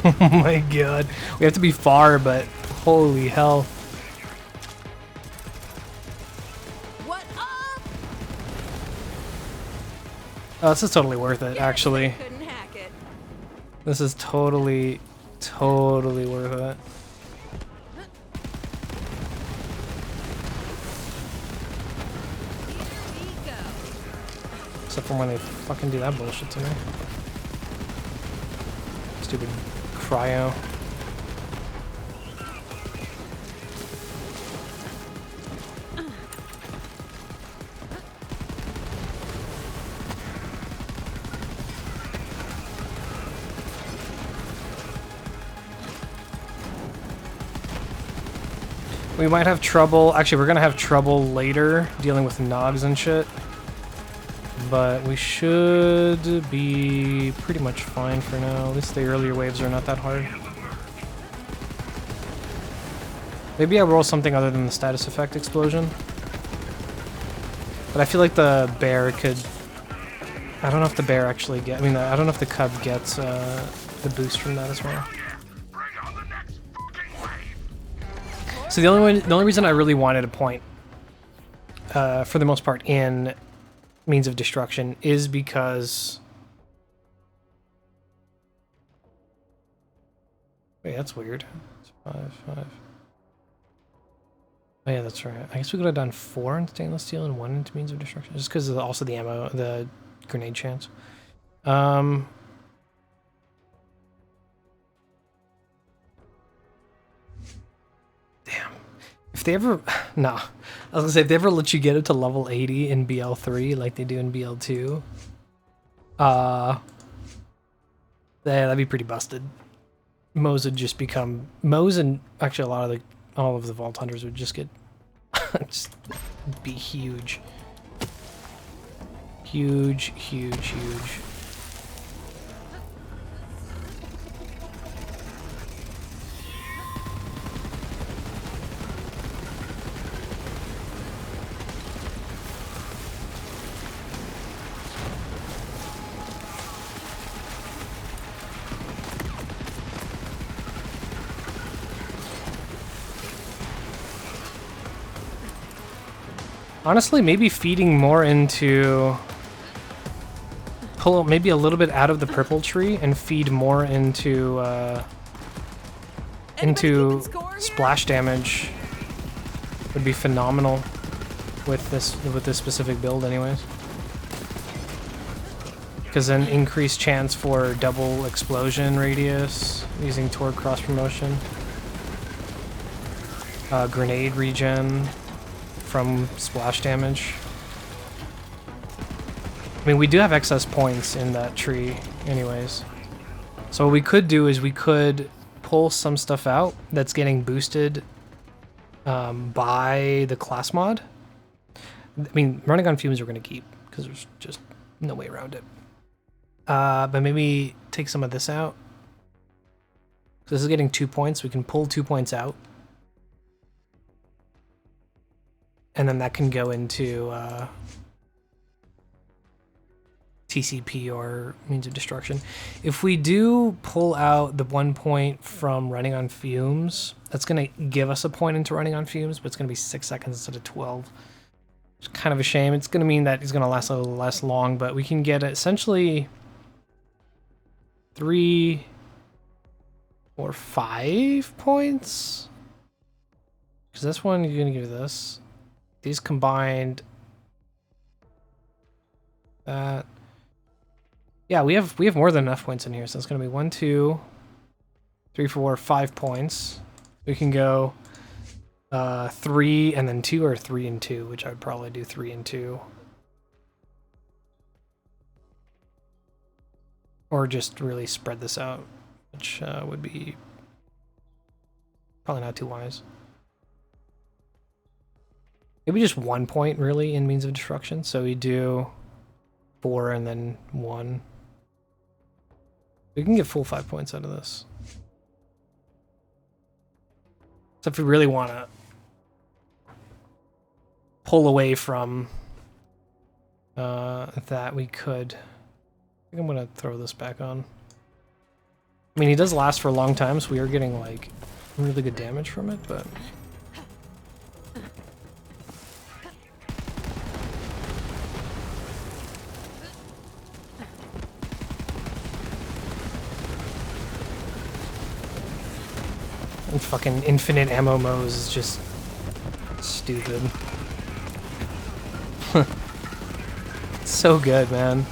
Oh my god. We have to be far, but holy hell. What up? Oh, this is totally worth it, actually. Couldn't hack it. This is totally worth it. Here we go. Except for when they fucking do that bullshit to me. Stupid cryo. We might have trouble. Actually, we're gonna have trouble later dealing with nogs and shit. But we should be pretty much fine for now. At least the earlier waves are not that hard. Maybe I roll something other than the status effect explosion. But I feel like the bear could... I don't know if the bear actually I don't know if the cub gets the boost from that as well. So the only reason I really wanted a point, for the most part, in Means of Destruction is because... Wait, that's weird. It's 5. Oh yeah, that's right. I guess we could have done 4 in stainless steel and 1 into Means of Destruction, just because of also the ammo, the grenade chance. Damn. If they ever... Nah. I was gonna say, if they ever let you get it to level 80 in BL3, like they do in BL2, that'd be pretty busted. Moze would just become... Moze and actually all of the Vault Hunters would just get... just be huge. Huge, huge, huge. Honestly, maybe feeding more into... Pull maybe a little bit out of the purple tree and feed more into splash damage would be phenomenal with this specific build anyways. Because then increased chance for double explosion radius using Torque cross promotion. Grenade regen from splash damage. I mean, we do have excess points in that tree anyways. So what we could do is we could pull some stuff out that's getting boosted by the class mod. I mean, running on Fumes we're going to keep because there's just no way around it. But maybe take some of this out. So this is getting 2 points. We can pull 2 points out. And then that can go into TCP or Means of Destruction. If we do pull out the 1 point from running on Fumes, that's going to give us a point into running on Fumes, but it's going to be 6 seconds instead of 12. It's kind of a shame. It's going to mean that he's going to last a little less long, but we can get essentially 3 or 5 points. Because this one, you're going to give this. These combined... That... Yeah, we have more than enough points in here, so it's going to be 1, 2, 3, 4, 5 points. We can go 3 and then 2, or 3 and 2, which I would probably do 3 and 2. Or just really spread this out, which would be probably not too wise. Maybe just 1 point, really, in Means of Destruction. So we do 4 and then 1. We can get full 5 points out of this. So if we really want to pull away from that, we could. I think I'm going to throw this back on. I mean, he does last for a long time, so we are getting, like, really good damage from it, but... And fucking infinite ammo Moze is just stupid. So good, man.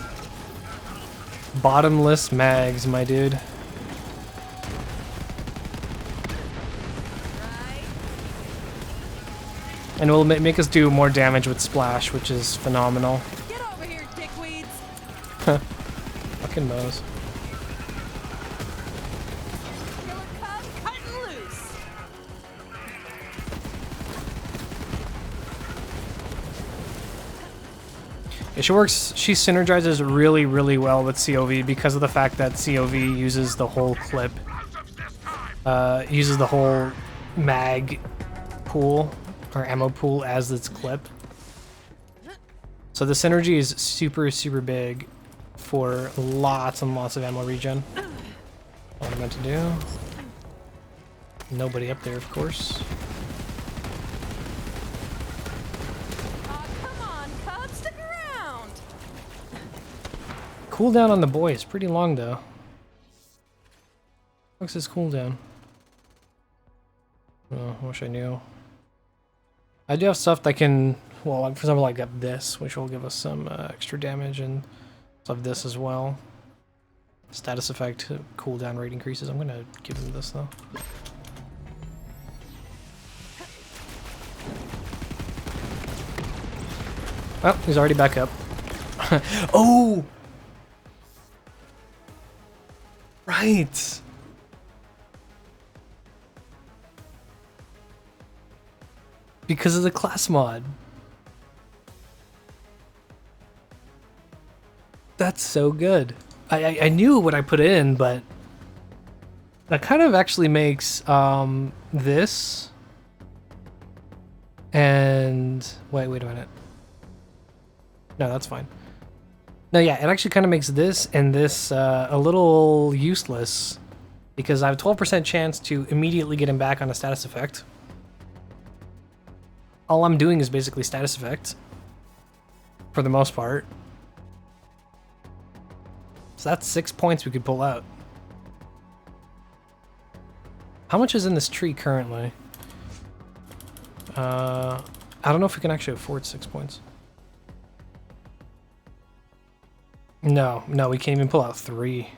Bottomless mags, my dude. And it will make us do more damage with splash, which is phenomenal. Get over here, dickweeds. Fucking Moze. Killer cub cutting loose. Yeah, she works. She synergizes really, really well with COV because of the fact that COV uses the whole clip, uses the whole mag pool or ammo pool as its clip. So the synergy is super, super big for lots and lots of ammo regen. What I'm meant to do. Nobody up there, of course. Aw, come on, Cub, stick around. Cooldown on the boy is pretty long, though. What's his cooldown? Oh, I wish I knew. I do have stuff that can, well, for example, I got this, which will give us some extra damage, and stuff this as well. Status effect cooldown rate increases. I'm gonna give him this though. Oh, he's already back up. Oh! Right! Because of the class mod. That's so good. I knew what I put in, but that kind of actually makes this and wait a minute. No, that's fine. No, yeah, it actually kind of makes this and this a little useless because I have a 12% chance to immediately get him back on a status effect. All I'm doing is basically status effect for the most part. So that's 6 points we could pull out. How much is in this tree currently? I don't know if we can actually afford 6 points. No, we can't even pull out 3.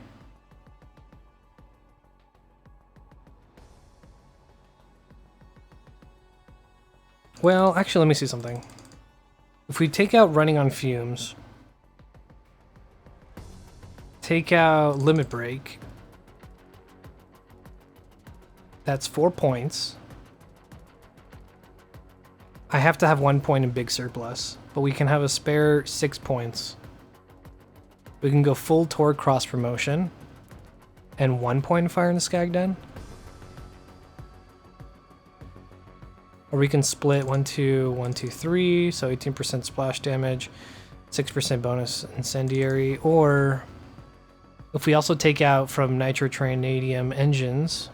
Well, actually, let me see something. If we take out running on fumes, take out limit break, that's 4 points. I have to have 1 point in big surplus, but we can have a spare 6 points. We can go full Torque cross promotion and 1 point in fire in the Skag Den. Or we can split 1, 2, 1, 2, 3, so 18% splash damage, 6% bonus incendiary, or if we also take out from Nitrotrinadium engines,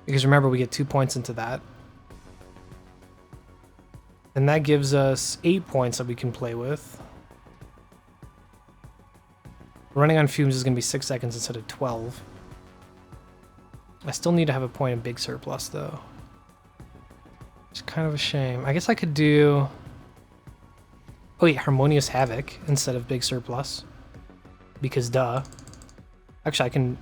because remember we get 2 points into that, and that gives us 8 points that we can play with. Running on fumes is going to be 6 seconds instead of 12. I still need to have a point in big surplus though. It's kind of a shame. I guess I could do... Oh yeah, Harmonious Havoc instead of big surplus. Because duh. Actually, I can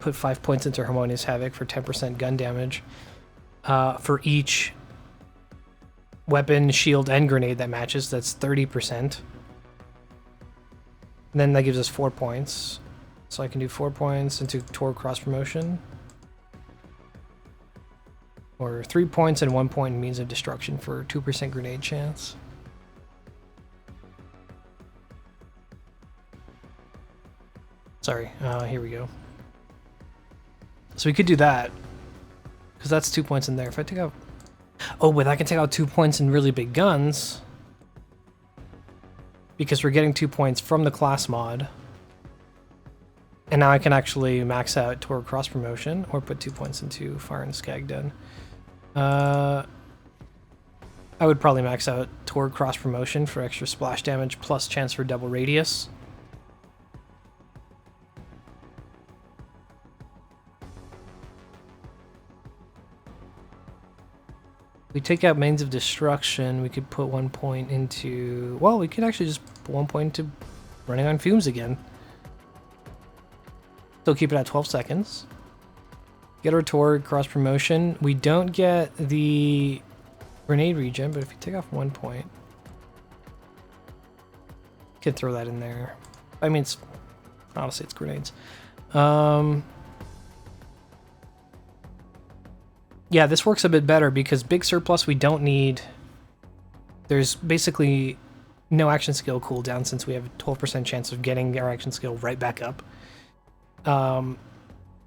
put 5 points into Harmonious Havoc for 10% gun damage for each weapon, shield, and grenade that matches. That's 30%. And then that gives us 4 points. So I can do 4 points into Torque cross promotion. Or 3 points and 1 point in means of destruction for 2% grenade chance. Sorry, here we go. So we could do that. Because that's 2 points in there. If I take out... Oh, but I can take out 2 points in really big guns. Because we're getting 2 points from the class mod. And now I can actually max out Torque cross promotion or put 2 points into Fire and Skag Den. I would probably max out Torque cross promotion for extra splash damage plus chance for double radius. We take out Mains of Destruction, we could put 1 point into... Well, we could actually just put 1 point into running on fumes again. Still keep it at 12 seconds. Get our Torque cross promotion. We don't get the grenade regen, but if you take off 1 point, you could throw that in there. I mean, honestly, it's grenades. Yeah, this works a bit better because big surplus we don't need. There's basically no action skill cooldown since we have a 12% chance of getting our action skill right back up.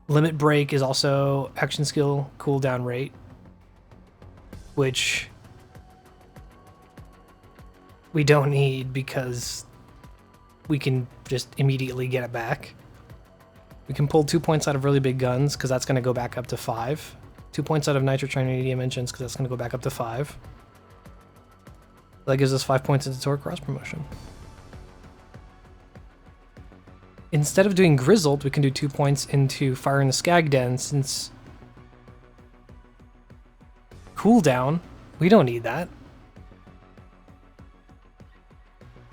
Limit Break is also action skill cooldown rate, which we don't need because we can just immediately get it back. We can pull 2 points out of really big guns because that's going to go back up to 5. 2 points out of Nitrotrinadium engines because that's going to go back up to 5. That gives us 5 points into Torque Cross Promotion. Instead of doing Grizzled, we can do 2 points into Fire in the Skag Den since cooldown, we don't need that.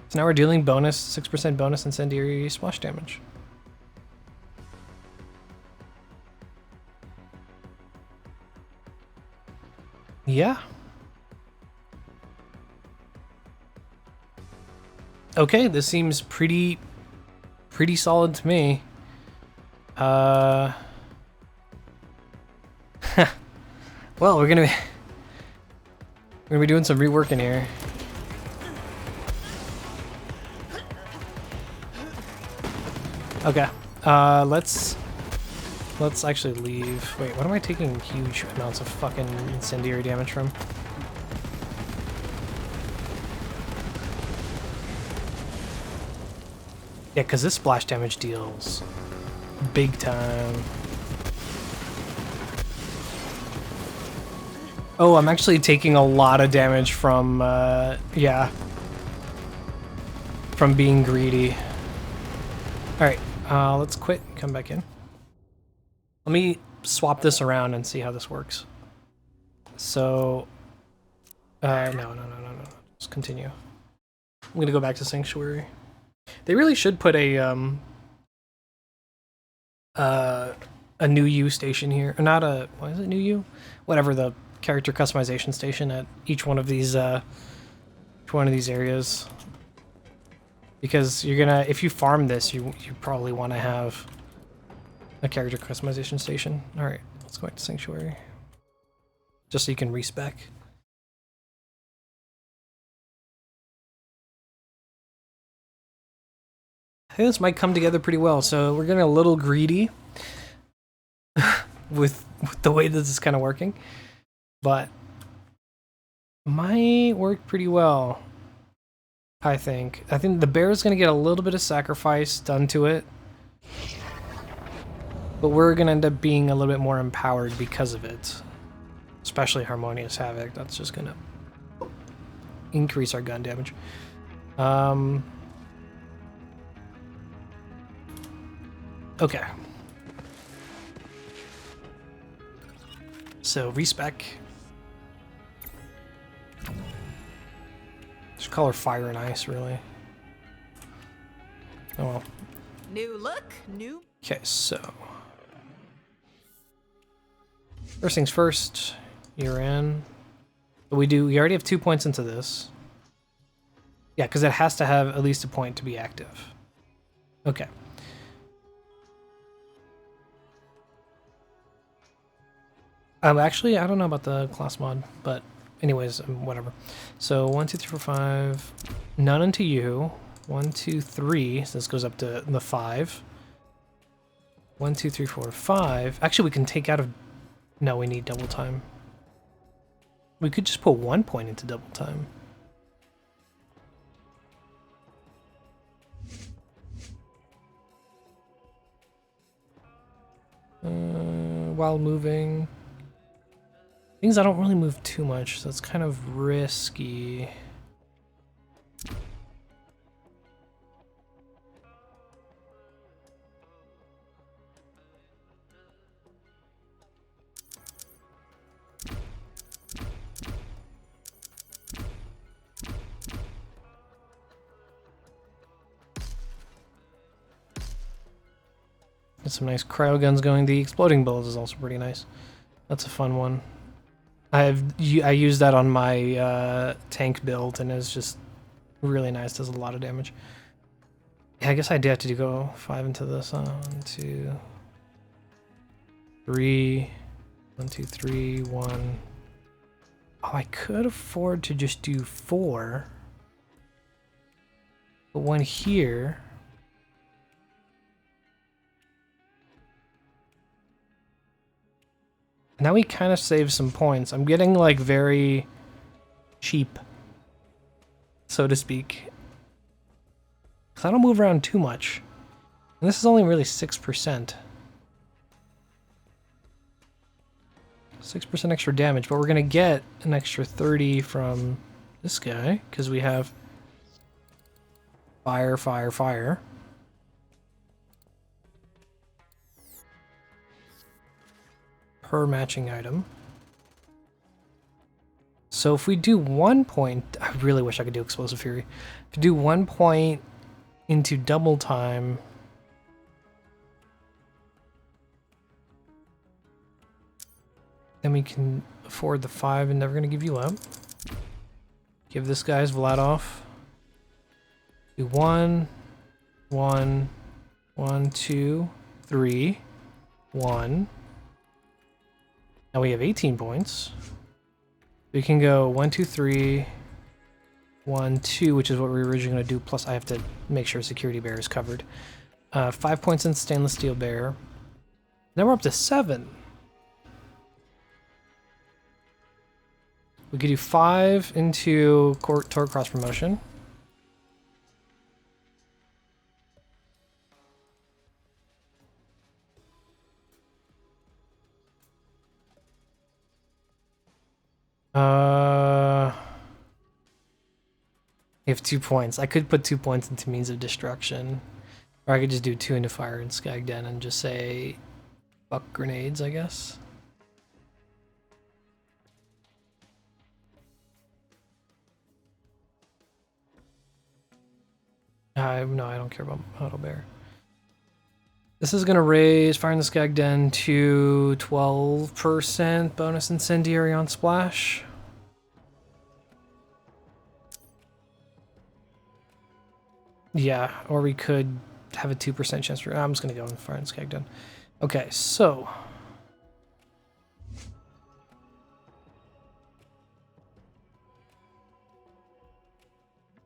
So now we're dealing bonus, 6% bonus Incendiary splash damage. Yeah. Okay, this seems pretty solid to me. Well, we're gonna be doing some reworking here. Okay, let's actually leave. Wait, what am I taking huge amounts of fucking incendiary damage from? Yeah, because this splash damage deals big time. Oh, I'm actually taking a lot of damage from, yeah, from being greedy. Alright, let's quit and come back in. Let me swap this around and see how this works. So, no. Just continue. I'm gonna go back to Sanctuary. They really should put a new U station here, or not a, what is it, new U? Whatever, the character customization station at each one of these areas. Because you're gonna, if you farm this, you probably want to have a character customization station. All right, let's go back to Sanctuary, just so you can respec. I think this might come together pretty well. So we're getting a little greedy with the way this is kind of working, but might work pretty well. I think the bear is going to get a little bit of sacrifice done to it, but we're going to end up being a little bit more empowered because of it, especially Harmonious Havoc. That's just going to increase our gun damage. Okay. So, respec. Just call her Fire and Ice, really. Oh well. New look, new. Okay, so. First things first, you're in. But we already have 2 points into this. Yeah, because it has to have at least a point to be active. Okay. Actually, I don't know about the class mod, but anyways, whatever. So 1, 2, 3, 4, 5. None into you. 1, 2, 3. So this goes up to the 5. 1, 2, 3, 4, 5. Actually, we can take out of. No, we need double time. We could just put 1 point into double time. While moving. Things I don't really move too much, so it's kind of risky. Got some nice cryo guns going. The exploding bullets is also pretty nice. That's a fun one. I use that on my tank build, and it's just really nice. Does a lot of damage. Yeah, I guess I do have to go 5 into this. 1, 2, 3. 1, 2, 3. 1. Oh, I could afford to just do 4. But 1 here. Now we kind of save some points. I'm getting like very cheap, so to speak. Because I don't move around too much. And this is only really 6%. 6% extra damage, but we're going to get an extra 30 from this guy, because we have fire, fire, fire. Per matching item. So if we do 1 point, I really wish I could do Explosive Fury. If we do 1 point into double time, then we can afford the 5 and never gonna give you up. Give this guy's Vladov. Do 1, 1, 1, 2, 3, 1. Now we have 18 points. We can go 1, 2, 3, 1, 2, which is what we were originally going to do. Plus, I have to make sure security bear is covered. 5 points in stainless steel bear. Now we're up to 7. We could do 5 into Torque Cross Promotion. We have 2 points. I could put 2 points into Means of Destruction. Or I could just do 2 into Fire and Skagden and just say fuck grenades, I guess. No, I don't care about Auto Bear. This is going to raise Fire in the Skagden to 12% bonus Incendiary on Splash. Yeah, or we could have a 2% chance for... I'm just going to go in Fire and Skagden. Okay, so...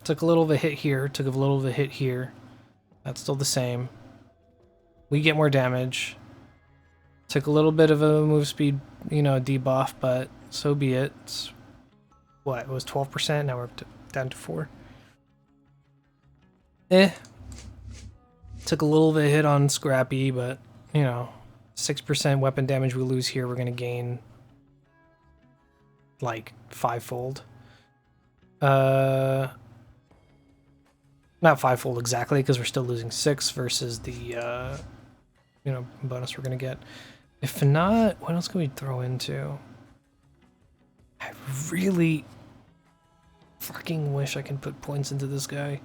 Took a little of a hit here, took a little of a hit here. That's still the same. We get more damage. Took a little bit of a move speed, you know, debuff, but so be it. It's, what, it was 12%, now we're up to, down to 4. Took a little bit of a hit on Scrappy, but, you know, 6% weapon damage we lose here, we're going to gain, like, 5-fold. Not 5-fold exactly, because we're still losing 6 versus the, you know, bonus we're going to get. If not, what else can we throw into? I really fucking wish I could put points into this guy.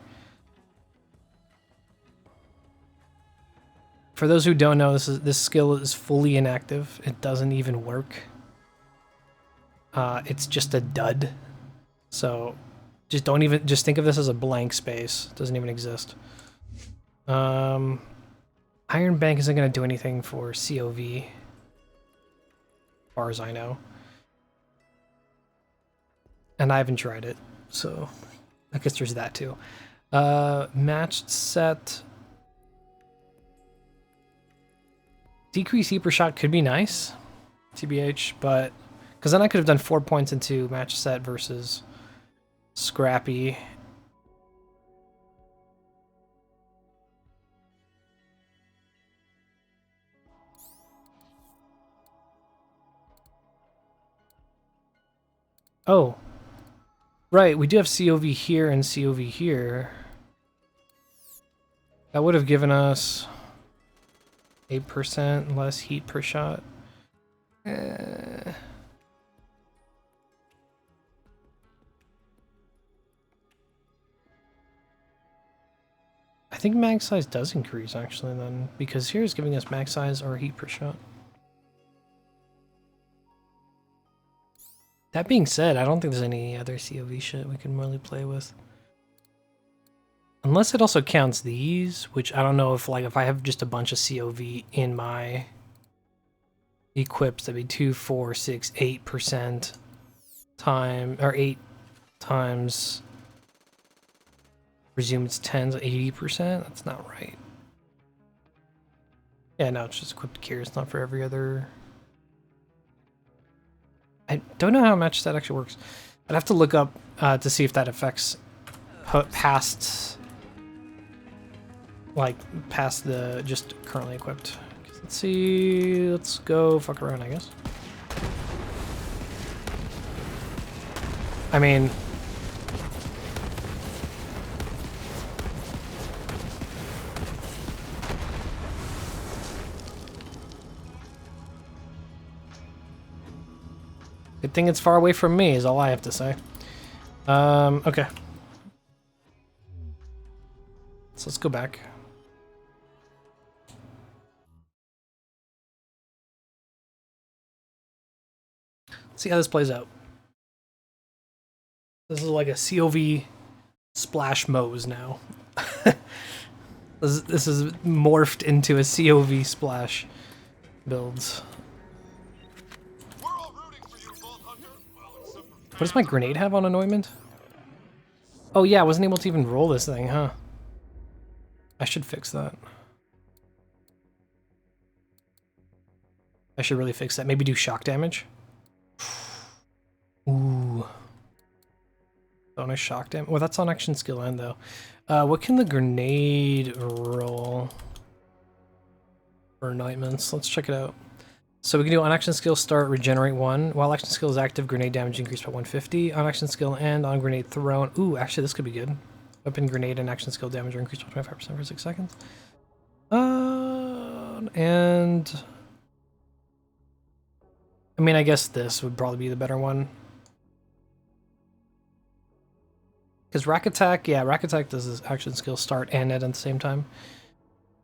For those who don't know, this skill is fully inactive. It doesn't even work. It's just a dud. So just think of this as a blank space. It doesn't even exist. Iron Bank isn't going to do anything for COV, as far as I know. And I haven't tried it, so I guess there's that too. Matched set. Decrease heat per shot could be nice, TBH, but because then I could have done 4 points into match set versus Scrappy. Oh, right, we do have COV here and COV here. That would have given us 8% less heat per shot. I think mag size does increase actually then, because here's giving us mag size or heat per shot. That being said, I don't think there's any other COV shit we can really play with. Unless it also counts these, which I don't know if, like, if I have just a bunch of COV in my equips, that'd be 2, 4, 6, 8% time, or 8 times, presume it's 10s, 80%? That's not right. Yeah, no, it's just equipped gear. It's not for every other I don't know how much that actually works. I'd have to look up to see if that affects past, like, past the just currently equipped. Let's see. Let's go fuck around, I guess. I mean, good thing it's far away from me is all I have to say. Okay. So let's go back. Let's see how this plays out. This is like a COV splash Moze now. This is morphed into a COV splash builds. We're all rooting for you, Vault Hunter. Well, except for What does my grenade have on Annointment? Oh yeah, I wasn't able to even roll this thing, huh? I should fix that. I should really fix that. Maybe do shock damage. Ooh. Bonus shock damage. Well, that's on action skill end though. What can the grenade roll for Anointments? Let's check it out. So we can do on action skill start, regenerate 1. While action skill is active, grenade damage increased by 150. On action skill end, on grenade thrown. Ooh, actually this could be good. Weapon, grenade, and action skill damage are increased by 25% for 6 seconds. And I mean, I guess this would probably be the better one. Because Rack Attack, yeah, Rack Attack does this action skill start and end at the same time.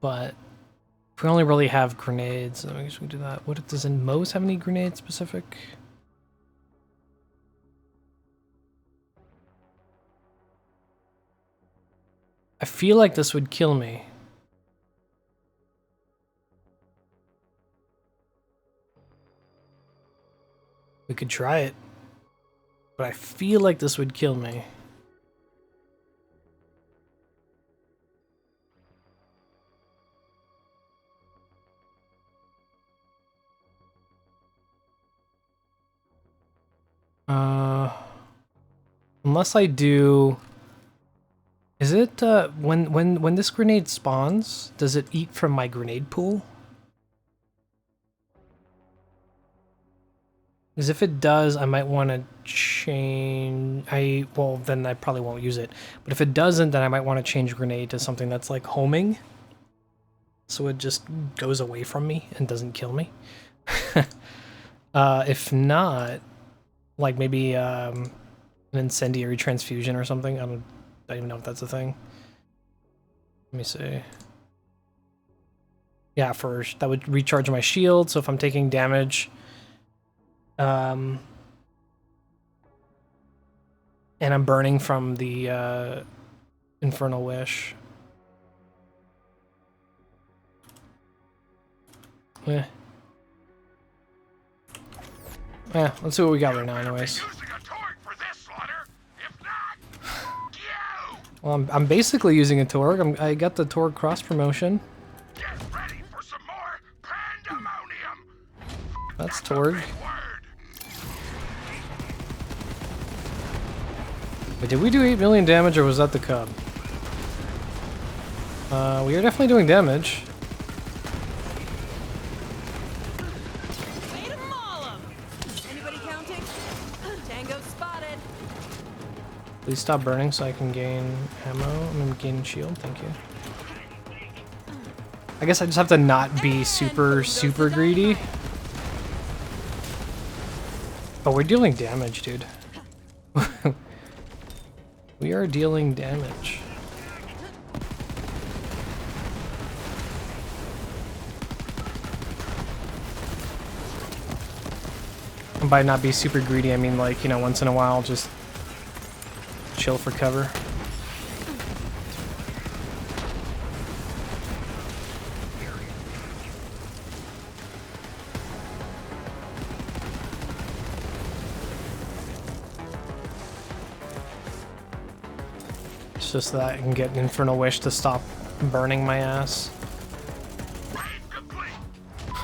But if we only really have grenades, I guess we can do that. What does Moze have any grenades specific? I feel like this would kill me. We could try it. But I feel like this would kill me. Unless I do... Is it, when this grenade spawns, does it eat from my grenade pool? Because if it does, I might want to change... well, then I probably won't use it. But if it doesn't, then I might want to change grenade to something that's like homing. So it just goes away from me and doesn't kill me. If not, like maybe an incendiary transfusion or something. I don't even know if that's a thing. Let me see. Yeah, first that would recharge my shield. So if I'm taking damage, and I'm burning from the Infernal Wish. Yeah, let's see what we got right now, anyways. Well, I'm basically using a Torg. I got the Torg cross promotion. Get ready for some more pandemonium. That's Torg. But did we do 8 million damage, or was that the Cub? We are definitely doing damage. Way to maul 'em. Anybody counting? Tango spotted. Please stop burning so I can gain ammo. I'm gonna gain shield, thank you. I guess I just have to not be super greedy. Oh, we're dealing damage, dude. We are dealing damage. And by not be super greedy, I mean like, you know, once in a while, just chill for cover. It's just that I can get an Infernal Wish to stop burning my ass.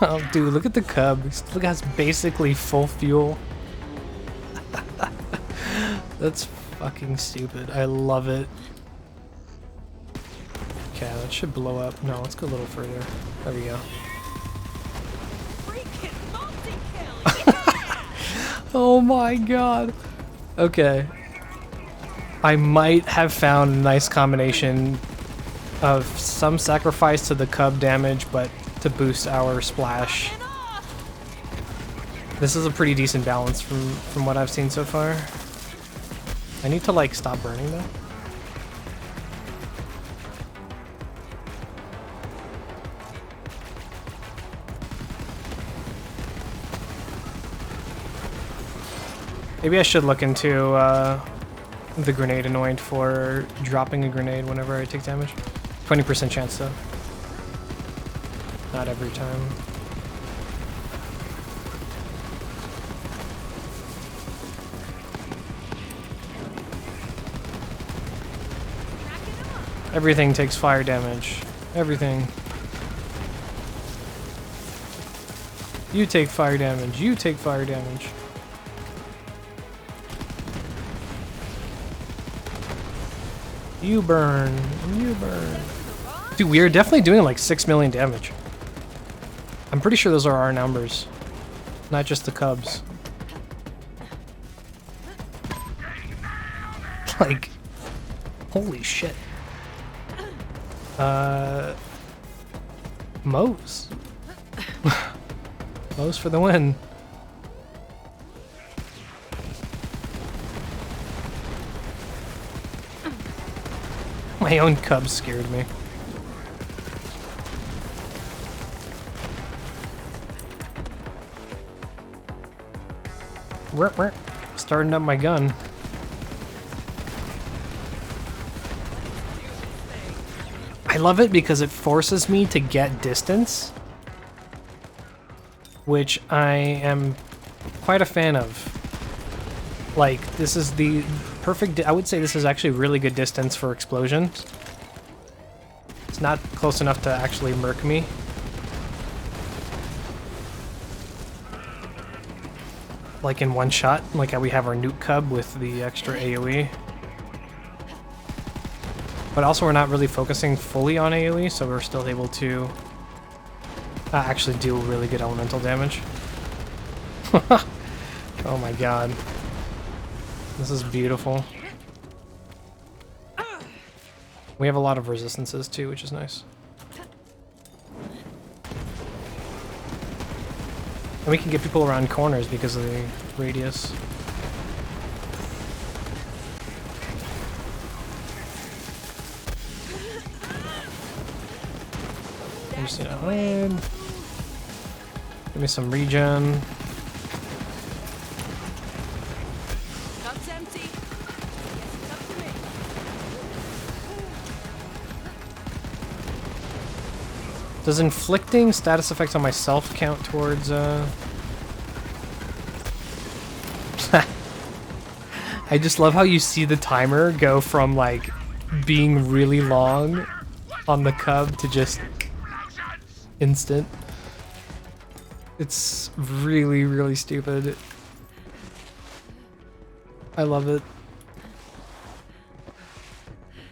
Oh, dude, look at the Cub. Look, it has basically full fuel. That's fucking stupid. I love it. Okay, that should blow up. No, let's go a little further. There we go. Freaking multi-kill! Yeah! Oh my god. Okay. I might have found a nice combination of some sacrifice to the cub damage, but to boost our splash. This is a pretty decent balance from what I've seen so far. I need to like stop burning though. Maybe I should look into the grenade annoyed for dropping a grenade whenever I take damage. 20% chance though. Not every time. Everything takes fire damage. Everything. You take fire damage. You take fire damage. You burn. You burn. Dude, we are definitely doing like 6 million damage. I'm pretty sure those are our numbers. Not just the cubs. Like, holy shit. Moze. Moze for the win. My own cub scared me. Starting up my gun. I love it because it forces me to get distance, which I am quite a fan of. Like, this is the perfect, I would say this is actually really good distance for explosions. It's not close enough to actually murk me. Like in one shot, like how we have our nuke cub with the extra AoE. But also we're not really focusing fully on AoE, so we're still able to actually do really good elemental damage. Oh my god. This is beautiful. We have a lot of resistances too, which is nice. And we can get people around corners because of the radius. I just need to hide. Give me some regen. Cup's empty. It's up to me. Does inflicting status effects on myself count towards, I just love how you see the timer go from, like, being really long on the cub to just instant. It's really, really stupid. I love it.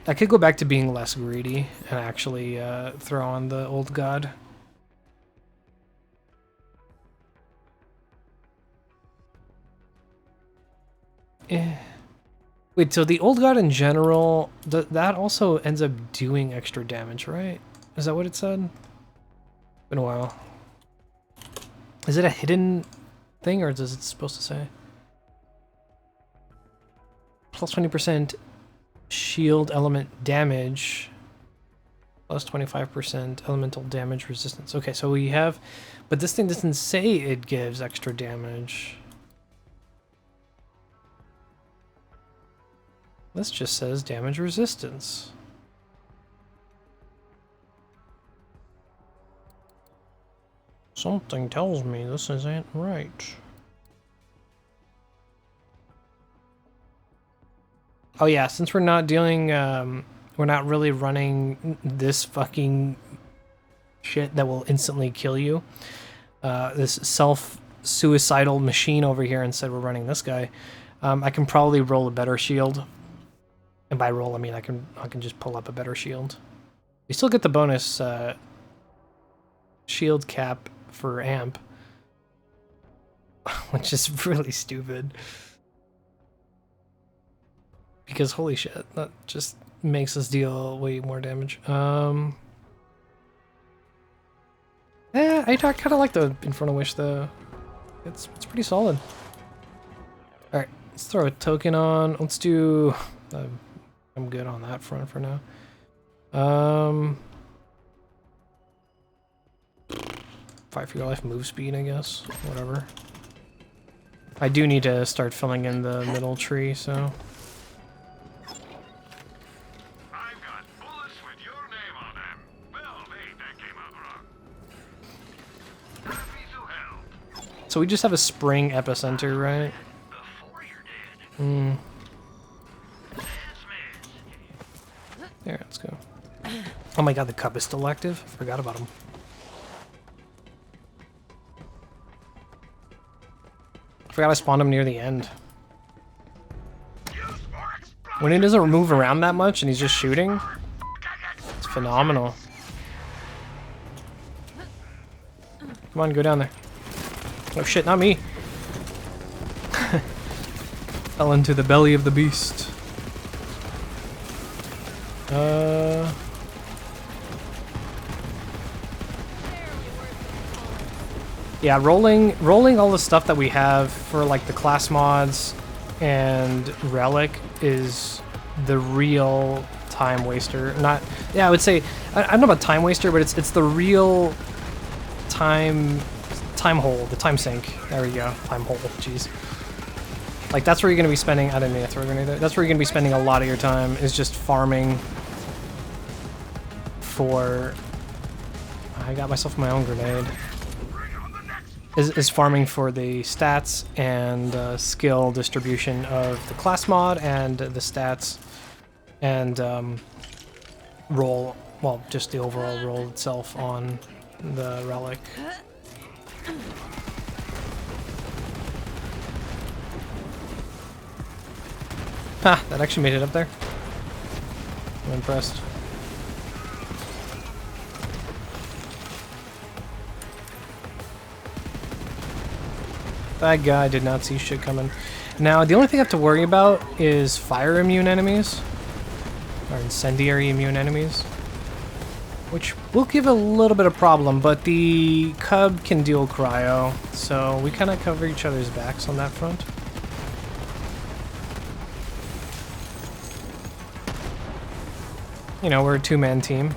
I could go back to being less greedy and actually throw on the old god. Wait, so the old god in general, that also ends up doing extra damage, right? Is that what it said? Been a while. Is it a hidden thing, or does it supposed to say? Plus 20% shield element damage. Plus 25% elemental damage resistance. Okay, so we have... But this thing doesn't say it gives extra damage. This just says damage resistance. Something tells me this isn't right. Oh yeah, since we're not dealing, we're not really running this fucking shit that will instantly kill you. This self-suicidal machine over here, instead we're running this guy. I can probably roll a better shield. And by roll, I mean I can just pull up a better shield. We still get the bonus shield cap for amp, which is really stupid. Because holy shit, that just makes us deal way more damage. Yeah, I kind of like the Infernal Wish though. It's pretty solid. All right, let's throw a token on. Let's do. I'm good on that front for now. 5 for your life move speed, I guess. Whatever. I do need to start filling in the middle tree, so. I've got bullets with your name on them. Well, wait, that came out wrong. Happy to help. So we just have a spring epicenter, right? Before you're dead. Hmm. Dismiss. There, let's go. Oh my god, the cup is still active? Forgot about him. Forgot I spawned him near the end. When he doesn't move around that much and he's just shooting, it's phenomenal. Come on, go down there. Oh shit, not me. Fell into the belly of the beast. Yeah, rolling all the stuff that we have for like the class mods and relic is the real time waster. Not, yeah, I would say I don't know about time waster, but it's the real time hole, the time sink. There we go, time hole. Jeez. Like that's where you're gonna be spending. I didn't mean to throw a grenade there. That's where you're gonna be spending a lot of your time is just farming for. I got myself my own grenade. Is farming for the stats and skill distribution of the class mod and the stats and roll, well, just the overall roll itself on the relic. Ha! That actually made it up there. I'm impressed. That guy did not see shit coming. Now, the only thing I have to worry about is fire immune enemies. Or incendiary immune enemies. Which will give a little bit of problem, but the cub can deal cryo. So we kind of cover each other's backs on that front. You know, we're a two-man team.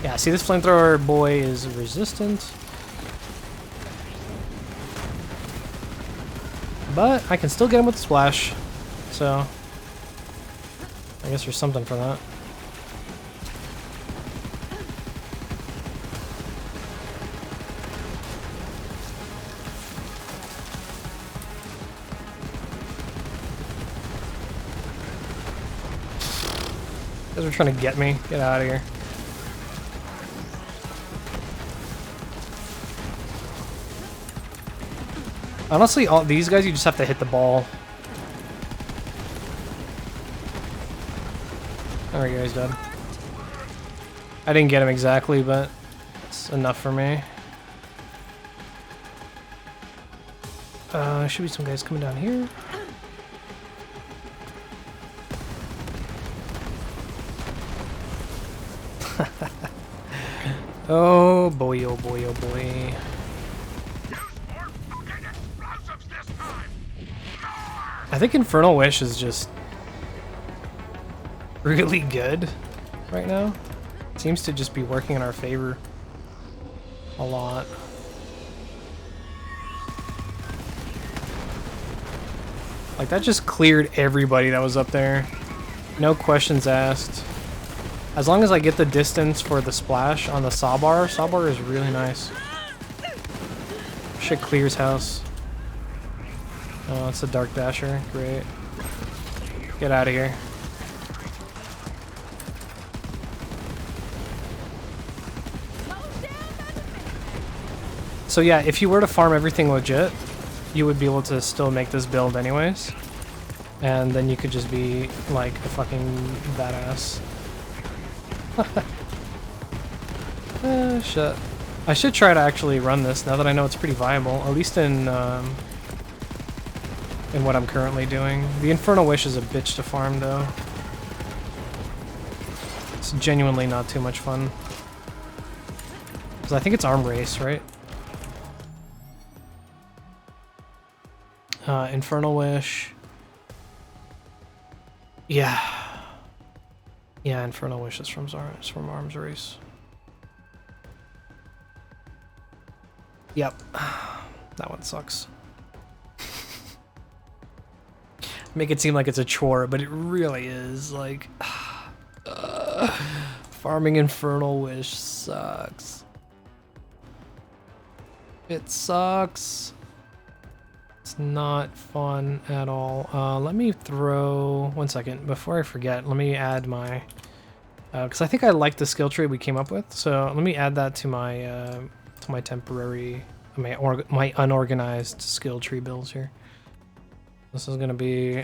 Yeah, see this flamethrower boy is resistant. But I can still get him with the splash. So I guess there's something for that. You guys are trying to get me. Get out of here. Honestly, all these guys, you just have to hit the ball. There we go, he's dead. I didn't get him exactly, but it's enough for me. Should be some guys coming down here. Oh boy, oh boy, oh boy. I think Infernal Wish is just really good right now. Seems to just be working in our favor a lot. Like that just cleared everybody that was up there. No questions asked. As long as I get the distance for the splash on the Sawbar, Sawbar is really nice. Shit clears house. Oh, it's a Dark Dasher. Great. Get out of here. My So yeah, if you were to farm everything legit, you would be able to still make this build anyways. And then you could just be like a fucking badass. Shit. I should try to actually run this now that I know it's pretty viable, at least in what I'm currently doing. The Infernal Wish is a bitch to farm though. It's genuinely not too much fun. Because I think it's arm race, right? Infernal Wish. Yeah. Yeah, Infernal Wish is from Arms Race. Yep. That one sucks. Make it seem like it's a chore, but it really is. Like, farming Infernal Wish sucks. It sucks. It's not fun at all. Let me throw... One second. Before I forget, let me add my... because I think I like the skill tree we came up with. So let me add that to my temporary... my unorganized skill tree builds here. This is going to be...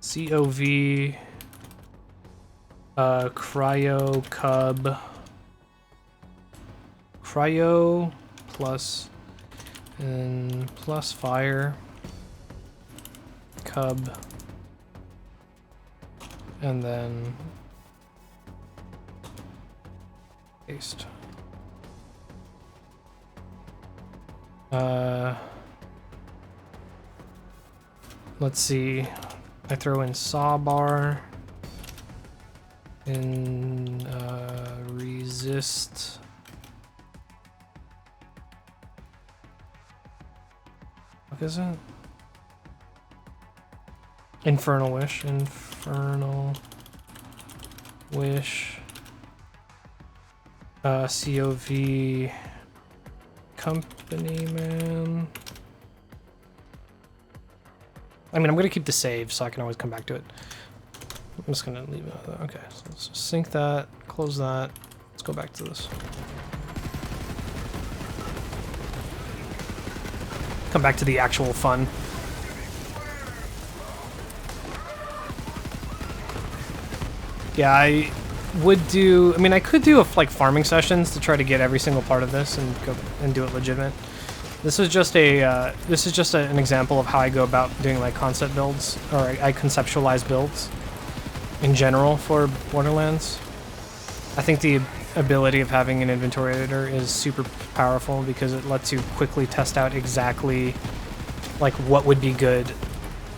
COV... Cryo Cub... Cryo plus... and plus fire, cub, and then paste. Let's see. I throw in Sawbar, in resist. What is it? Infernal Wish. Infernal Wish. COV. Company Man. I mean, I'm going to keep the save so I can always come back to it. I'm just going to leave it. Okay, so let's just sync that, close that. Let's go back to this. Come back to the actual fun. Yeah, I would do... I mean, I could do like farming sessions to try to get every single part of this and go and do it legitimate. This is just a an example of how I go about doing like concept builds, or I conceptualize builds in general for Borderlands. I think the ability of having an inventory editor is super powerful because it lets you quickly test out exactly like what would be good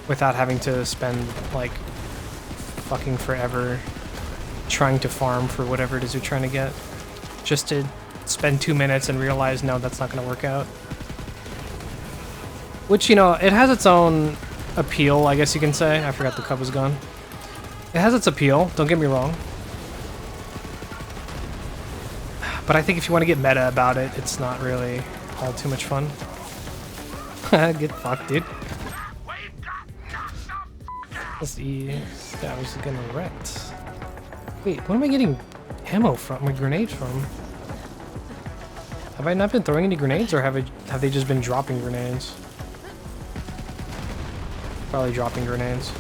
without having to spend like fucking forever trying to farm for whatever it is you're trying to get, just to spend 2 minutes and realize no, that's not going to work out. Which, you know, it has its own appeal, I guess you can say. I forgot the cup was gone. It has its appeal, don't get me wrong. But I think if you want to get meta about it, it's not really all too much fun. Get fucked, dude. Let's see. That was gonna wrecked. Wait, what am I getting ammo from? My grenades from? Have I not been throwing any grenades, or have they just been dropping grenades? Probably dropping grenades.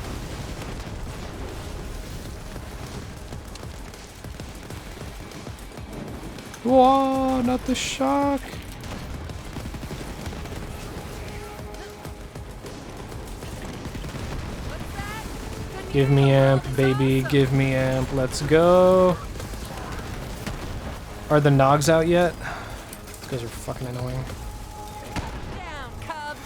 Whoa, not the shock. Give me amp, baby, give me amp, let's go. Are the Nogs out yet? These guys are fucking annoying. Down, cub.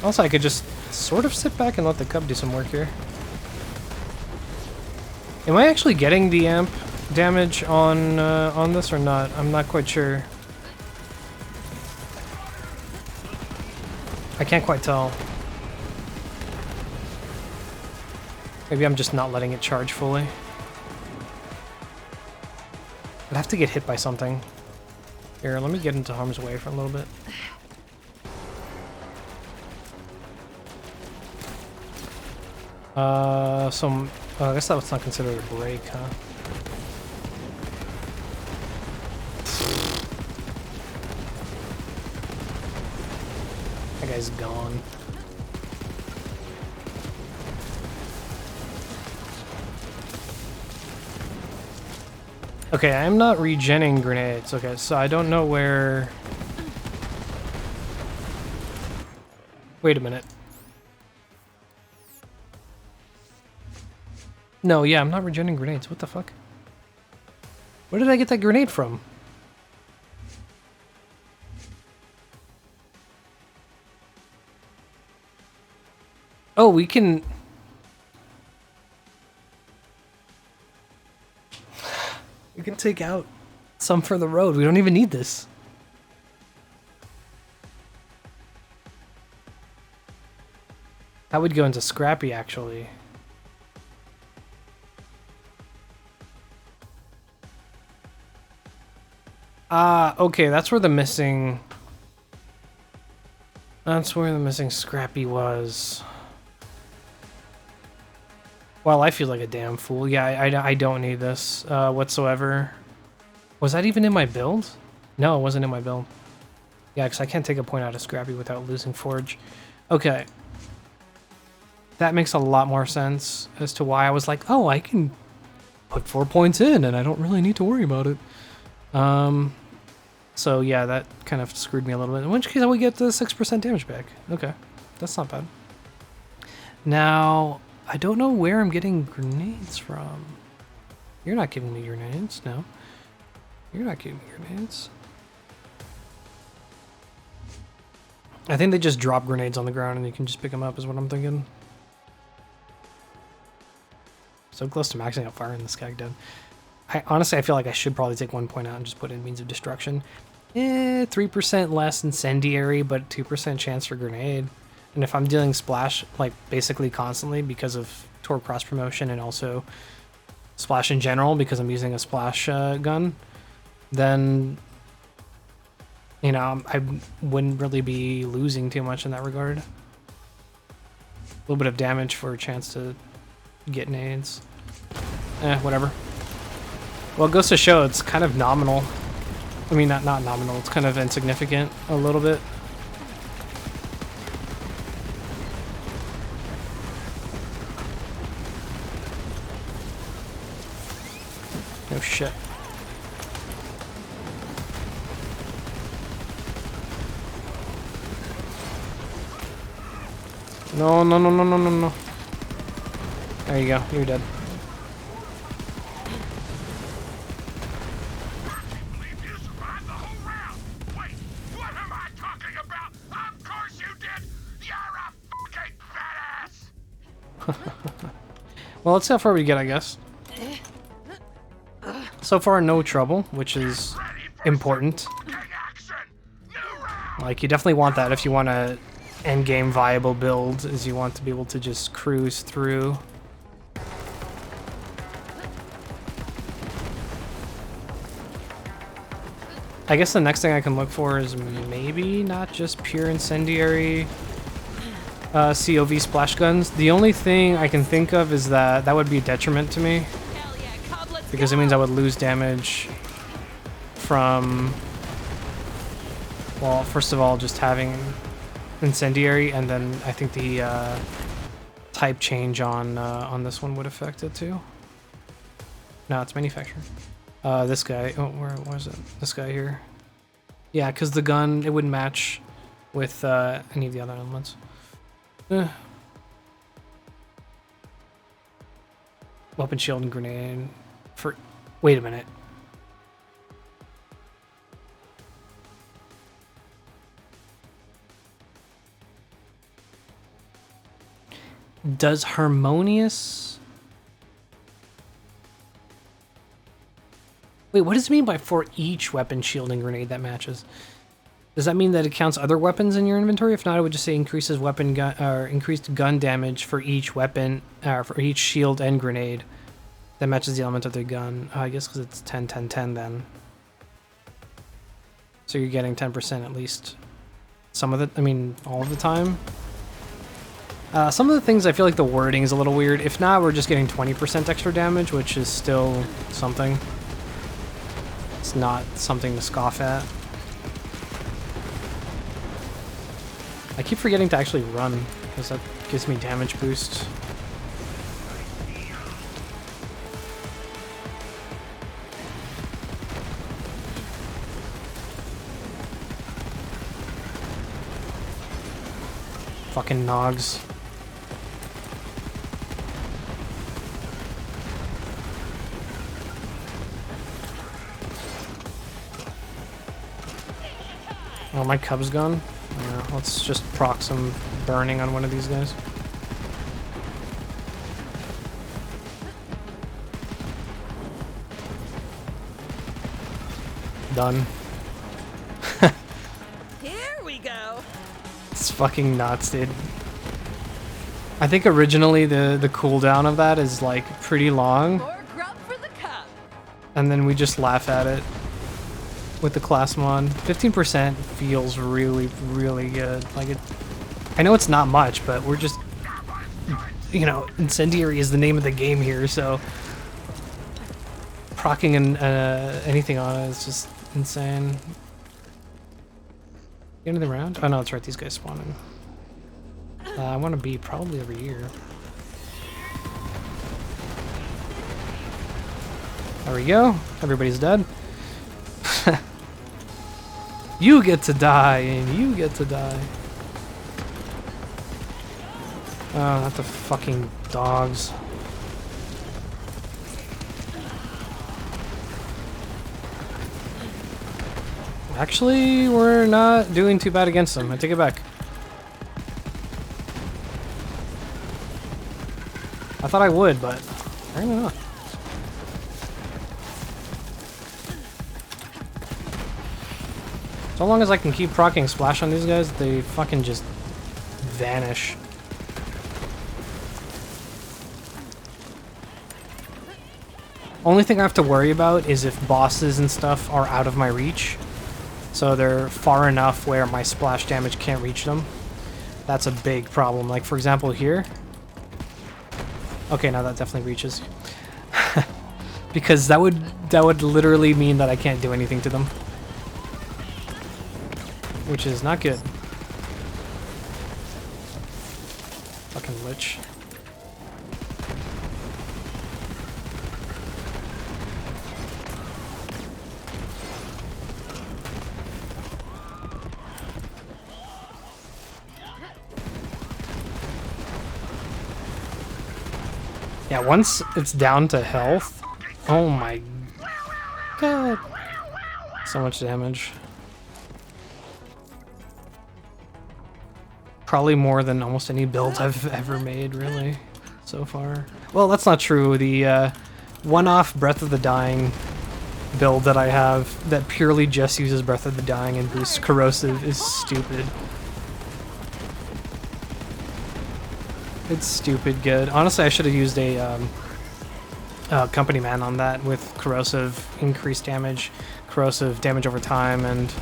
Also, I could just sort of sit back and let the cub do some work here. Am I actually getting the amp damage on this or not? I'm not quite sure. I can't quite tell. Maybe I'm just not letting it charge fully. I'd have to get hit by something. Here, let me get into harm's way for a little bit. I guess that's not considered a break, huh? That guy's gone. Okay, I'm not regenning grenades. Okay, so I don't know where... Wait a minute. No, yeah, I'm not regenerating grenades. What the fuck? Where did I get that grenade from? Oh, we can... We can take out some for the road. We don't even need this. That would go into Scrappy, actually. Okay, that's where the missing... That's where the missing Scrappy was. Well, I feel like a damn fool. Yeah, I don't need this whatsoever. Was that even in my build? No, it wasn't in my build. Yeah, because I can't take a point out of Scrappy without losing Forge. Okay. That makes a lot more sense as to why I was like, oh, I can put 4 points in and I don't really need to worry about it. So yeah, that kind of screwed me a little bit. In which case I would get the 6% damage back. Okay, that's not bad. Now, I don't know where I'm getting grenades from. You're not giving me grenades, no. You're not giving me grenades. I think they just drop grenades on the ground and you can just pick them up is what I'm thinking. So close to maxing out fire in this guy dead. Honestly, I feel like I should probably take 1 point out and just put in means of destruction. 3% less incendiary, but 2% chance for grenade. And if I'm dealing splash, like, basically constantly because of torque cross promotion and also splash in general because I'm using a splash gun, then, you know, I wouldn't really be losing too much in that regard. A little bit of damage for a chance to get nades. Whatever. Well, it goes to show it's kind of nominal. I mean, not nominal, it's kind of insignificant a little bit. Oh shit. No, no, no, no, no, no, no. There you go, you're dead. Well, let's see how far we get, I guess. So far, no trouble, which is important. Like, you definitely want that if you want a endgame viable build, is you want to be able to just cruise through. I guess the next thing I can look for is maybe not just pure incendiary COV splash guns. The only thing I can think of is that that would be a detriment to me. Because it means I would lose damage from, well, first of all, just having incendiary, and then I think the type change on this one would affect it too. No, it's manufactured. This guy, oh, where was it? This guy here. Yeah, because the gun, it wouldn't match with any of the other elements. Weapon shield and grenade for... Wait a minute. Does Harmonious... Wait, what does it mean by for each weapon shield and grenade that matches? Does that mean that it counts other weapons in your inventory? If not, I would just say increases weapon gun or increased gun damage for each weapon, for each shield and grenade that matches the element of the gun. I guess because it's 10, 10, 10 then. So you're getting 10% at least. Some of it, I mean, all of the time. Some of the things I feel like the wording is a little weird. If not, we're just getting 20% extra damage, which is still something. It's not something to scoff at. I keep forgetting to actually run, because that gives me damage boost. Fucking Nogs. Oh, my cub's gone? Yeah, let's just proc some burning on one of these guys. Done. Here we go. It's fucking nuts, dude. I think originally the cooldown of that is like pretty long, More grub for the cup. and then we just laugh at it with the class mod. 15% feels really, really good. Like it, I know it's not much, but we're just, you know, Incendiary is the name of the game here, so procking anything on it is just insane. End of the round? Oh no, that's right, these guys spawning. I want to be probably over here. There we go. Everybody's dead. You get to die, and you get to die. Oh, not the fucking dogs. Actually, we're not doing too bad against them. I take it back. I thought I would, but apparently not. So long as I can keep proccing splash on these guys, they fucking just vanish. Only thing I have to worry about is if bosses and stuff are out of my reach. So they're far enough where my splash damage can't reach them. That's a big problem. Like, for example, here. Okay, now that definitely reaches. Because that would literally mean that I can't do anything to them. Which is not good. Fucking lich. Yeah, once it's down to health, oh my god. So much damage. Probably more than almost any build I've ever made, really, so far. Well, that's not true. The one-off Breath of the Dying build that I have that purely just uses Breath of the Dying and boosts Corrosive is stupid. It's stupid good. Honestly, I should have used a company man on that with corrosive increased damage, corrosive damage over time, and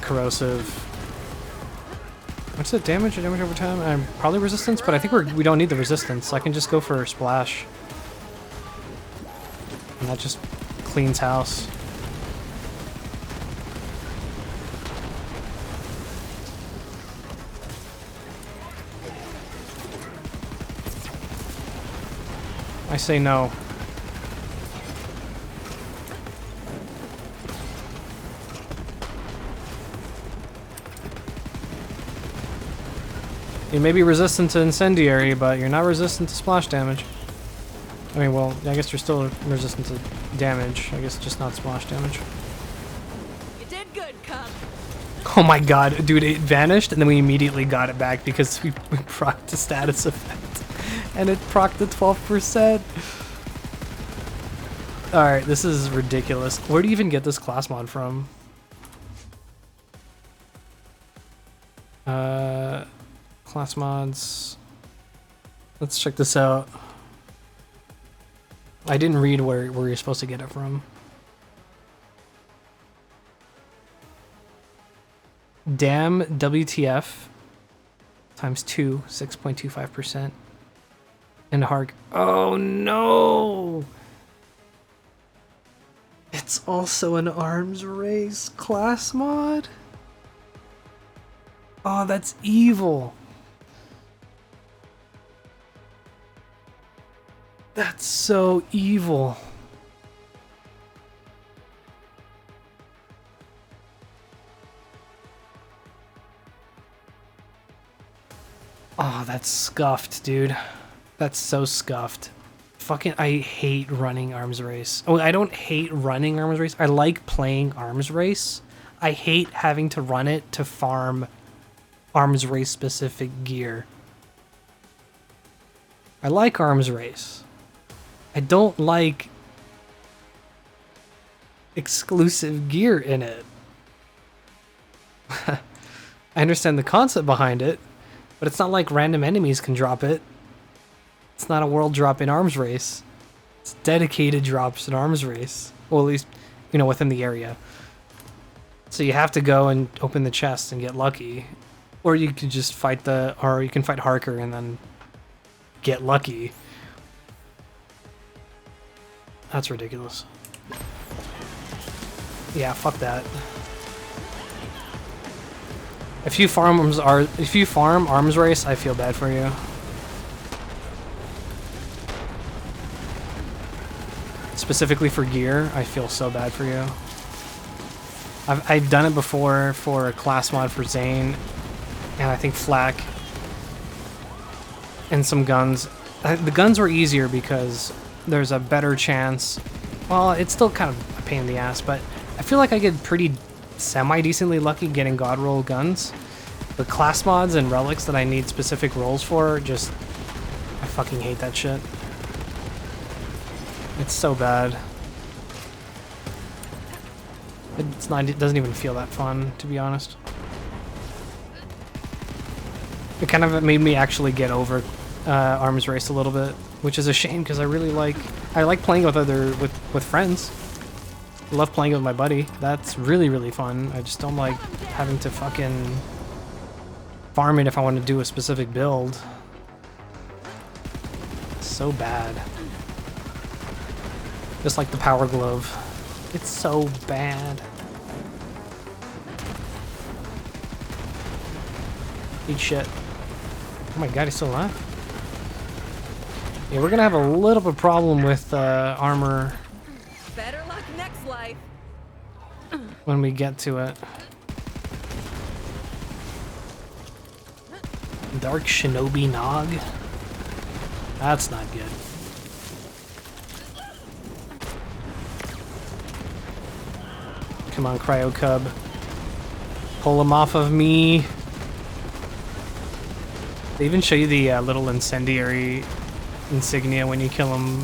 corrosive. What's the damage? Damage over time? Probably resistance, but I think we don't need the resistance. So I can just go for splash, and that just cleans house. I say no. You may be resistant to Incendiary, but you're not resistant to splash damage. I mean, well, I guess you're still resistant to damage. I guess just not splash damage. You did good, Cub. Oh my god, dude, it vanished and then we immediately got it back because we procced the status effect. And it procced the 12%. Alright, this is ridiculous. Where do you even get this class mod from? Class mods. Let's check this out. I didn't read where you're supposed to get it from. Damn WTF. times 2, 6.25%. And Hark. Oh no! It's also an arms race class mod? Oh, that's evil. That's so evil. Oh, that's scuffed, dude. That's so scuffed. Fucking, I hate running arms race. Oh, I don't hate running arms race. I like playing arms race. I hate having to run it to farm arms race specific gear. I like arms race. I don't like exclusive gear in it. I understand the concept behind it, but it's not like random enemies can drop it. It's not a world drop in arms race. It's dedicated drops in arms race. Well, at least, you know, within the area. So you have to go and open the chest and get lucky. Or you can just fight or you can fight Harker and then get lucky. That's ridiculous. Yeah, fuck that. If you farm arms race, I feel bad for you. Specifically for gear, I feel so bad for you. I've done it before for a class mod for Zane, and I think Flak, and some guns. The guns were easier because there's a better chance. Well, it's still kind of a pain in the ass, but I feel like I get pretty semi-decently lucky getting god roll guns. The class mods and relics that I need specific rolls for, just, I fucking hate that shit. It's so bad. It's not, it doesn't even feel that fun, to be honest. It kind of made me actually get over arms race a little bit, which is a shame because I like playing with friends. I love playing with my buddy. That's really, really fun. I just don't like having to fucking farm it if I want to do a specific build. It's so bad. Just like the power glove. It's so bad. Eat shit. Oh my god, he's still alive? Yeah, we're gonna have a little bit of problem with armor. Better luck next life. When we get to it. Dark Shinobi Nog? That's not good. Come on, Cryo Cub. Pull him off of me. They even show you the little Incendiary insignia when you kill him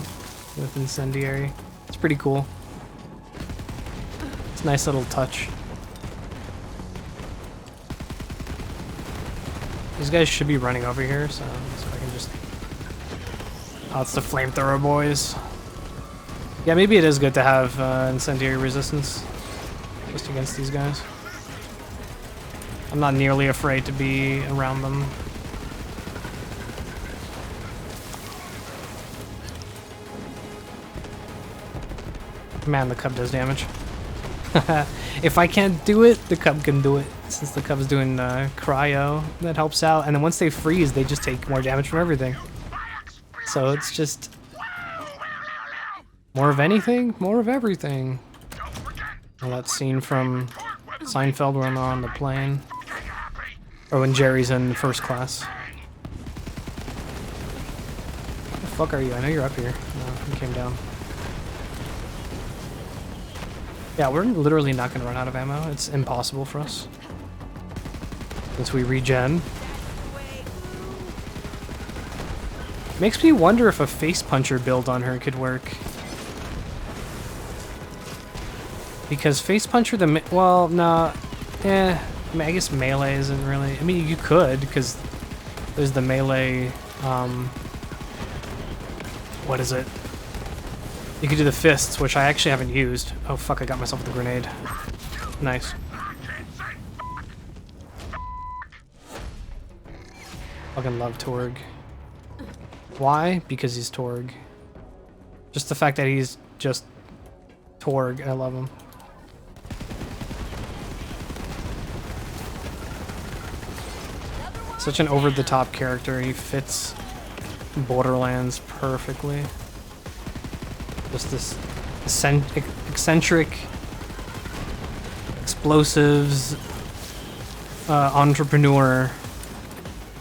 with Incendiary. It's pretty cool. It's a nice little touch. These guys should be running over here, so I can just... Oh, it's the flamethrower boys. Yeah, maybe it is good to have Incendiary resistance just against these guys. I'm not nearly afraid to be around them. Man, the Cub does damage. If I can't do it, the Cub can do it. Since the Cub's doing cryo, that helps out. And then once they freeze, they just take more damage from everything. So it's just... more of anything, more of everything. Well, that scene from Seinfeld when they're on the plane. Or when Jerry's in first class. Where the fuck are you? I know you're up here. No, you came down. Yeah, we're literally not going to run out of ammo. It's impossible for us. Since we regen. Makes me wonder if a face puncher build on her could work. Because face puncher, well, no, I mean, I guess melee isn't really. I mean, you could because there's the melee. What is it? You could do the fists, which I actually haven't used. Oh fuck! I got myself the grenade. Nice. Fucking love Torg. Why? Because he's Torg. Just the fact that he's just Torg, I love him. Such an over-the-top character. He fits Borderlands perfectly. Just this eccentric, explosives, entrepreneur.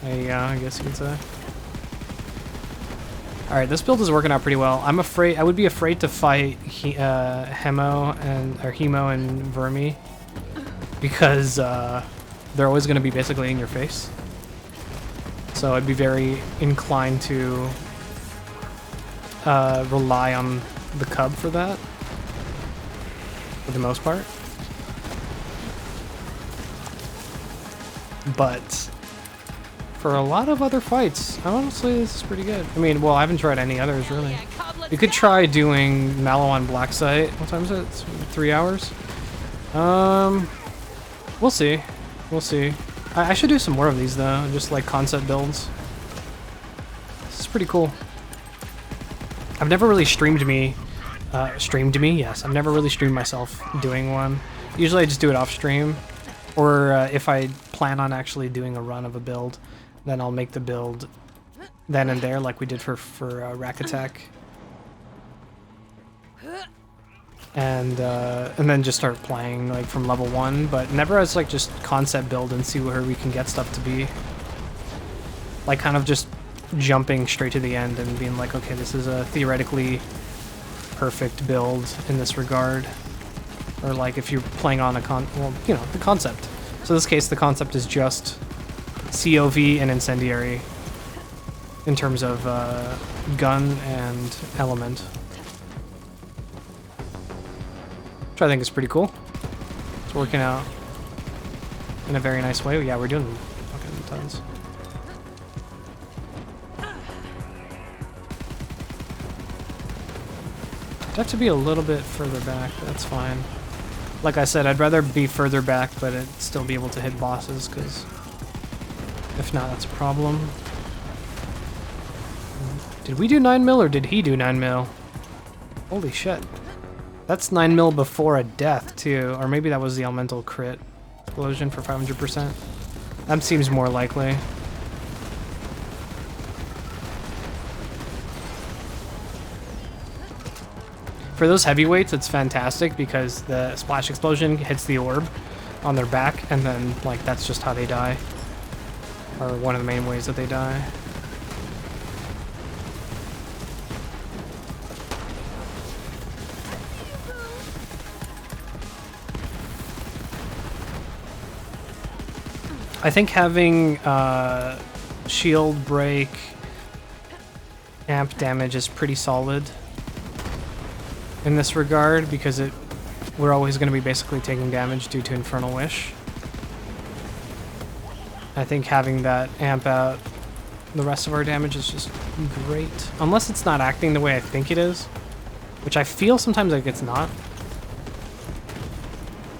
Yeah, I guess you could say. Alright, this build is working out pretty well. I would be afraid to fight Hemo and Vermi because they're always going to be basically in your face. So I'd be very inclined to rely on the cub for that, for the most part. But for a lot of other fights, honestly, this is pretty good. I mean, well, I haven't tried any others, really. You could try doing Maliwan Black Site. What time is it? It's 3 hours? We'll see. We'll see. I should do some more of these, though. Just, like, concept builds. This is pretty cool. I've never really streamed me. Yes. I've never really streamed myself doing one. Usually I just do it off stream. Or if I plan on actually doing a run of a build, then I'll make the build then and there, like we did for Rack Attack. And then just start playing like from level 1, but never as like just concept build and see where we can get stuff to be. Like kind of just jumping straight to the end and being like, okay, this is a theoretically perfect build in this regard. Or like if you're playing on a the concept. So in this case, the concept is just COV and Incendiary in terms of gun and element. Which I think is pretty cool. It's working out in a very nice way. Yeah, we're doing fucking tons. I'd have to be a little bit further back, but that's fine. Like I said, I'd rather be further back, but I'd still be able to hit bosses, because if not, that's a problem. Did we do 9 mil or did he do 9 mil? Holy shit. That's 9 mil before a death, too. Or maybe that was the elemental crit explosion for 500%. That seems more likely. For those heavyweights, it's fantastic because the splash explosion hits the orb on their back, and then, like, that's just how they die. Or one of the main ways that they die. I think having shield break amp damage is pretty solid in this regard, because we're always going to be basically taking damage due to Infernal Wish. I think having that amp out the rest of our damage is just great. Unless it's not acting the way I think it is, which I feel sometimes like it's not.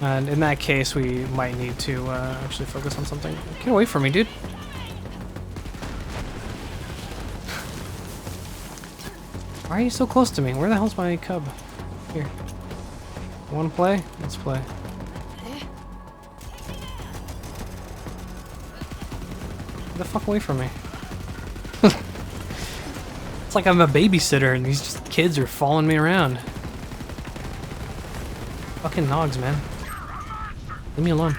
And in that case, we might need to actually focus on something. Get away from me, dude. Why are you so close to me? Where the hell's my cub? Here. Wanna play? Let's play. Get the fuck away from me. It's like I'm a babysitter and these just kids are following me around. Fucking nogs, man. Leave me alone.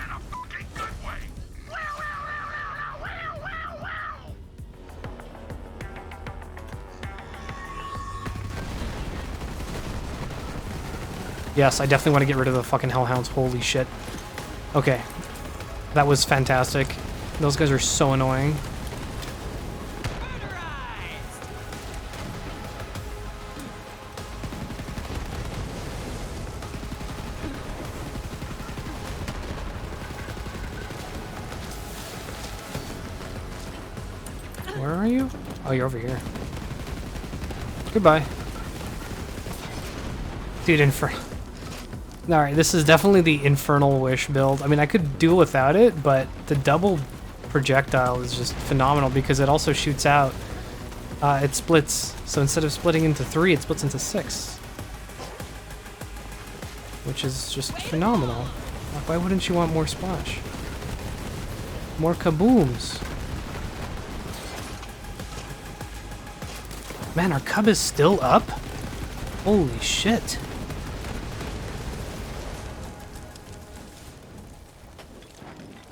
Yes, I definitely want to get rid of the fucking hellhounds. Holy shit. Okay. That was fantastic. Those guys are so annoying. Where are you? Oh, you're over here. Goodbye. Dude, Infernal. Alright, this is definitely the Infernal Wish build. I mean, I could do without it, but the double projectile is just phenomenal because it also shoots out. It splits, so instead of splitting into 3, it splits into 6. Which is just phenomenal. Like, why wouldn't you want more splash? More kabooms. Man, our cub is still up? Holy shit.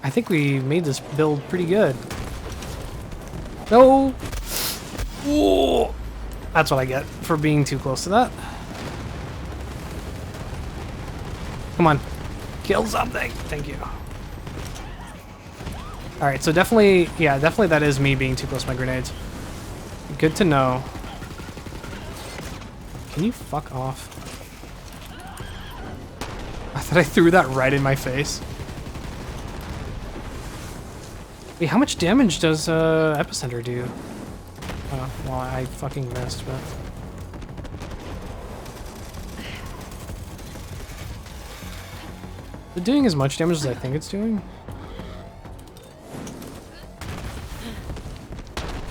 I think we made this build pretty good. No! Ooh. That's what I get for being too close to that. Come on. Kill something. Thank you. Alright, so definitely, yeah, definitely that is me being too close to my grenades. Good to know. Can you fuck off? I thought I threw that right in my face. Wait, how much damage does Epicenter do? Oh, well, I fucking missed, but... Is it doing as much damage as I think it's doing?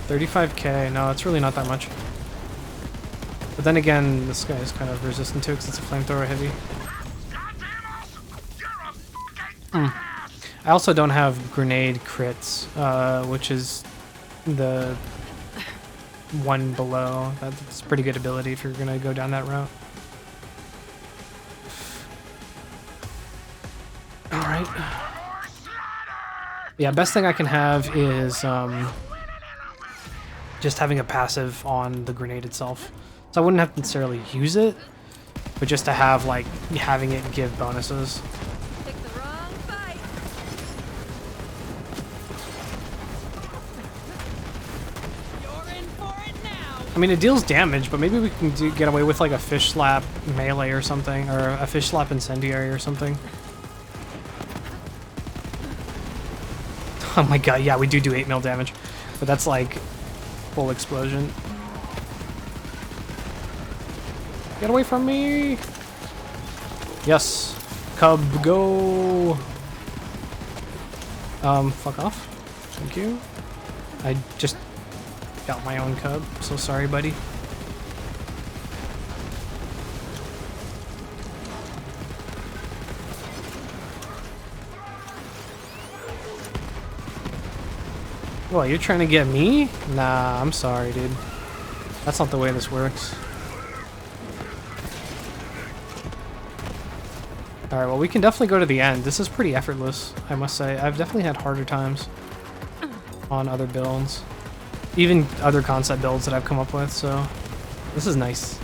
35k, no, it's really not that much. But then again, this guy is kind of resistant to it because it's a flamethrower heavy. I also don't have grenade crits, which is the one below. That's a pretty good ability if you're gonna go down that route. Alright. Yeah, best thing I can have is just having a passive on the grenade itself. So I wouldn't have to necessarily use it, but just to have, like, having it give bonuses. Pick the wrong fight. You're in for it now. I mean, it deals damage, but maybe we can get away with, like, a fish slap melee or something, or a fish slap incendiary or something. Oh my god, yeah, we do 8 mil damage, but that's, like, full explosion. Get away from me! Yes. Cub, go! Fuck off. Thank you. I just got my own cub. So sorry, buddy. Well, you're trying to get me? Nah, I'm sorry, dude. That's not the way this works. Alright, well, we can definitely go to the end. This is pretty effortless, I must say. I've definitely had harder times on other builds. Even other concept builds that I've come up with, so this is nice.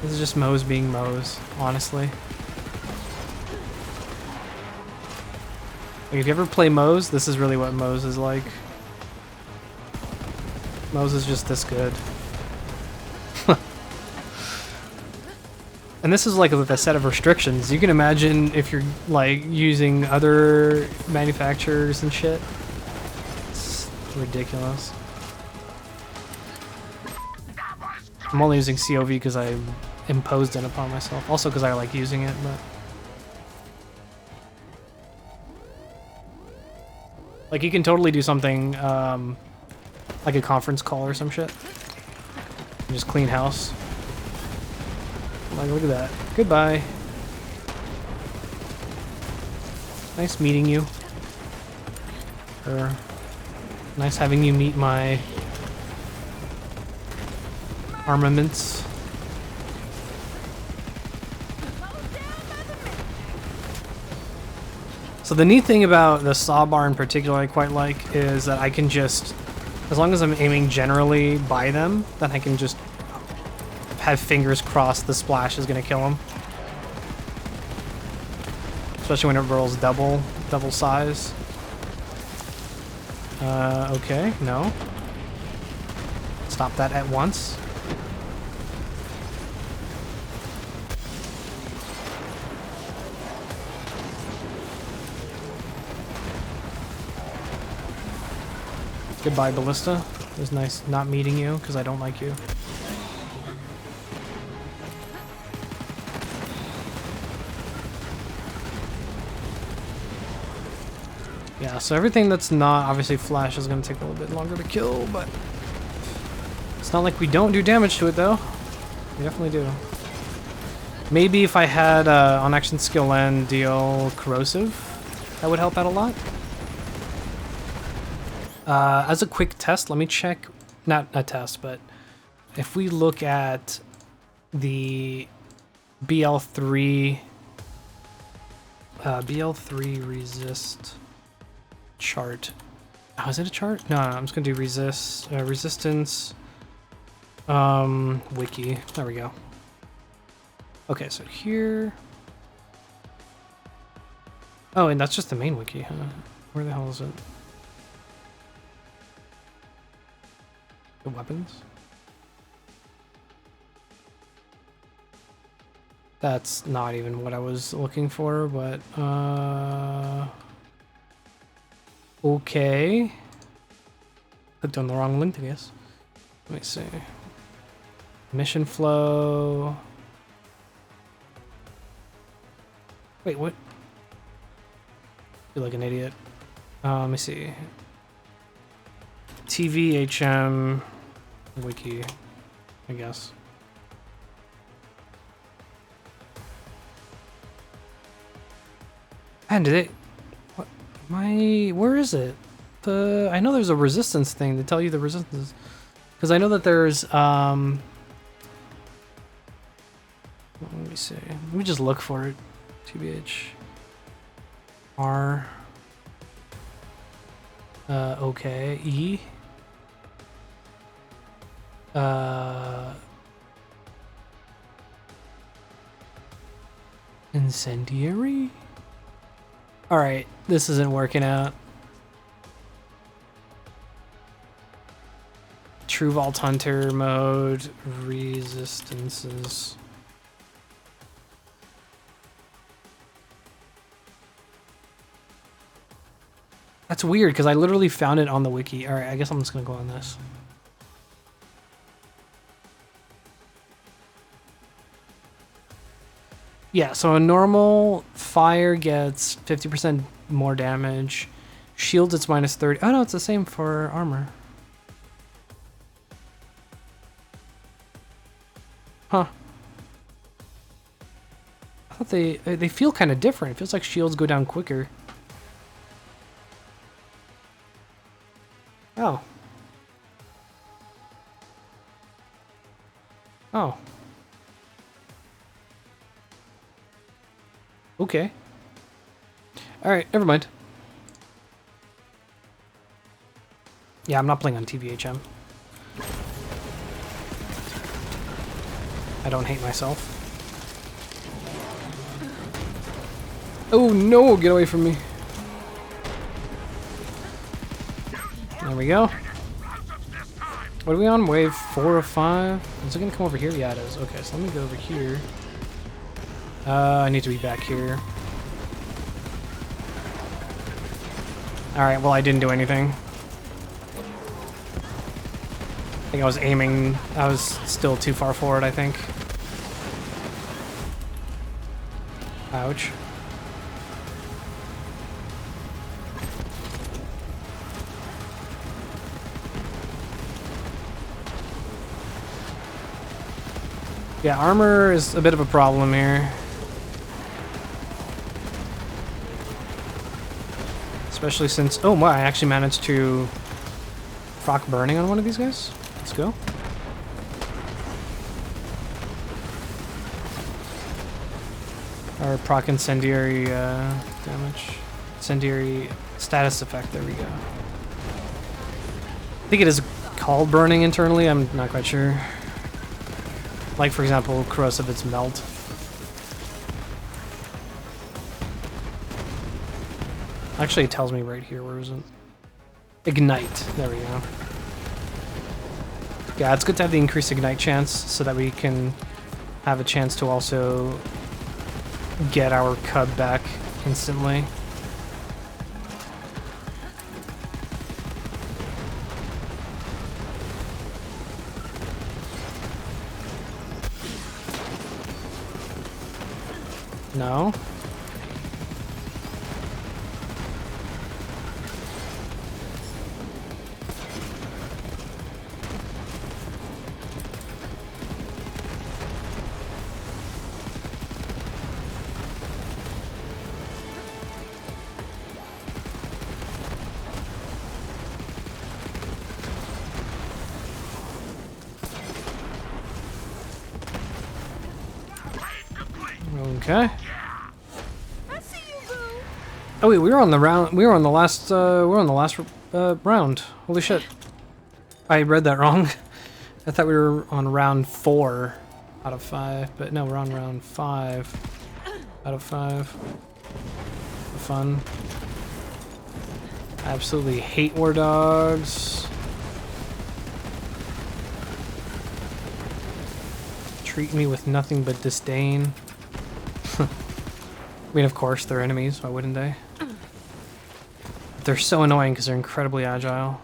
This is just Moze being Moze, honestly. Like, if you ever play Moze, this is really what Moze is like. Moze is just this good. And this is like with a set of restrictions. You can imagine if you're like using other manufacturers and shit. It's ridiculous. I'm only using COV because I imposed it upon myself. Also because I like using it, but... Like, you can totally do something, like a conference call or some shit. Just clean house. Like, look at that. Goodbye. Nice meeting you. Or, nice having you meet my armaments. So the neat thing about the Sawbar in particular I quite like is that I can just, as long as I'm aiming generally by them, then I can just have fingers crossed the splash is going to kill him. Especially when it rolls double size. Okay, no. Stop that at once. Goodbye, Ballista. It was nice not meeting you, because I don't like you. Yeah, so everything that's not obviously flash is going to take a little bit longer to kill, but it's not like we don't do damage to it, though. We definitely do. Maybe if I had on action skill and deal corrosive, that would help out a lot. As a quick test, let me check, not a test, but if we look at the BL3 resist chart. Oh, is it a chart? No, I'm just gonna do resistance wiki. There we go. Okay, so here. Oh, and that's just the main wiki, huh? Where the hell is it? The weapons? That's not even what I was looking for, but okay. Clicked on the wrong link, I guess. Let me see. Mission flow. Wait, what? I feel like an idiot. Let me see. TVHM wiki, I guess. And did it? What? Where is it? I know there's a resistance thing to tell you the resistance, because I know that there's let me see. Let me just look for it. TBH R. Okay. E. Incendiary? Alright, this isn't working out. True Vault Hunter mode, resistances. That's weird, because I literally found it on the wiki. Alright, I guess I'm just gonna go on this. Yeah, so a normal fire gets 50% more damage. Shields, it's minus 30. Oh no, it's the same for armor. Huh. I thought they feel kind of different. It feels like shields go down quicker. Oh. Oh. Okay. Alright, never mind. Yeah, I'm not playing on TVHM. I don't hate myself. Oh no, get away from me. There we go. What are we on? Wave 4 of 5? Is it gonna come over here? Yeah, it is. Okay, so let me go over here. I need to be back here. Alright, well I didn't do anything. I think I was aiming. I was still too far forward, I think. Ouch. Yeah, armor is a bit of a problem here. Especially since... Oh, wow, I actually managed to proc burning on one of these guys. Let's go. Or proc incendiary damage. Incendiary status effect, there we go. I think it is called burning internally, I'm not quite sure. Like, for example, corrosive, it's melt. Actually, it tells me right here, where is it? Ignite, there we go. Yeah, it's good to have the increased ignite chance so that we can have a chance to also get our cub back instantly. No. Okay. I see you, boo. Oh wait, we were on the round. We were on the last. We're on the last round. Holy shit! I read that wrong. I thought we were on round 4 out of 5, but no, we're on round 5 out of 5. Fun. I absolutely hate war dogs. Treat me with nothing but disdain. I mean, of course, they're enemies. Why wouldn't they? They're so annoying because they're incredibly agile.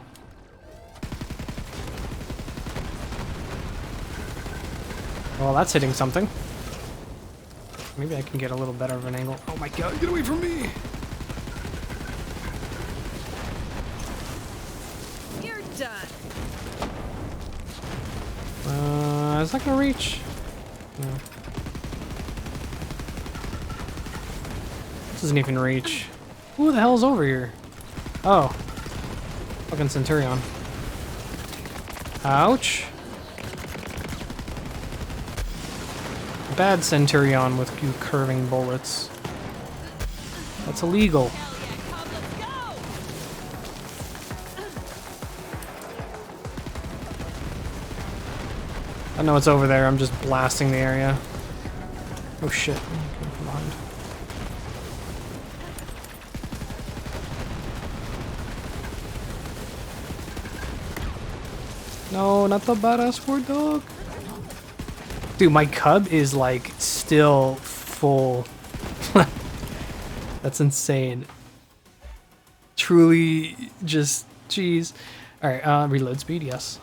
Well, that's hitting something. Maybe I can get a little better of an angle. Oh my god, get away from me! You're done. Is that gonna reach? No. Doesn't even reach. Who the hell's over here? Oh. Fucking Centurion. Ouch. Bad Centurion with you curving bullets. That's illegal. I know it's over there, I'm just blasting the area. Oh shit. Come from behind. No, not the badass war dog. Dude, my cub is like still full. That's insane. Truly just jeez. Alright, reload speed, yes.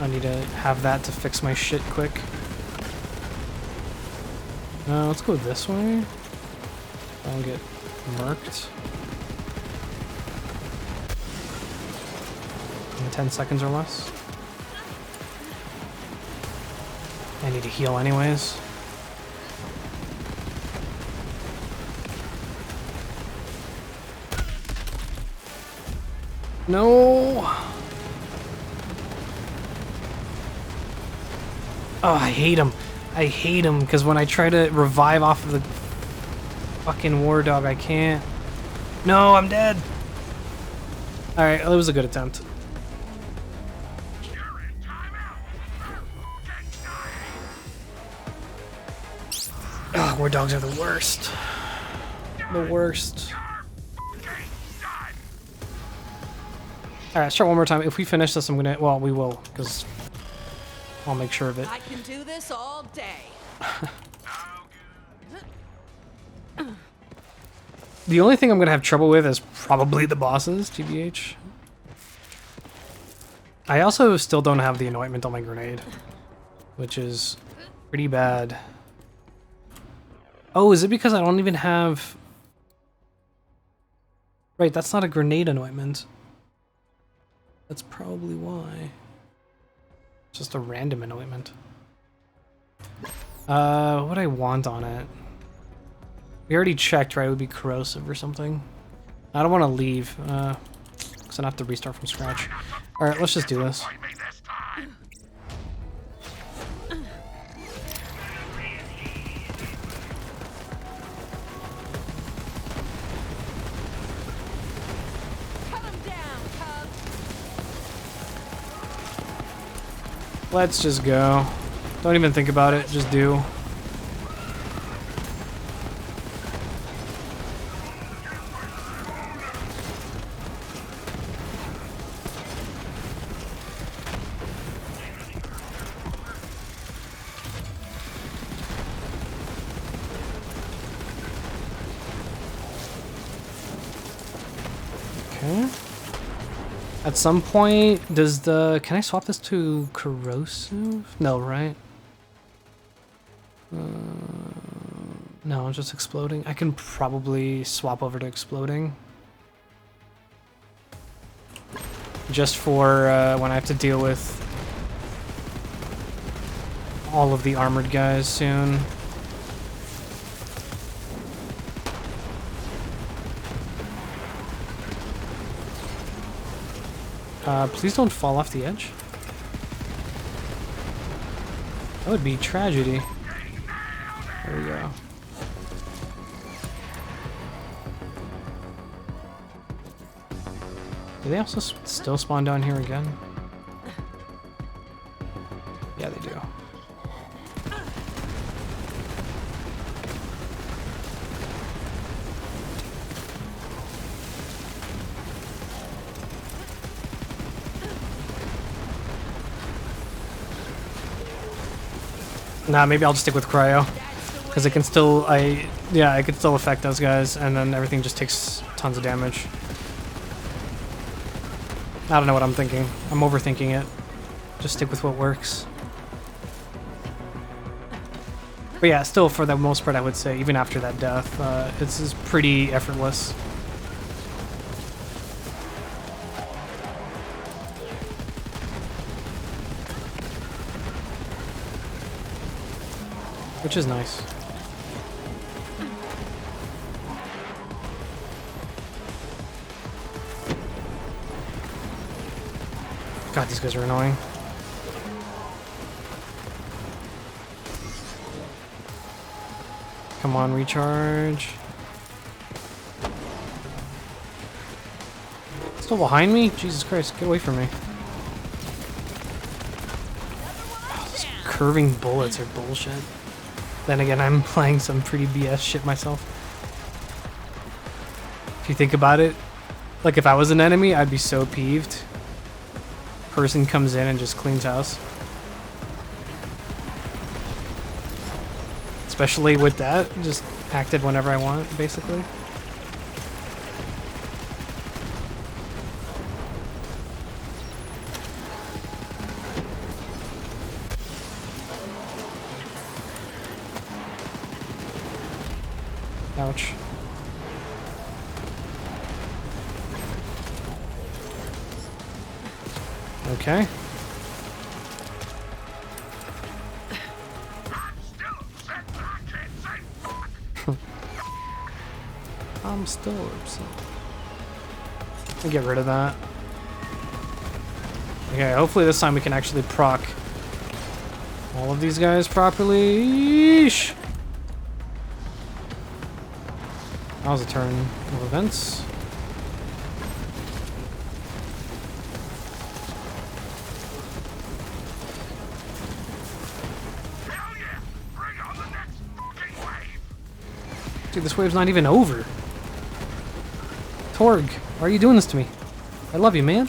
I need to have that to fix my shit quick. Let's go this way. I don't get murked. In 10 seconds or less. I need to heal anyways. No! Oh, I hate him. I hate him because when I try to revive off of the fucking war dog, I can't. No, I'm dead. Alright, that was a good attempt. Oh, war dogs are the worst. The worst. Alright, let's try one more time. If we finish this, I'm gonna... Well, we will, because I'll make sure of it. I can do this all day. The only thing I'm gonna have trouble with is probably the bosses, TBH. I also still don't have the Annointment on my grenade, which is pretty bad. Oh, is it because I don't even have... Right, that's not a grenade Annointment. That's probably why. It's just a random Annointment. What would I want on it? We already checked, right? It would be corrosive or something. I don't want to leave, because I have to restart from scratch. Alright, let's just do this. Cut him down, cub. Let's just go. Don't even think about it, just do. Okay. At some point, does the... Can I swap this to corrosive? No, right? No, it's just exploding. I can probably swap over to exploding. Just for when I have to deal with all of the armored guys soon. Please don't fall off the edge. That would be tragedy. Here we go. Do they also still spawn down here again? Yeah, they do. Nah, maybe I'll just stick with cryo. Because it can still, yeah, it can still affect those guys, and then everything just takes tons of damage. I don't know what I'm thinking. I'm overthinking it. Just stick with what works. But yeah, still for the most part, I would say, even after that death, it's pretty effortless. Which is nice. God, these guys are annoying. Come on, recharge. Still behind me? Jesus Christ, get away from me. These curving bullets are bullshit. Then again, I'm playing some pretty BS shit myself. If you think about it, like if I was an enemy, I'd be so peeved. Person comes in and just cleans house. Especially with that, just acted whenever I want, basically. Ouch. Okay. I'm still upset. Let me get rid of that. Okay, hopefully this time we can actually proc all of these guys properly. Yeesh. That was a turn of events. Dude, this wave's not even over. Torg, why are you doing this to me? I love you, man.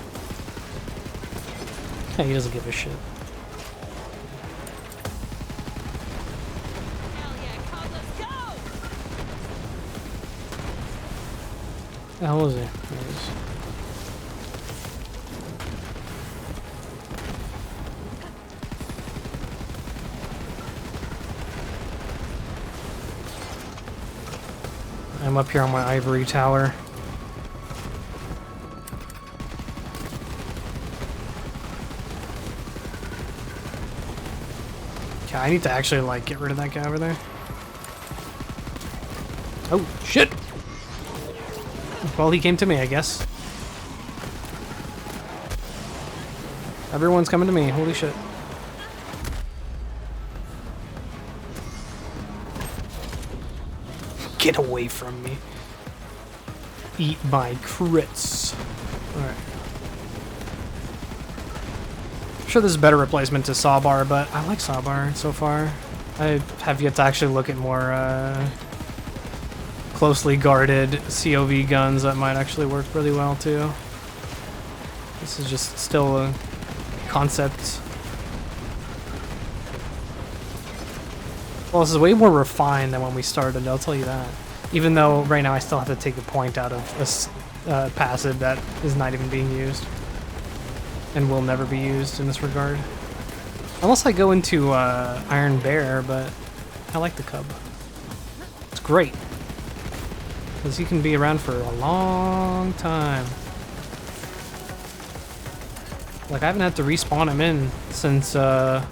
Yeah, he doesn't give a shit. Hell yeah, Cub, let's go! The hell is he? There he is. I'm up here on my ivory tower. Okay, I need to actually like get rid of that guy over there. Oh shit! Well, he came to me, I guess. Everyone's coming to me. Holy shit! Get away from me. Eat my crits. Alright. I'm sure this is a better replacement to Sawbar, but I like Sawbar so far. I have yet to actually look at more closely guarded COV guns that might actually work really well too. This is just still a concept. Well, this is way more refined than when we started, I'll tell you that. Even though right now I still have to take a point out of this passive that is not even being used. And will never be used in this regard. Unless I go into Iron Bear, but I like the Cub. It's great. Because he can be around for a long time. Like, I haven't had to respawn him in since, oh,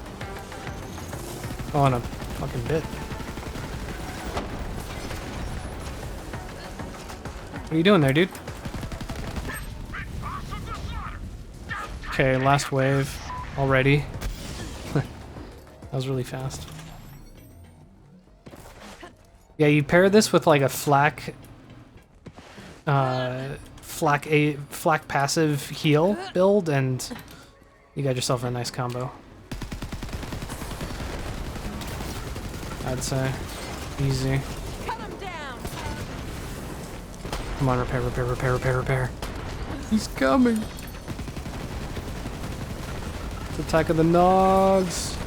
in a fucking bit. What are you doing there, dude? Okay, last wave already. That was really fast. Yeah, you pair this with like a flak passive heal build, and you got yourself a nice combo. I'd say. Easy. Come on, repair, repair, repair, repair, repair. He's coming. It's Attack of the Nogs.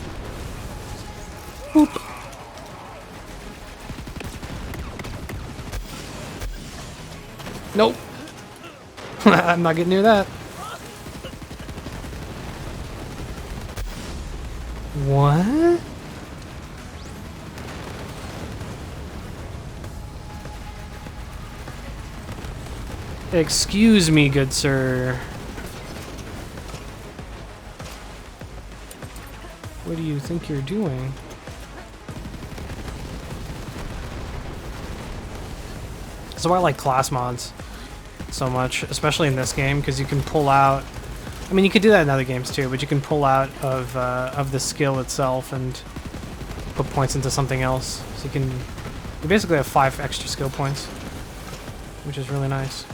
Boop. Nope. I'm not getting near that. What? Excuse me, good sir. What do you think you're doing? That's why I like class mods so much, especially in this game, because you can pull out. I mean, you could do that in other games too, but you can pull out of the skill itself and put points into something else. So you basically have 5 extra skill points, which is really nice.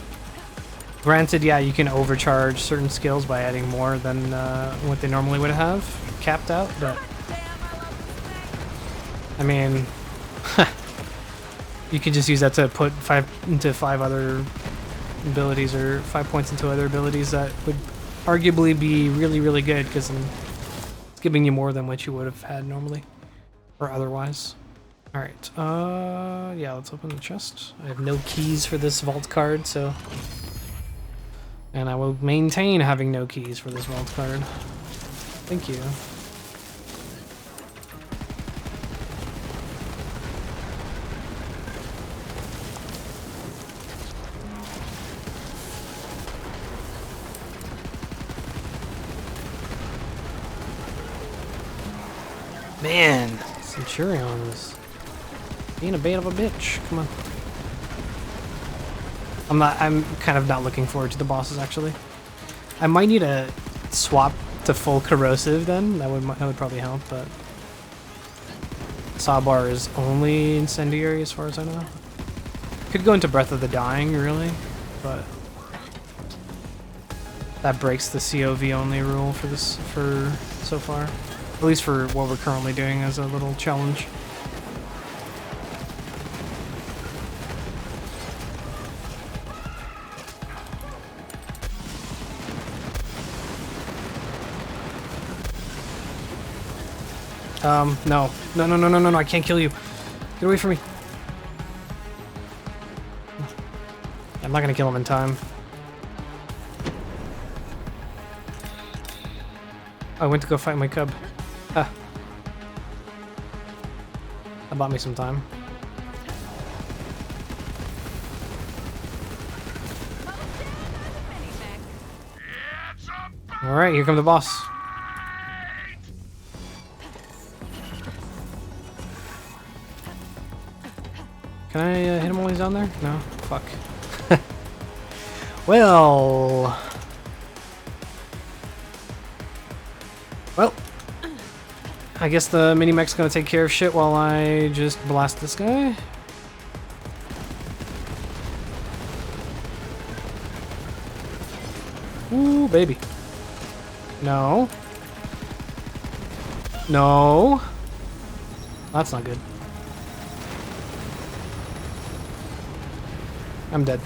Granted, yeah, you can overcharge certain skills by adding more than what they normally would have, capped out, but I mean, you can just use that to put 5 other abilities, or 5 points into other abilities that would arguably be really, really good, because it's giving you more than what you would have had normally or otherwise. Alright, yeah, let's open the chest. I have no keys for this vault card, so... And I will maintain having no keys for this vault card. Thank you. Man, Centurion's being a bit of a bitch. Come on. I'm kind of not looking forward to the bosses, actually. I might need to swap to full corrosive then. That would probably help, but Sawbar is only Incendiary as far as I know. Could go into Breath of the Dying, really, but that breaks the COV only rule for so far. At least for what we're currently doing as a little challenge. No. No, I can't kill you. Get away from me. I'm not gonna kill him in time. I went to go fight my cub. Ah. That bought me some time. Alright, here comes the boss. Can I hit him while he's down there? No? Fuck. Well... I guess the mini-mech's gonna take care of shit while I just blast this guy. Ooh, baby. No. No. That's not good. I'm dead.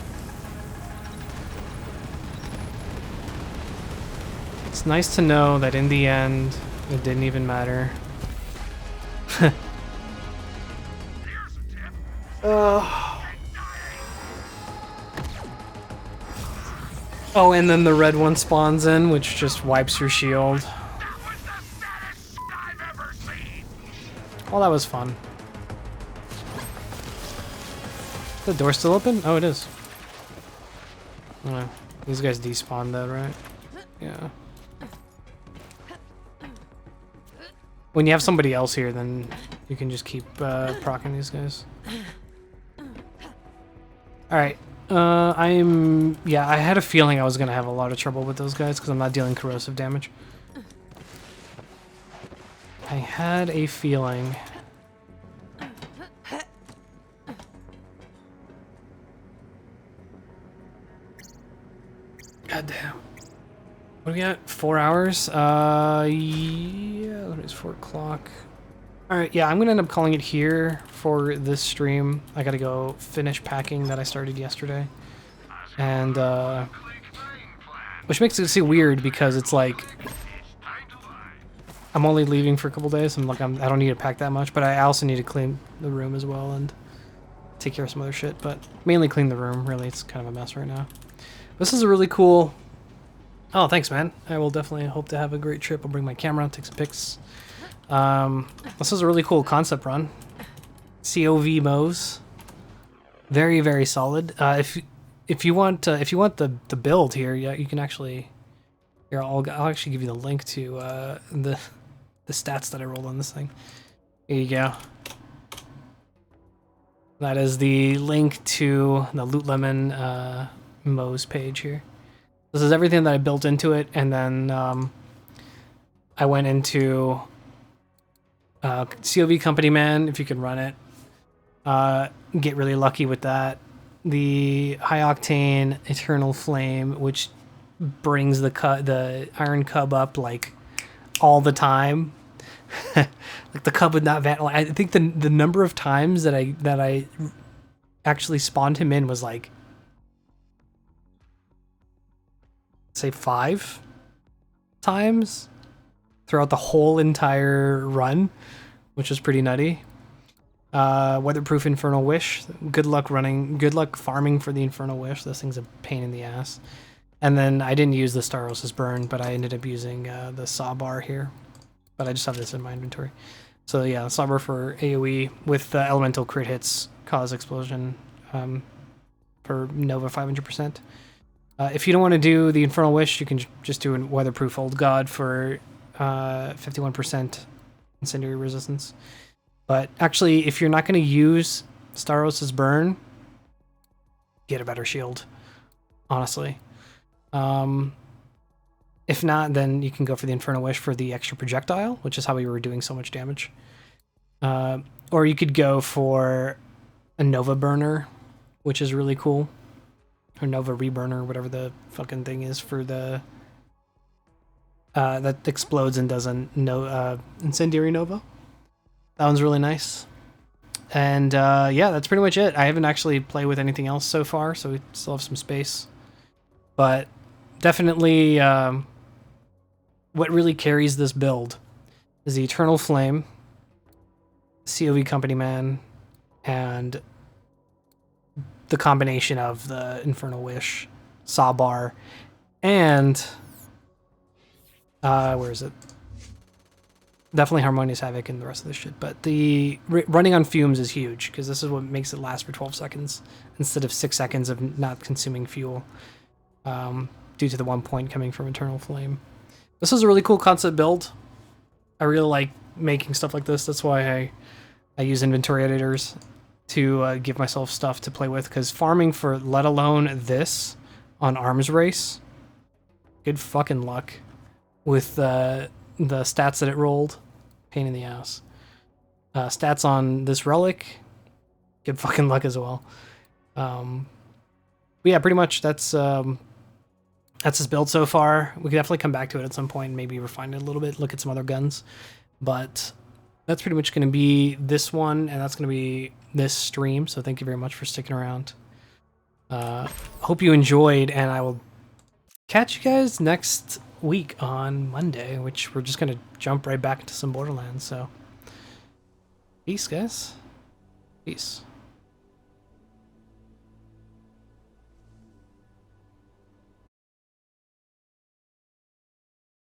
It's nice to know that in the end, it didn't even matter. Oh, and then the red one spawns in, which just wipes your shield. Well, that was fun. Is the door still open? Oh, it is. Oh, these guys despawned though, right? Yeah. When you have somebody else here, then you can just keep proccing these guys. Alright. Yeah, I had a feeling I was going to have a lot of trouble with those guys because I'm not dealing corrosive damage. I had a feeling. God damn. What do we got? 4 hours? Yeah, it's 4 o'clock. Alright, yeah, I'm gonna end up calling it here for this stream. I gotta go finish packing that I started yesterday. And, which makes it seem weird because it's like, I'm only leaving for a couple days. I don't need to pack that much, but I also need to clean the room as well and take care of some other shit, but mainly clean the room, really. It's kind of a mess right now. This is a really cool... Oh, thanks, man. I will definitely hope to have a great trip. I'll bring my camera, take some pics. This is a really cool concept run. COV Moze. Very, very solid. If you want the build here, yeah, you can actually... Here, I'll actually give you the link to the stats that I rolled on this thing. Here you go. That is the link to the Loot Lemon Moze page here. This is everything that I built into it, and then I went into COV Company Man, if you can run it. Get really lucky with that. The High Octane Eternal Flame, which brings the Iron Cub up like all the time. Like the cub would not vandal. I think the number of times that I actually spawned him in was like, say 5 times throughout the whole entire run, which was pretty nutty. Weatherproof Infernal Wish. Good luck farming for the Infernal Wish. This thing's a pain in the ass. And then I didn't use the Staros' Burn, but I ended up using the Sawbar here. But I just have this in my inventory. So yeah, Sawbar for AoE with elemental crit hits, cause explosion for Nova 500%. If you don't want to do the Infernal Wish, you can just do a Weatherproof Old God for 51% Incendiary resistance. But actually, if you're not going to use Staros' Burn, get a better shield, honestly. If not, then you can go for the Infernal Wish for the extra projectile, which is how we were doing so much damage. Or you could go for a Nova Burner, which is really cool. Or Nova Reburner, whatever the fucking thing is for the... that explodes and does a Incendiary Nova. That one's really nice. And yeah, that's pretty much it. I haven't actually played with anything else so far, so we still have some space. But definitely what really carries this build is the Eternal Flame, COV Company Man, and the combination of the Infernal Wish, Sawbar, and where is it? Definitely Harmonious Havoc and the rest of this shit. But the running on Fumes is huge, because this is what makes it last for 12 seconds instead of 6 seconds of not consuming fuel, due to the 1 point coming from Eternal Flame. This is a really cool concept build. I really like making stuff like this. That's why I use inventory editors to give myself stuff to play with, because farming for let alone this on Arms Race, good fucking luck with the stats that it rolled. Pain in the ass. Stats on this relic, good fucking luck as well. But yeah, pretty much that's his build so far. We could definitely come back to it at some point and maybe refine it a little bit, look at some other guns. But that's pretty much going to be this one, and that's going to be this stream. So thank you very much for sticking around. Hope you enjoyed, and I will catch you guys next week on Monday, which we're just going to jump right back into some Borderlands. So peace, guys. Peace.